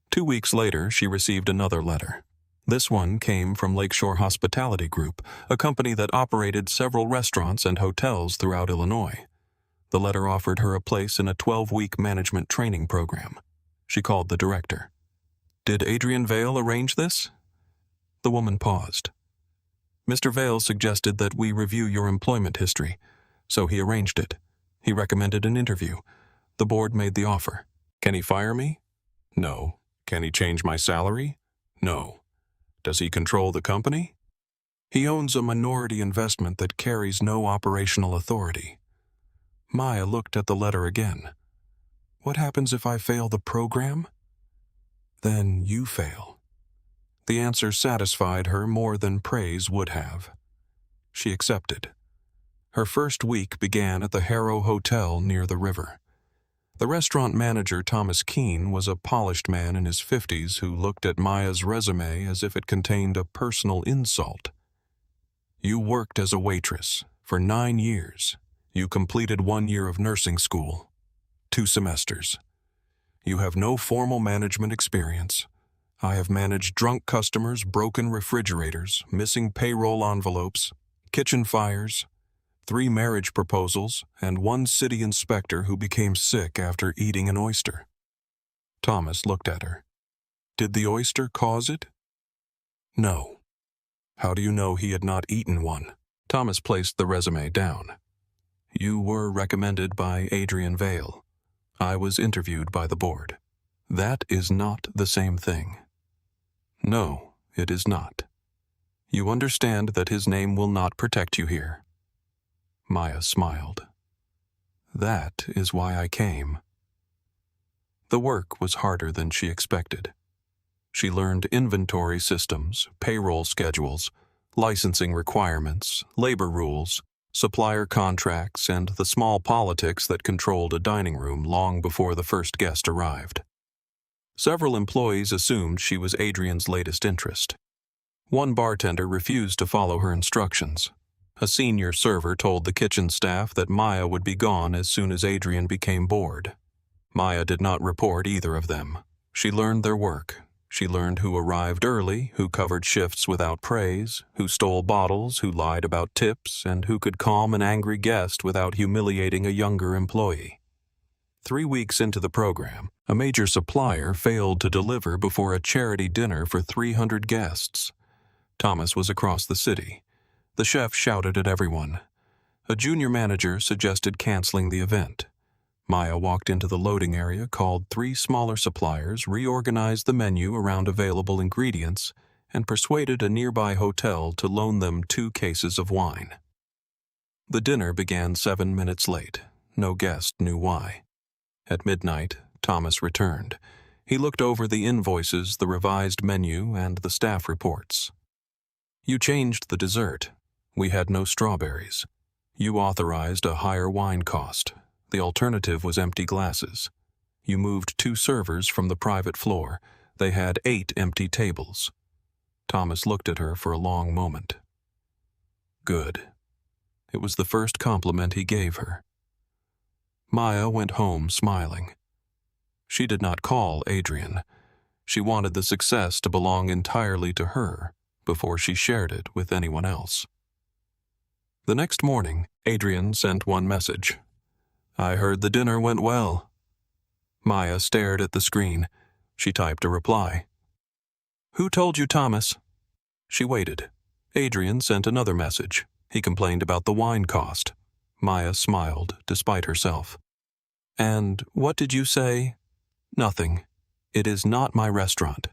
2 weeks later, she received another letter. This one came from Lakeshore Hospitality Group, a company that operated several restaurants and hotels throughout Illinois. The letter offered her a place in a 12-week management training program. She called the director. "Did Adrian Vale arrange this?" The woman paused. "Mr. Vale suggested that we review your employment history, so he arranged it. He recommended an interview. The board made the offer. Can he fire me? No. Can he change my salary? No. Does he control the company? He owns a minority investment that carries no operational authority." Maya looked at the letter again. "What happens if I fail the program?" "Then you fail." The answer satisfied her more than praise would have. She accepted. Her first week began at the Harrow Hotel near the river. The restaurant manager, Thomas Keene, was a polished man in his 50s who looked at Maya's resume as if it contained a personal insult. "You worked as a waitress for 9 years. You completed 1 year of nursing school, 2 semesters. You have no formal management experience. I have managed drunk customers, broken refrigerators, missing payroll envelopes, kitchen fires, 3 marriage proposals, and 1 city inspector who became sick after eating an oyster." Thomas looked at her. "Did the oyster cause it?" "No." "How do you know he had not eaten one?" Thomas placed the resume down. "You were recommended by Adrian Vale. I was interviewed by the board. That is not the same thing." "No, it is not. You understand that his name will not protect you here." Maya smiled. "That is why I came." The work was harder than she expected. She learned inventory systems, payroll schedules, licensing requirements, labor rules, supplier contracts, and the small politics that controlled a dining room long before the first guest arrived. Several employees assumed she was Adrian's latest interest. One bartender refused to follow her instructions. A senior server told the kitchen staff that Maya would be gone as soon as Adrian became bored. Maya did not report either of them. She learned their work. She learned who arrived early, who covered shifts without praise, who stole bottles, who lied about tips, and who could calm an angry guest without humiliating a younger employee. 3 weeks into the program, a major supplier failed to deliver before a charity dinner for 300 guests. Thomas was across the city. The chef shouted at everyone. A junior manager suggested canceling the event. Maya walked into the loading area, called 3 smaller suppliers, reorganized the menu around available ingredients, and persuaded a nearby hotel to loan them 2 cases of wine. The dinner began 7 minutes late. No guest knew why. At midnight, Thomas returned. He looked over the invoices, the revised menu, and the staff reports. You changed the dessert. We had no strawberries. You authorized a higher wine cost. The alternative was empty glasses. You moved 2 servers from the private floor. They had 8 empty tables. Thomas looked at her for a long moment. Good. It was the first compliment he gave her. Maya went home smiling. She did not call Adrian. She wanted the success to belong entirely to her before she shared it with anyone else. The next morning, Adrian sent one message. I heard the dinner went well. Maya stared at the screen. She typed a reply. Who told you, Thomas? She waited. Adrian sent another message. He complained about the wine cost. Maya smiled, despite herself. And what did you say? Nothing. It is not my restaurant.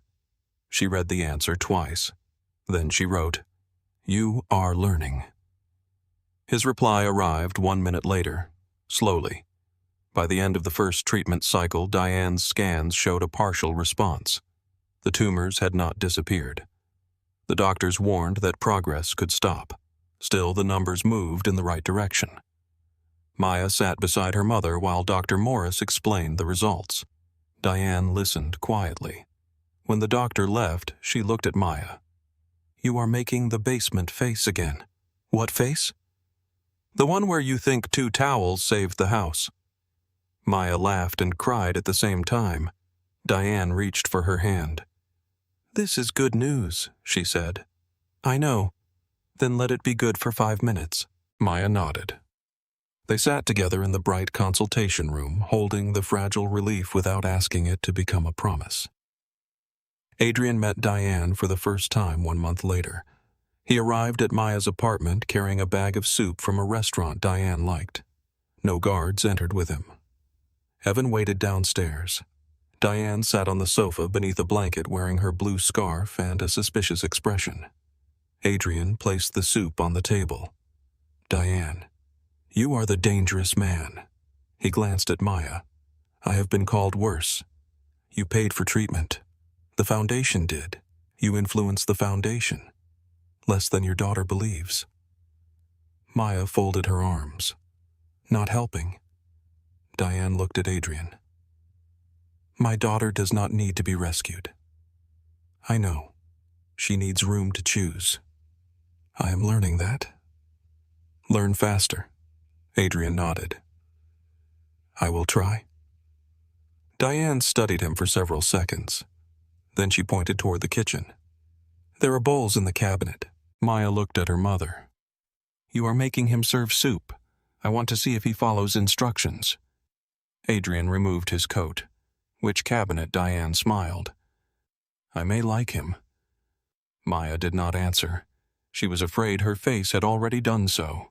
She read the answer twice. Then she wrote, You are learning. His reply arrived 1 minute later, slowly. By the end of the first treatment cycle, Diane's scans showed a partial response. The tumors had not disappeared. The doctors warned that progress could stop. Still, the numbers moved in the right direction. Maya sat beside her mother while Dr. Morris explained the results. Diane listened quietly. When the doctor left, she looked at Maya. You are making the basement face again. What face? The one where you think 2 towels saved the house. Maya laughed and cried at the same time. Diane reached for her hand. This is good news, she said. I know. Then let it be good for 5 minutes. Maya nodded. They sat together in the bright consultation room, holding the fragile relief without asking it to become a promise. Adrian met Diane for the first time 1 month later. He arrived at Maya's apartment carrying a bag of soup from a restaurant Diane liked. No guards entered with him. Evan waited downstairs. Diane sat on the sofa beneath a blanket wearing her blue scarf and a suspicious expression. Adrian placed the soup on the table. Diane, you are the dangerous man. He glanced at Maya. I have been called worse. You paid for treatment. The foundation did. You influenced the foundation. Less than your daughter believes. Maya folded her arms. Not helping. Diane looked at Adrian. My daughter does not need to be rescued. I know. She needs room to choose. I am learning that. Learn faster. Adrian nodded. I will try. Diane studied him for several seconds. Then she pointed toward the kitchen. There are bowls in the cabinet. Maya looked at her mother. You are making him serve soup. I want to see if he follows instructions. Adrian removed his coat. Which cabinet? Diane smiled. I may like him. Maya did not answer. She was afraid her face had already done so.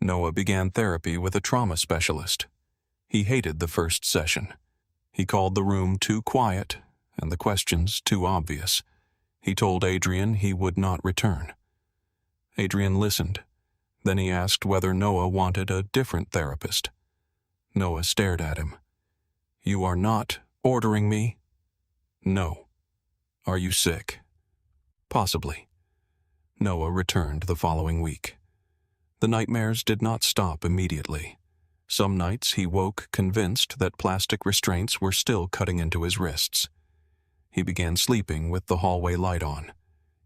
Noah began therapy with a trauma specialist. He hated the first session. He called the room too quiet and the questions too obvious. He told Adrian he would not return. Adrian listened. Then he asked whether Noah wanted a different therapist. Noah stared at him. You are not ordering me? No. Are you sick? Possibly. Noah returned the following week. The nightmares did not stop immediately. Some nights he woke convinced that plastic restraints were still cutting into his wrists. He began sleeping with the hallway light on.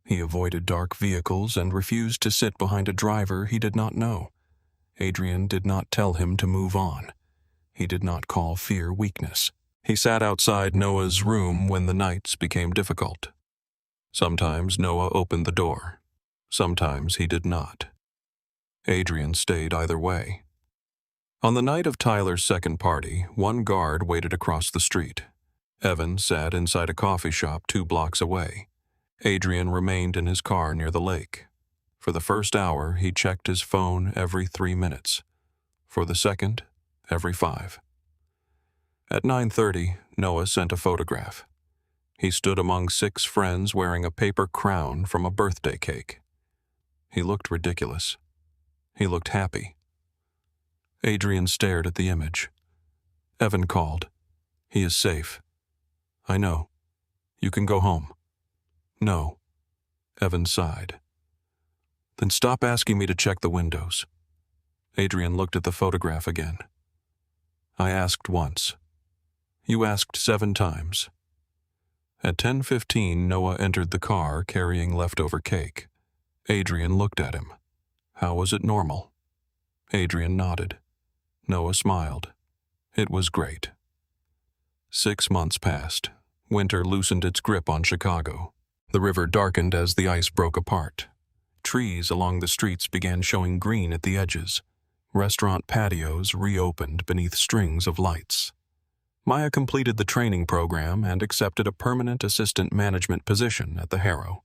He avoided dark vehicles and refused to sit behind a driver he did not know. Adrian did not tell him to move on. He did not call fear weakness. He sat outside Noah's room when the nights became difficult. Sometimes Noah opened the door. Sometimes he did not. Adrian stayed either way. On the night of Tyler's second party, one guard waited across the street. Evan sat inside a coffee shop 2 blocks away. Adrian remained in his car near the lake. For the first hour, he checked his phone every 3 minutes. For the second, every 5. At 9:30, Noah sent a photograph. He stood among 6 friends wearing a paper crown from a birthday cake. He looked ridiculous. He looked happy. Adrian stared at the image. Evan called. He is safe. I know. You can go home. No. Evan sighed. Then stop asking me to check the windows. Adrian looked at the photograph again. I asked once. You asked 7 times. At 10:15, Noah entered the car carrying leftover cake. Adrian looked at him. How was it normal? Adrian nodded. Noah smiled. It was great. 6 months passed. Winter loosened its grip on Chicago. The river darkened as the ice broke apart. Trees along the streets began showing green at the edges. Restaurant patios reopened beneath strings of lights. Maya completed the training program and accepted a permanent assistant management position at the Harrow.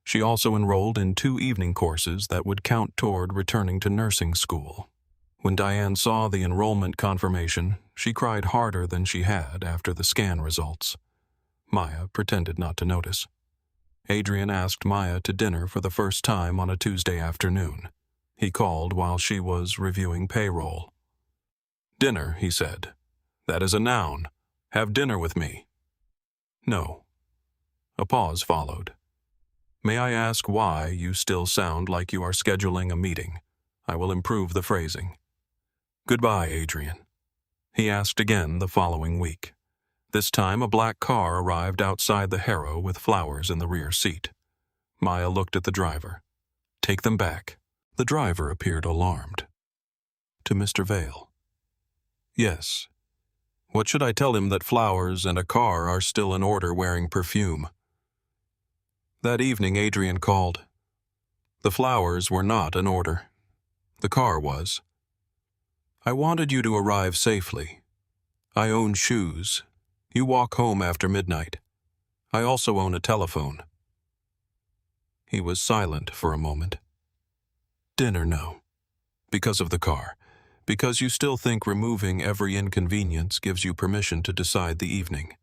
She also enrolled in 2 evening courses that would count toward returning to nursing school. When Diane saw the enrollment confirmation, she cried harder than she had after the scan results. Maya pretended not to notice. Adrian asked Maya to dinner for the first time on a Tuesday afternoon. He called while she was reviewing payroll. Dinner, he said. That is a noun. Have dinner with me. No. A pause followed. May I ask why you still sound like you are scheduling a meeting? I will improve the phrasing. Goodbye, Adrian. He asked again the following week. This time a black car arrived outside the Harrow with flowers in the rear seat. Maya looked at the driver. Take them back. The driver appeared alarmed. To Mr. Vale. Yes. What should I tell him that flowers and a car are still in order wearing perfume? That evening Adrian called. The flowers were not in order. The car was. I wanted you to arrive safely. I own shoes. You walk home after midnight. I also own a telephone. He was silent for a moment. Dinner, no. Because of the car. Because you still think removing every inconvenience gives you permission to decide the evening.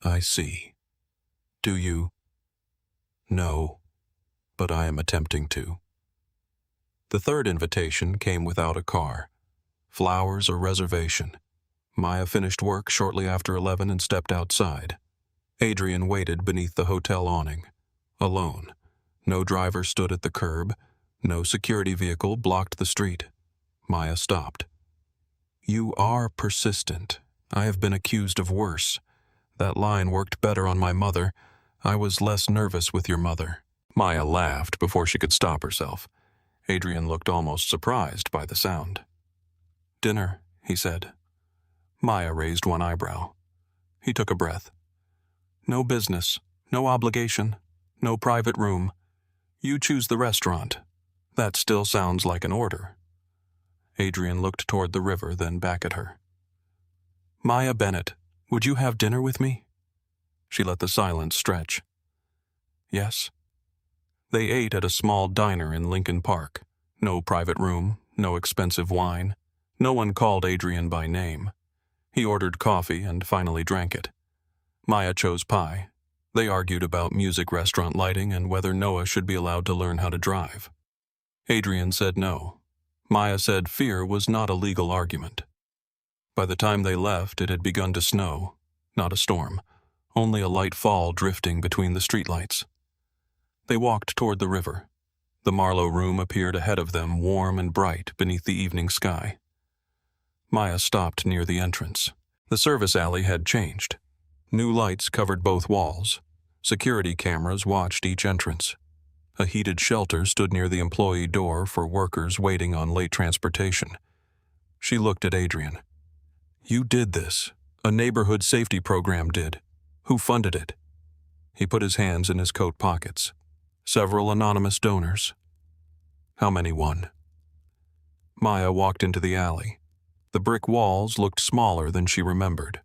I see. Do you? No, but I am attempting to. The third invitation came without a car. Flowers or reservation. Maya finished work shortly after 11 and stepped outside. Adrian waited beneath the hotel awning. Alone. No driver stood at the curb. No security vehicle blocked the street. Maya stopped. You are persistent. I have been accused of worse. That line worked better on my mother. I was less nervous with your mother. Maya laughed before she could stop herself. Adrian looked almost surprised by the sound. Dinner, he said. Maya raised one eyebrow. He took a breath. No business, no obligation, no private room. You choose the restaurant. That still sounds like an order. Adrian looked toward the river, then back at her. Maya Bennett, would you have dinner with me? She let the silence stretch. Yes. They ate at a small diner in Lincoln Park. No private room, no expensive wine. No one called Adrian by name. He ordered coffee and finally drank it. Maya chose pie. They argued about music restaurant lighting and whether Noah should be allowed to learn how to drive. Adrian said no. Maya said fear was not a legal argument. By the time they left, it had begun to snow. Not a storm, only a light fall drifting between the streetlights. They walked toward the river. The Marlowe room appeared ahead of them, warm and bright beneath the evening sky. Maya stopped near the entrance. The service alley had changed. New lights covered both walls. Security cameras watched each entrance. A heated shelter stood near the employee door for workers waiting on late transportation. She looked at Adrian. You did this. A neighborhood safety program did. Who funded it? He put his hands in his coat pockets. Several anonymous donors. How many won? Maya walked into the alley. The brick walls looked smaller than she remembered.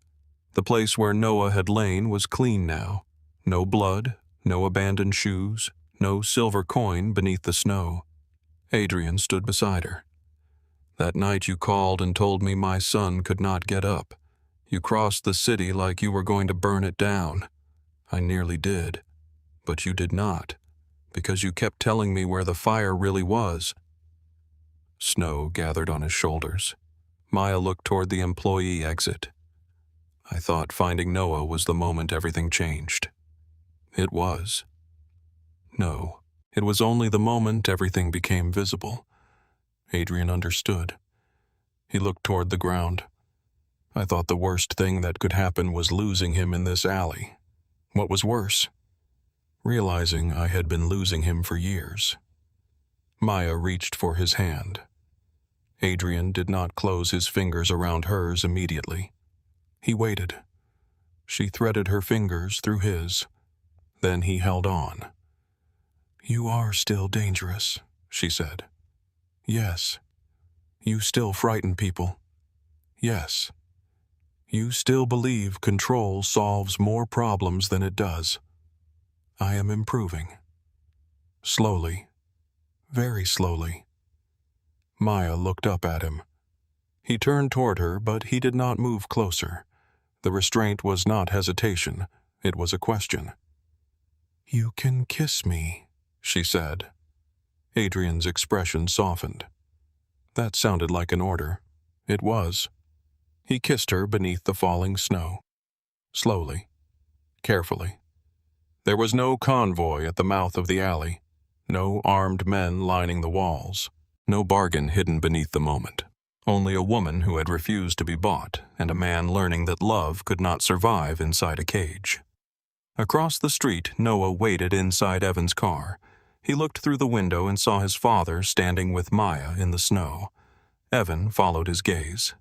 The place where Noah had lain was clean now. No blood, no abandoned shoes, no silver coin beneath the snow. Adrian stood beside her. That night you called and told me my son could not get up. You crossed the city like you were going to burn it down. I nearly did. But you did not, because you kept telling me where the fire really was. Snow gathered on his shoulders. Maya looked toward the employee exit. I thought finding Noah was the moment everything changed. It was. No, it was only the moment everything became visible. Adrian understood. He looked toward the ground. I thought the worst thing that could happen was losing him in this alley. What was worse? Realizing I had been losing him for years. Maya reached for his hand. Adrian did not close his fingers around hers immediately. He waited. She threaded her fingers through his. Then he held on. "You are still dangerous," she said. "Yes. You still frighten people. Yes. You still believe control solves more problems than it does. I am improving. Slowly. Very slowly." Maya looked up at him. He turned toward her, but he did not move closer. The restraint was not hesitation. It was a question. "You can kiss me," she said. Adrian's expression softened. That sounded like an order. It was. He kissed her beneath the falling snow. Slowly. Carefully. There was no convoy at the mouth of the alley. No armed men lining the walls. No bargain hidden beneath the moment. Only a woman who had refused to be bought, and a man learning that love could not survive inside a cage. Across the street, Noah waited inside Evan's car. He looked through the window and saw his father standing with Maya in the snow. Evan followed his gaze.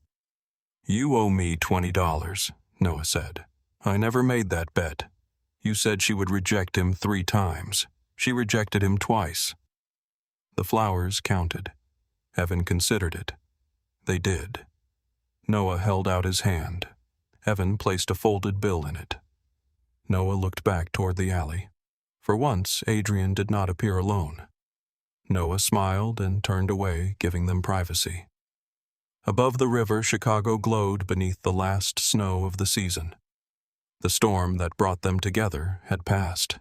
"You owe me $20, Noah said. "I never made that bet. You said she would reject him 3 times. She rejected him twice." The flowers counted. Evan considered it. They did. Noah held out his hand. Evan placed a folded bill in it. Noah looked back toward the alley. For once, Adrian did not appear alone. Noah smiled and turned away, giving them privacy. Above the river, Chicago glowed beneath the last snow of the season. The storm that brought them together had passed.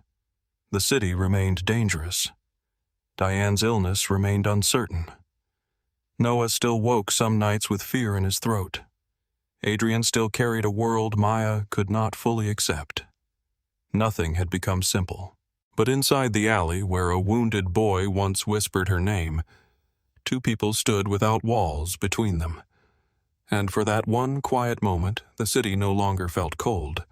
The city remained dangerous. Diane's illness remained uncertain. Noah still woke some nights with fear in his throat. Adrian still carried a world Maya could not fully accept. Nothing had become simple. But inside the alley, where a wounded boy once whispered her name, 2 people stood without walls between them. And for that one quiet moment, the city no longer felt cold.